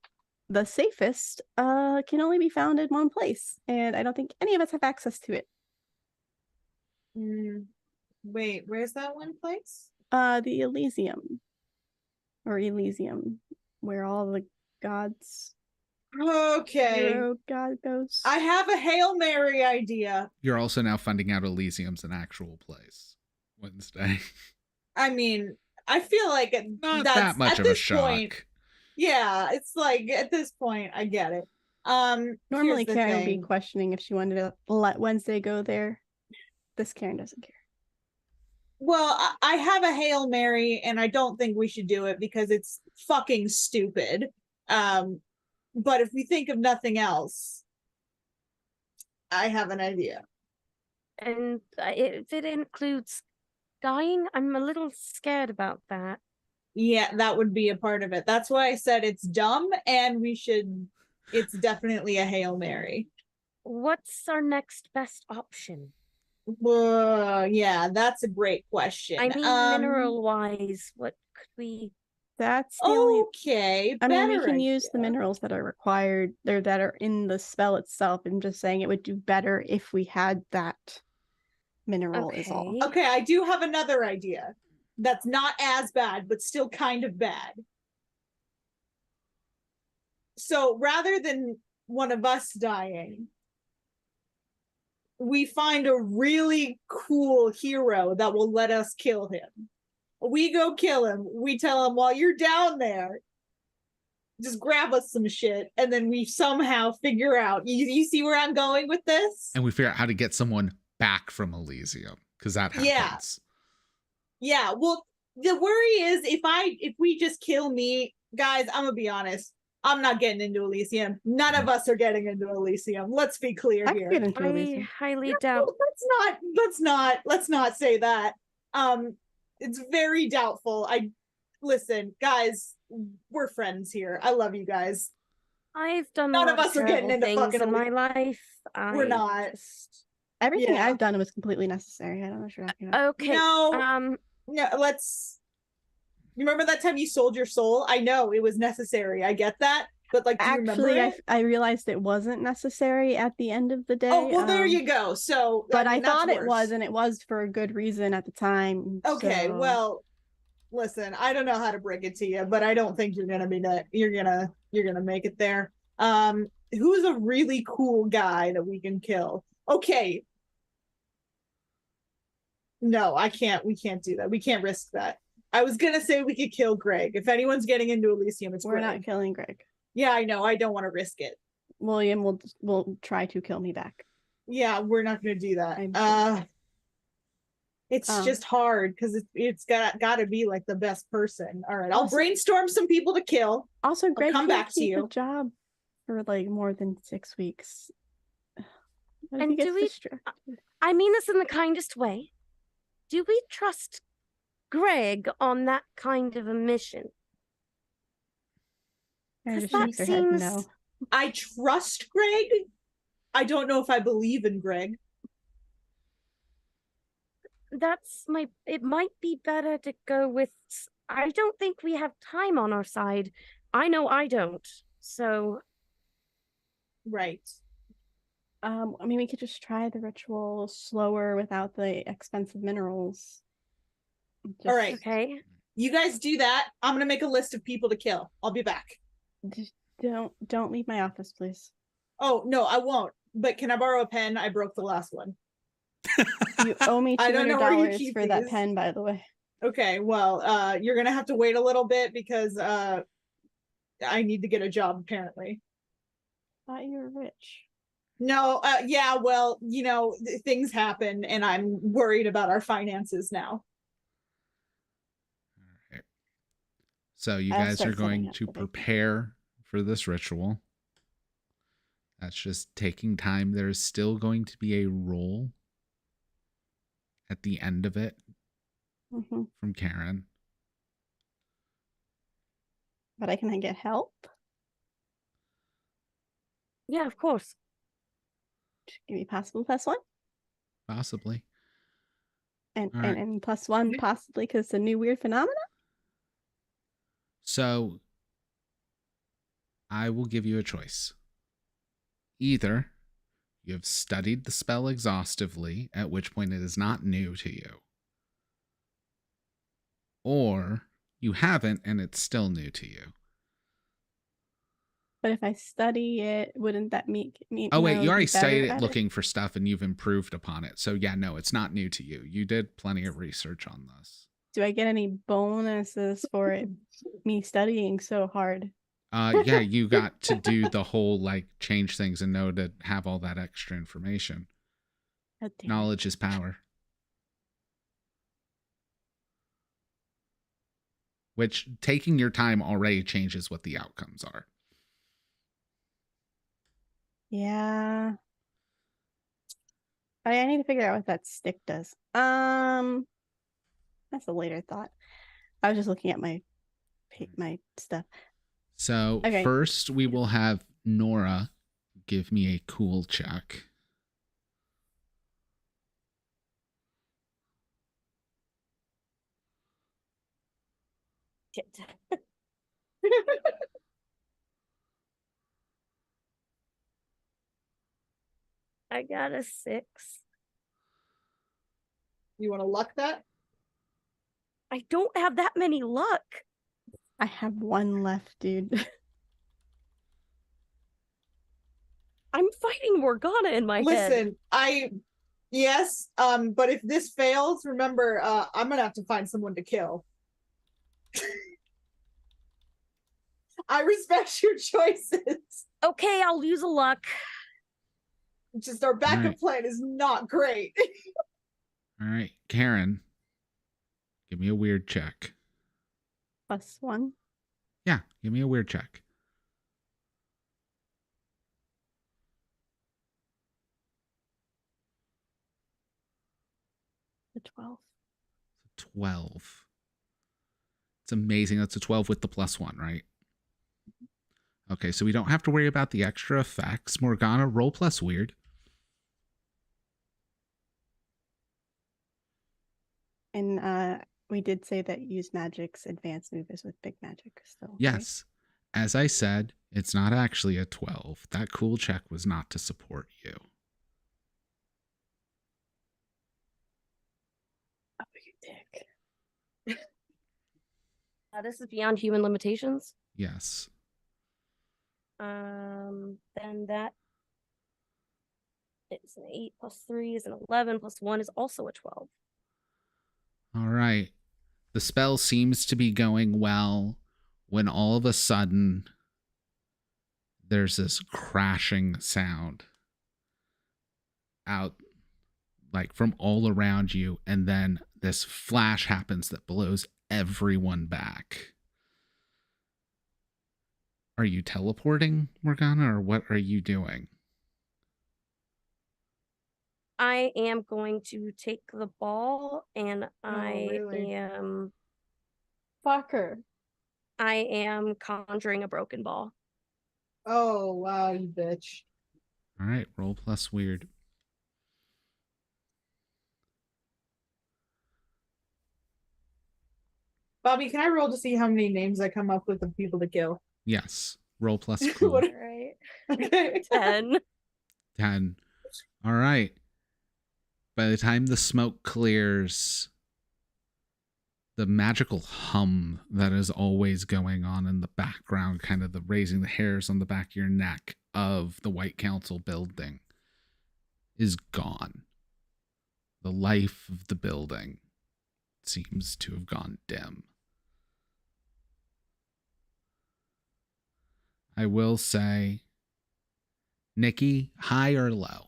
the safest can only be found in one place, and I don't think any of us have access to it. Wait, where's that one place? The Elysium. Or Elysium, where all the gods. Okay. Hero god goes. I have a Hail Mary idea. You're also now finding out Elysium's an actual place. Wednesday. I mean, I feel like Not that's, that much at of a this shock. point, yeah, it's like at this point, I get it. Normally here's the Karen would be thing. questioning if she wanted to let Wednesday go there. This Karen doesn't care. Well, I have a Hail Mary, and I don't think we should do it because it's fucking stupid. But if we think of nothing else, I have an idea. And if it includes dying, I'm a little scared about that. Yeah, that would be a part of it. That's why I said it's dumb, and it's definitely a Hail Mary. What's our next best option? Yeah, that's a great question. I mean, mineral-wise, what could we... That's the only. Okay, I mean, we can better use the idea. minerals that are required, that are in the spell itself. I'm just saying it would do better if we had that mineral. Is all. Okay, I do have another idea. That's not as bad, but still kind of bad. So rather than one of us dying, we find a really cool hero that will let us kill him. We go kill him. We tell him, while you're down there, just grab us some shit, and then we somehow figure out. You see where I'm going with this? And we figure out how to get someone back from Elysium, because that happens. Yeah. Well, the worry is if we just kill me, guys, I'm gonna be honest. I'm not getting into Elysium. None of us are getting into Elysium. Let's be clear I could here. get into I Elysium. highly doubt. Let's not say that. It's very doubtful. Listen, guys, we're friends here. I love you guys. I've done None a of lot us are getting terrible into things fucking in my life. We're not. Everything Yeah. I've done was completely necessary. I don't know what you're talking about. Okay. No, let's. You remember that time you sold your soul? I know it was necessary. I get that, but like, do you remember Actually, it? I realized it wasn't necessary at the end of the day. Oh well, there you go. So, but mean, I thought that's it was, worse. and it was for a good reason at the time. Okay, so- well, listen, I don't know how to break it to you, but I don't think you're gonna be that. You're gonna make it there. Who's a really cool guy that we can kill? Okay. No, I can't. We can't do that. We can't risk that. I was gonna say we could kill Greg. If anyone's getting into Elysium, it's we're Greg. not killing Greg. Yeah, I know. I don't want to risk it. William will try to kill me back. Yeah, we're not gonna do that. It's just hard because it's got to be like the best person. All right, I'll Also- brainstorm some people to kill. Also, Greg come can't back to keep you. a job for like more than 6 weeks. What if And he gets do we- distracted? I mean this in the kindest way. Do we trust Greg on that kind of a mission? Karen 'Cause just that shakes her head seems- no. I trust Greg. I don't know if I believe in Greg. It might be better to go with, I don't think we have time on our side. I know I don't. So, Right. I mean, we could just try the ritual slower without the expensive minerals. All right. okay. You guys do that. I'm gonna make a list of people to kill. I'll be back. Just don't leave my office, please. Oh no, I won't. But can I borrow a pen? I broke the last one. You owe me I don't know where you $200 keep for that these. pen, by the way. Okay, well, you're gonna have to wait a little bit because I need to get a job apparently. Thought you were rich. No, yeah, well, things happen and I'm worried about our finances now. Alright. So you I'll guys start are going setting up to the big- prepare for this ritual. That's just taking time. There's still going to be a roll at the end of it Mm-hmm. from Karen. But can I get help? Yeah, of course. Just give me possible +1. Possibly. And All right. and +1 possibly because it's a new weird phenomenon. So I will give you a choice. Either you have studied the spell exhaustively, at which point it is not new to you, or you haven't and it's still new to you. But if I study it, wouldn't that make me? Oh, wait, you already studied it at looking for stuff and you've improved upon it. So, yeah, no, it's not new to you. You did plenty of research on this. Do I get any bonuses for it? Me studying so hard. Yeah, you got to do the whole like change things and know to have all that extra information. God damn it. Knowledge is power. Which taking your time already changes what the outcomes are. Yeah. I need to figure out what that stick does. That's a later thought. I was just looking at my stuff. So Okay. first we will have Nora give me a cool check. Shit. I got a 6. You want to luck that? I don't have that many luck. I have 1 left, dude. I'm fighting Morgana in my head. Listen, yes, but if this fails, remember, I'm gonna have to find someone to kill. I respect your choices. Okay, I'll use a luck. Just our backup Alright. plan is not great. All right, Karen, give me a weird check. +1. Yeah, give me a weird check. The 12. 12. It's amazing. That's a 12 with the +1, right? Okay, so we don't have to worry about the extra effects. Morgana, roll plus weird. And we did say that use magic's advanced move is with big magic still. Yes. Right? As I said, it's not actually a 12. That cool check was not to support you. Oh, you dick. This is beyond human limitations. Yes. Then that is an 8 plus 3 is an 11 plus 1 is also a 12. All right. The spell seems to be going well when all of a sudden there's this crashing sound out like from all around you, and then this flash happens that blows everyone back. Are you teleporting, Morgana, or what are you doing? I am going to take the ball and really? am Fucker. I am conjuring a broken ball. Oh, wow, you bitch. All right, roll plus weird. Bobby, can I roll to see how many names I come up with of people to kill? Yes. Roll plus cool. What- Right. Okay. 10. 10. All right. By the time the smoke clears, the magical hum that is always going on in the background, kind of the raising the hairs on the back of your neck of the White Council building, is gone. The life of the building seems to have gone dim. I will say, Nikki, high or low?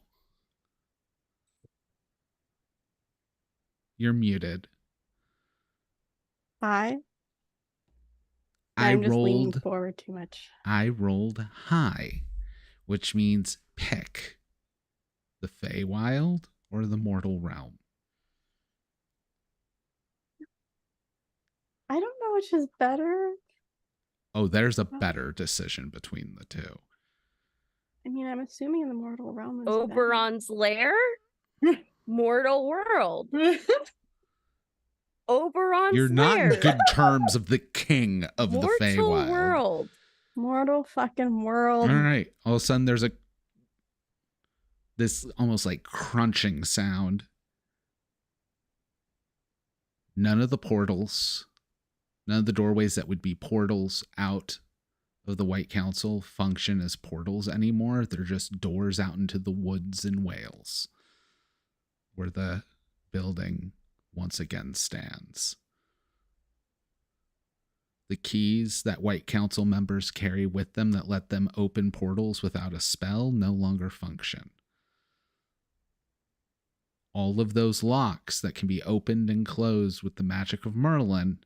You're muted. Hi. I I'm just leaning rolled forward too much. I rolled high, which means pick the Feywild or the mortal realm. I don't know which is better. Oh, there's a better decision between the two. I mean, I'm assuming in the mortal realm is Oberon's lair? Mortal world. Oberon's You're not lair. in good terms of the king of the Feywild. Mortal world. Mortal fucking world. All right. All of a sudden, there's this almost like crunching sound. None of the portals, none of the doorways that would be portals out of the White Council function as portals anymore. They're just doors out into the woods in Wales, where the building once again stands. The keys that White Council members carry with them that let them open portals without a spell no longer function. All of those locks that can be opened and closed with the magic of Merlin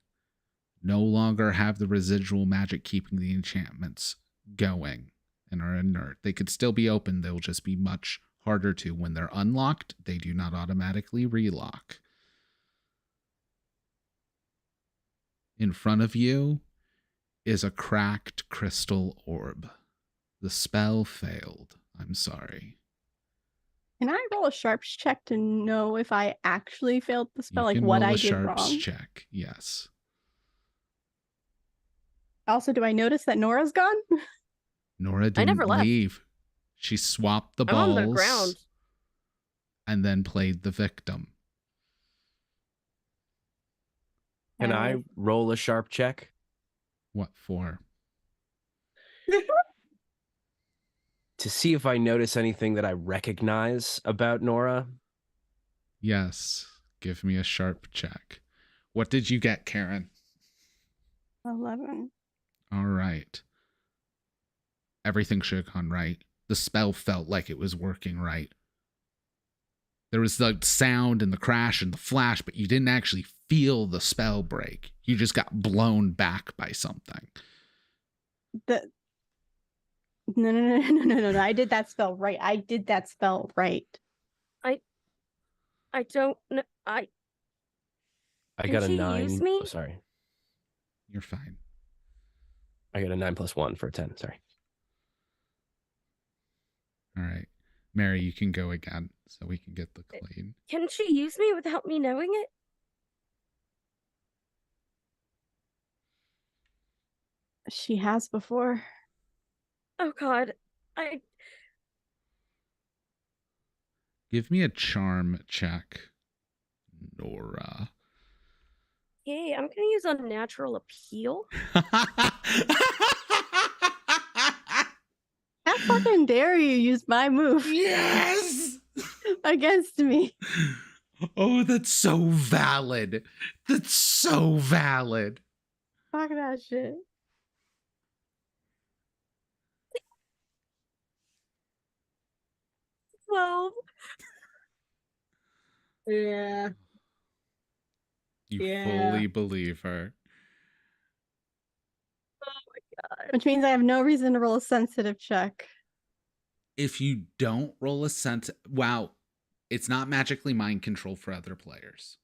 no longer have the residual magic keeping the enchantments going and are inert. They could still be open, they'll just be much harder to. When they're unlocked, they do not automatically relock. In front of you is a cracked crystal orb. The spell failed. I'm sorry. Can I roll a sharps check to know if I actually failed the spell, You like can what roll I a did sharps wrong? check. Yes. Also, do I notice that Nora's gone? Nora I didn't never left. leave. She swapped the I'm balls on the ground. and then played the victim. Can I roll a sharp check? What for? To see if I notice anything that I recognize about Nora? Yes. Give me a sharp check. What did you get, Karen? 11. All right. Everything should have gone right. The spell felt like it was working right. There was the sound and the crash and the flash, but you didn't actually feel the spell break. You just got blown back by something. No. I did that spell right. I did that spell right. I don't know. I Can got a she 9. use me? Oh, sorry. You're fine. I got a 9 + 1 for a 10. Sorry. All right. Mary, you can go again so we can get the clean. Can she use me without me knowing it? She has before. Oh God, Give me a charm check, Nora. Yay, I'm gonna use unnatural appeal. How fucking dare you use my move Yes! against me? Oh, that's so valid. That's so valid. Fuck that shit. Well, Yeah. You Yeah. fully believe her. Which means I have no reason to roll a sensitive check. If you don't roll a sense, wow, it's not magically mind control for other players.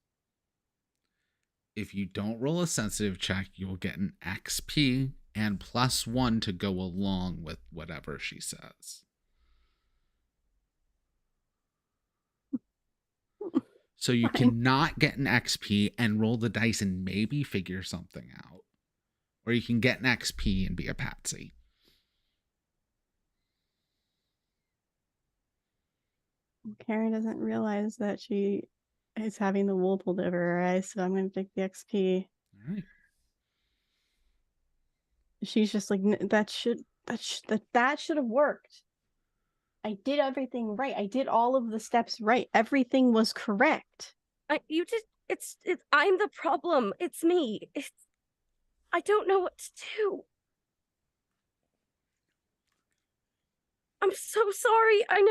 If you don't roll a sensitive check, you'll get an XP and +1 to go along with whatever she says. So you cannot get an XP and roll the dice and maybe figure something out. Or you can get an XP and be a patsy. Karen doesn't realize that she is having the wool pulled over her eyes, so I'm going to take the XP. All right. She's just like, that should have worked. I did everything right. I did all of the steps right. Everything was correct. I'm the problem. It's me. I don't know what to do. I'm so sorry. I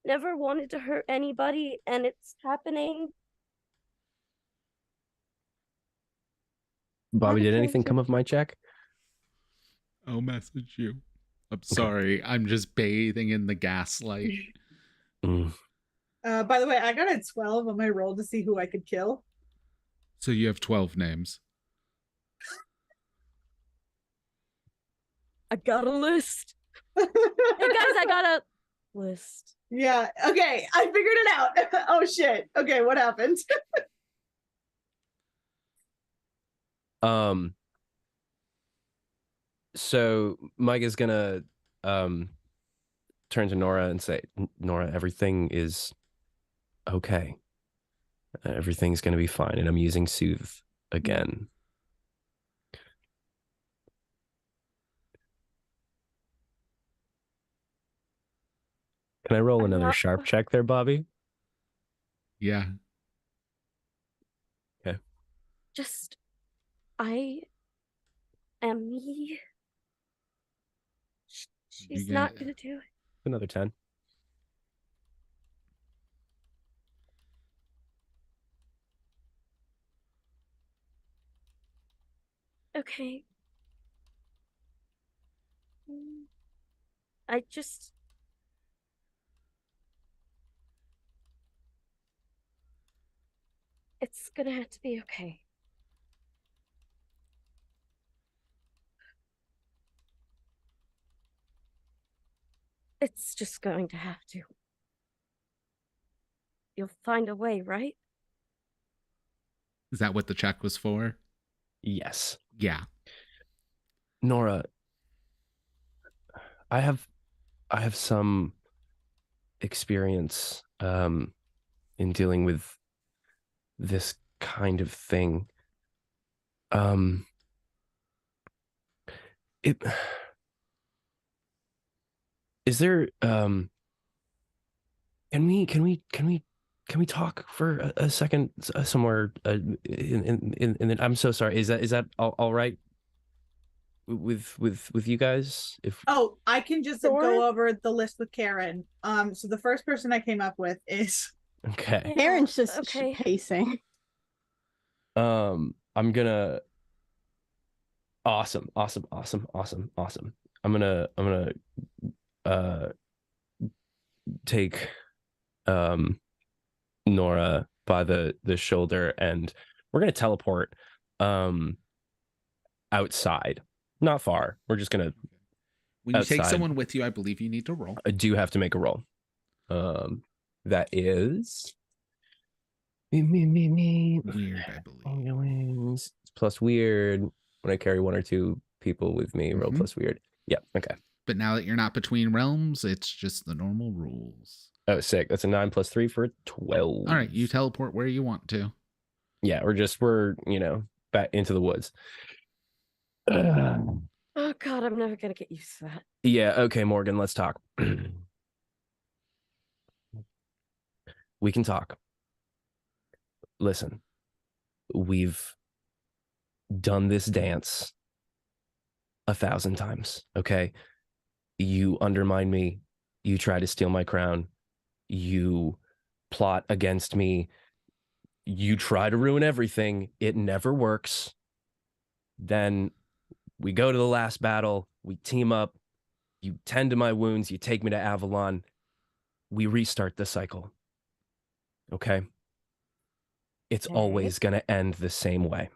never wanted to hurt anybody, and it's happening. Bobby, did anything come of my check? I'll message you. I'm sorry. I'm just bathing in the gaslight. By the way, I got a 12 on my roll to see who I could kill. So you have 12 names. I got a list. Hey guys, I got a list. Yeah. Okay. I figured it out. Oh shit. Okay. What happened? So Mike is gonna turn to Nora and say, Nora, everything is okay. Everything's gonna be fine. And I'm using Soothe again. Can I roll another sharp check there, Bobby? Yeah. Okay. Just, I am me. She's not gonna do it. Another 10. Okay. It's gonna have to be okay. It's just going to have to. You'll find a way, right? Is that what the check was for? Yes. Yeah. Nora, I have some experience in dealing with this kind of thing. Is there can we talk for a second somewhere in I'm so sorry. Is that all right with you guys? Oh, I can just go over the list with Karen. So the first person I came up with is okay. Karen's just pacing. I'm gonna awesome. I'm gonna take Nora by the shoulder, and we're gonna teleport outside. Not far. We're just gonna When you take outside. someone with you, I believe you need to roll. I do have to make a roll. That is me. Weird, I believe. It's plus weird when I carry 1 or 2 people with me. Roll plus weird. Yep. Okay. But now that you're not between realms, it's just the normal rules. Oh, sick. That's a 9 plus 3 for 12. All right, you teleport where you want to. Yeah, we're back into the woods. Oh God, I'm never gonna get used to that. Yeah. Okay, Morgan. Let's talk. We can talk. Listen, we've done this dance 1,000 times, okay? You undermine me. You try to steal my crown. You plot against me. You try to ruin everything. It never works. Then we go to the last battle. We team up. You tend to my wounds. You take me to Avalon. We restart the cycle. Okay? It's always going to end the same way.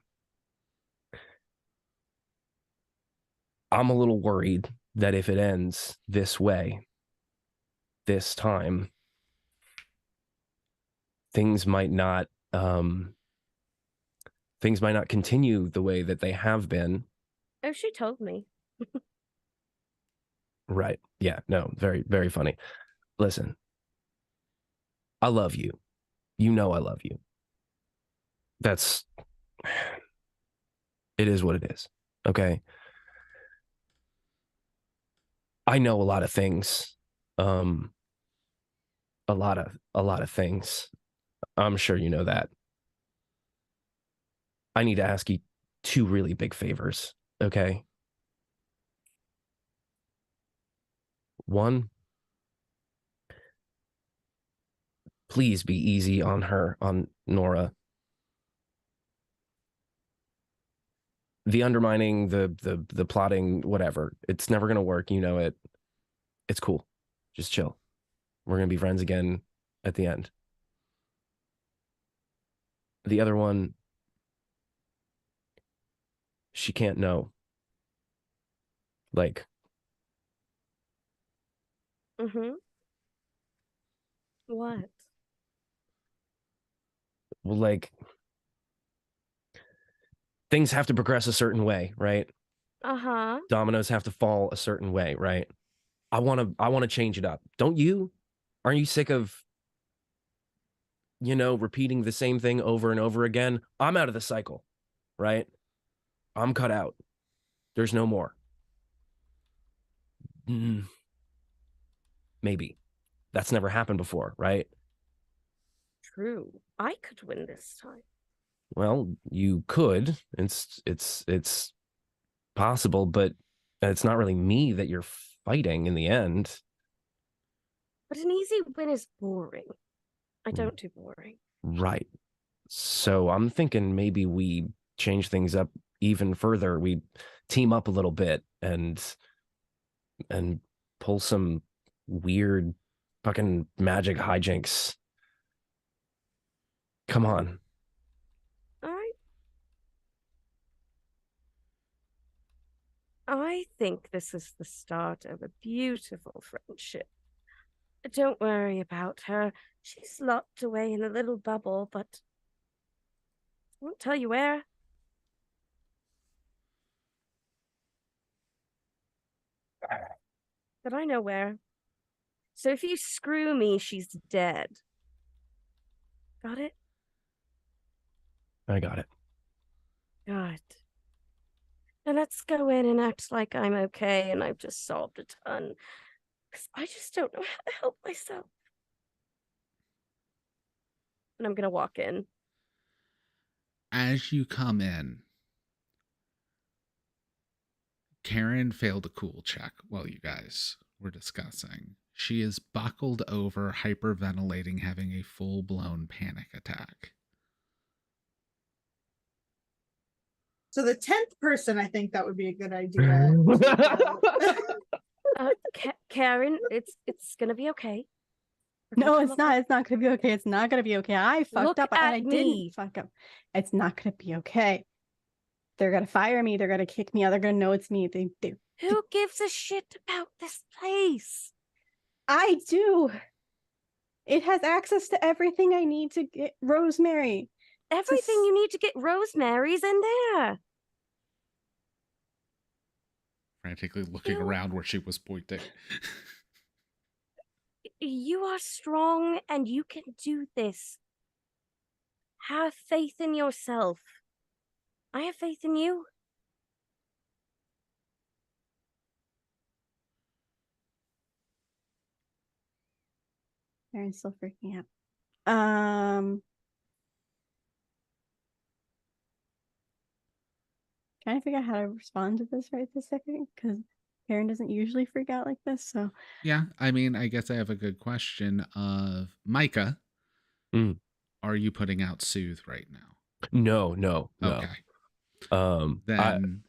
I'm a little worried that if it ends this way, this time, things might not continue the way that they have been. Oh, she told me. Right. Yeah. No, very, very funny. Listen, I love you. You know I love you. It is what it is. Okay. I know a lot of things. A lot of things. I'm sure you know that. I need to ask you 2 really big favors, okay? One, please be easy on her, on Nora. The undermining, the plotting, whatever. It's never gonna work, you know it. It's cool. Just chill. We're gonna be friends again at the end. The other one, she can't know. Like, What? well, like, things have to progress a certain way, right? Dominoes have to fall a certain way, right? I want to change it up. Don't you? Aren't you sick of repeating the same thing over and over again? I'm out of the cycle, right? I'm cut out. There's no more. Maybe. That's never happened before, right? True. I could win this time. Well, you could. It's possible, but it's not really me that you're fighting in the end. But an easy win is boring. I don't do boring. Right. So I'm thinking maybe we change things up even further. We team up a little bit and pull some weird fucking magic hijinks. Come on. All right. I think this is the start of a beautiful friendship. Don't worry about her. She's locked away in a little bubble, but I won't tell you where. But I know where. So if you screw me, she's dead. Got it? I got it. Good. Now let's go in and act like I'm okay and I've just solved a ton. Because I just don't know how to help myself. And I'm going to walk in. As you come in, Karen failed a cool check while you guys were discussing. She is buckled over, hyperventilating, having a full-blown panic attack. So the 10th person, I think that would be a good idea. Karen, it's gonna be okay. No, it's not. It's not gonna be okay. It's not gonna be okay. I fucked Look up and at I me. didn't fuck up. It's not gonna be okay. They're gonna fire me. They're gonna kick me out. They're gonna know it's me. Who gives a shit about this place? I do. It has access to everything I need to get Rosemary. Everything you need to get Rosemary's in there. Frantically looking around where she was pointing. You are strong and you can do this. Have faith in yourself. I have faith in you. Aaron's still freaking out. Trying to figure out how to respond to this right this second, because Karen doesn't usually freak out like this. So yeah, I mean, I guess I have a good question of Micah. Are you putting out Soothe right now? No. Okay. Then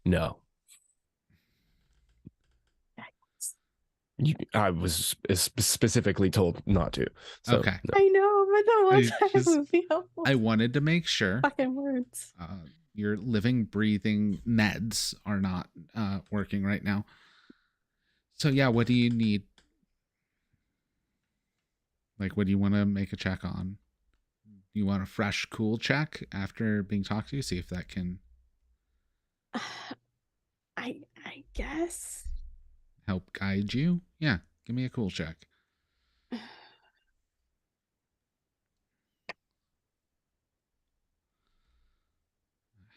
no. I was specifically told not to. So, okay. No. I know, but the one time would be helpful. I wanted to make sure. Fucking words. Your living, breathing meds are not working right now. So yeah, what do you need? Like, what do you want to make a check on? You want a fresh, cool check after being talked to? See if that can. I guess. Help guide you? Yeah, give me a cool check. I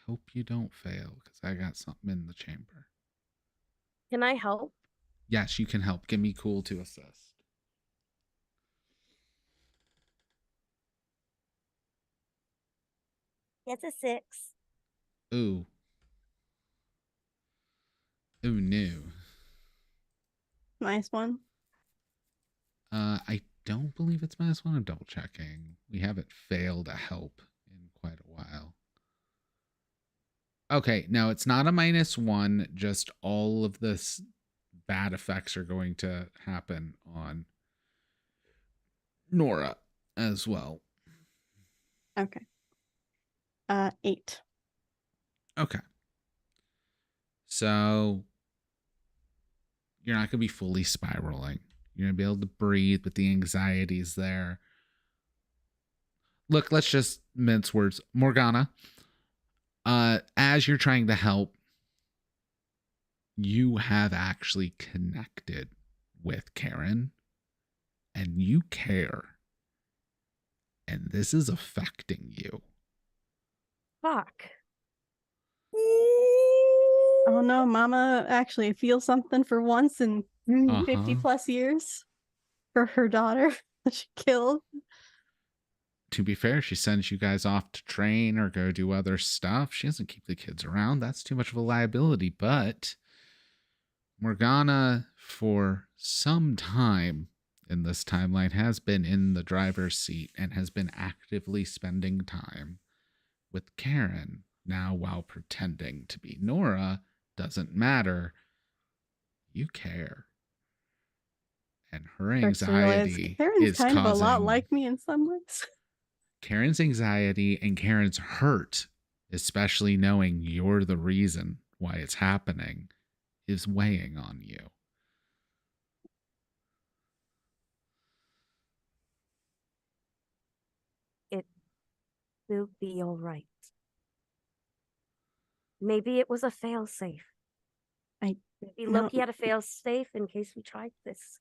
hope you don't fail, because I got something in the chamber. Can I help? Yes, you can help. Give me cool to assist. It's a 6. Ooh. Ooh, no. -1. I don't believe it's -1. I'm double checking. We haven't failed a help in quite a while. Okay, no, it's not a -1. Just all of this bad effects are going to happen on Nora as well. Okay. 8. Okay. So you're not going to be fully spiraling. You're going to be able to breathe, but the anxiety's there. Look, let's just mince words. Morgana, as you're trying to help, you have actually connected with Karen, and you care. And this is affecting you. Fuck. Oh no, Mama actually feels something for once in 50 plus years for her daughter that she killed. To be fair, she sends you guys off to train or go do other stuff. She doesn't keep the kids around. That's too much of a liability. But Morgana, for some time in this timeline, has been in the driver's seat and has been actively spending time with Karen. Now, while pretending to be Nora, doesn't matter. You care. And her anxiety Karen's is kind causing... of a lot like me in some ways. Karen's anxiety and Karen's hurt, especially knowing you're the reason why it's happening, is weighing on you. It will be all right. Maybe it was a failsafe. Maybe Loki had a failsafe in case we tried this.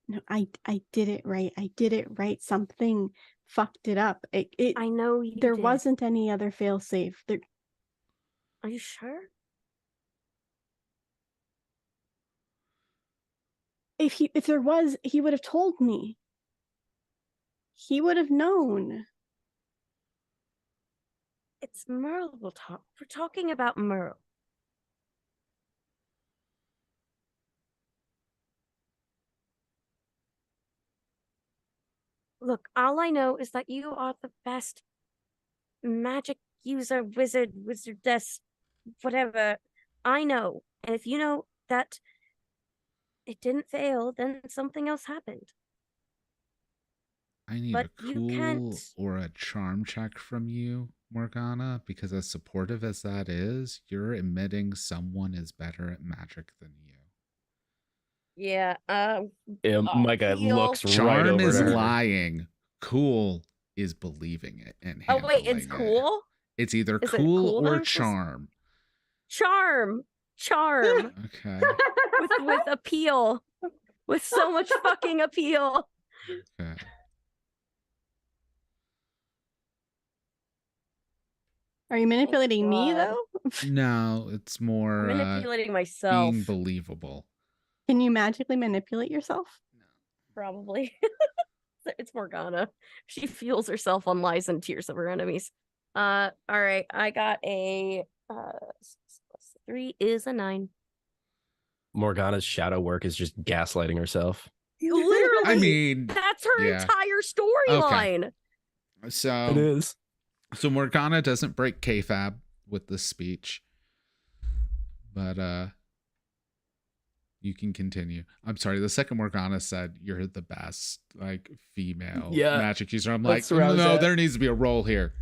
No, I did it right. I did it right. Something fucked it up. I know you there did. wasn't any other failsafe. There. Are you sure? If there was, he would have told me. He would have known. It's Merle we're talking about Merle. Look, all I know is that you are the best magic user, wizardess, whatever I know. And if you know that it didn't fail, then something else happened. I need But a you cool can't- or a charm check from you, Morgana, because as supportive as that is, you're admitting someone is better at magic than you. Yeah. Micah Appeal. looks right Charm over is to her. lying. Cool is believing it and Oh handling wait, it's it. cool. It's either Is it cool cool that or I'm supposed- charm. Charm. Okay. with appeal. With so much fucking appeal. Okay. Are you manipulating me God. though? No, it's more I'm manipulating myself. being believable. Can you magically manipulate yourself? Probably. It's Morgana. She fuels herself on lies and tears of her enemies. All right. I got a 3 is a 9. Morgana's shadow work is just gaslighting herself. Literally. I mean, that's her yeah. entire storyline. So It is. So Morgana doesn't break kayfabe with this speech, but you can continue. I'm sorry. The second Morgana said you're the best, like, female magic user. I'm like, no, there needs to be a role here.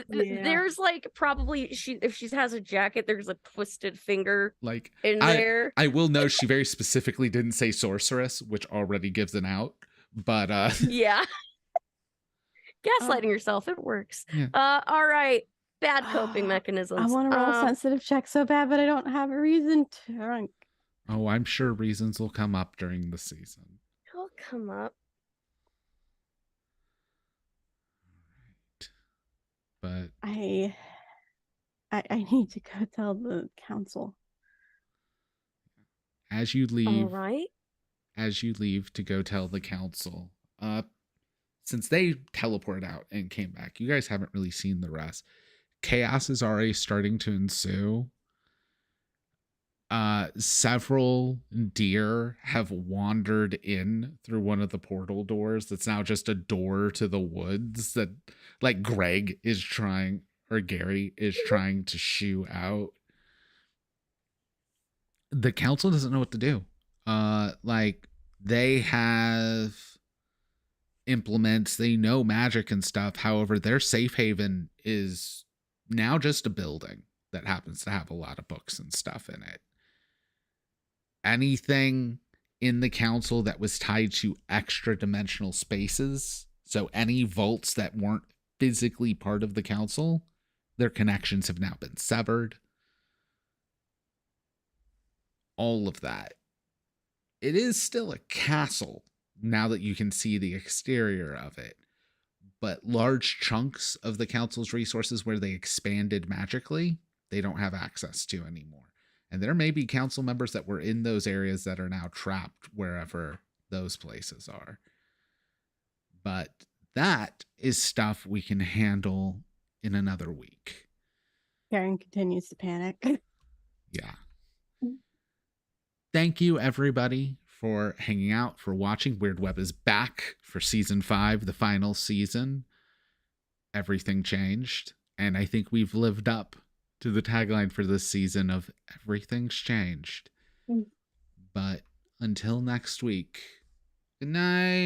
There's like probably if she has a jacket, there's a twisted finger Like in there. I will know she very specifically didn't say sorceress, which already gives an out. But yeah. Gaslighting yourself, it works. Yeah. All right. Bad coping mechanisms. I want to roll sensitive check so bad, but I don't have a reason to. Oh, I'm sure reasons will come up during the season. It'll come up. But I need to go tell the council. As you leave, All right. As you leave to go tell the council, since they teleported out and came back, you guys haven't really seen the rest. Chaos is already starting to ensue. Several deer have wandered in through one of the portal doors that's now just a door to the woods that, like, Gary is trying to shoo out. The council doesn't know what to do. Like, they have implements, they know magic and stuff. However, their safe haven is now just a building that happens to have a lot of books and stuff in it. Anything in the council that was tied to extra dimensional spaces, so any vaults that weren't physically part of the council, their connections have now been severed. All of that. It is still a castle now that you can see the exterior of it, but large chunks of the council's resources where they expanded magically, they don't have access to anymore. And there may be council members that were in those areas that are now trapped wherever those places are. But that is stuff we can handle in another week. Karen continues to panic. Yeah. Thank you, everybody, for hanging out, for watching. Weird Web is back for season 5, the final season. Everything changed. And I think we've lived up to the tagline for this season of everything's changed. But until next week, good night.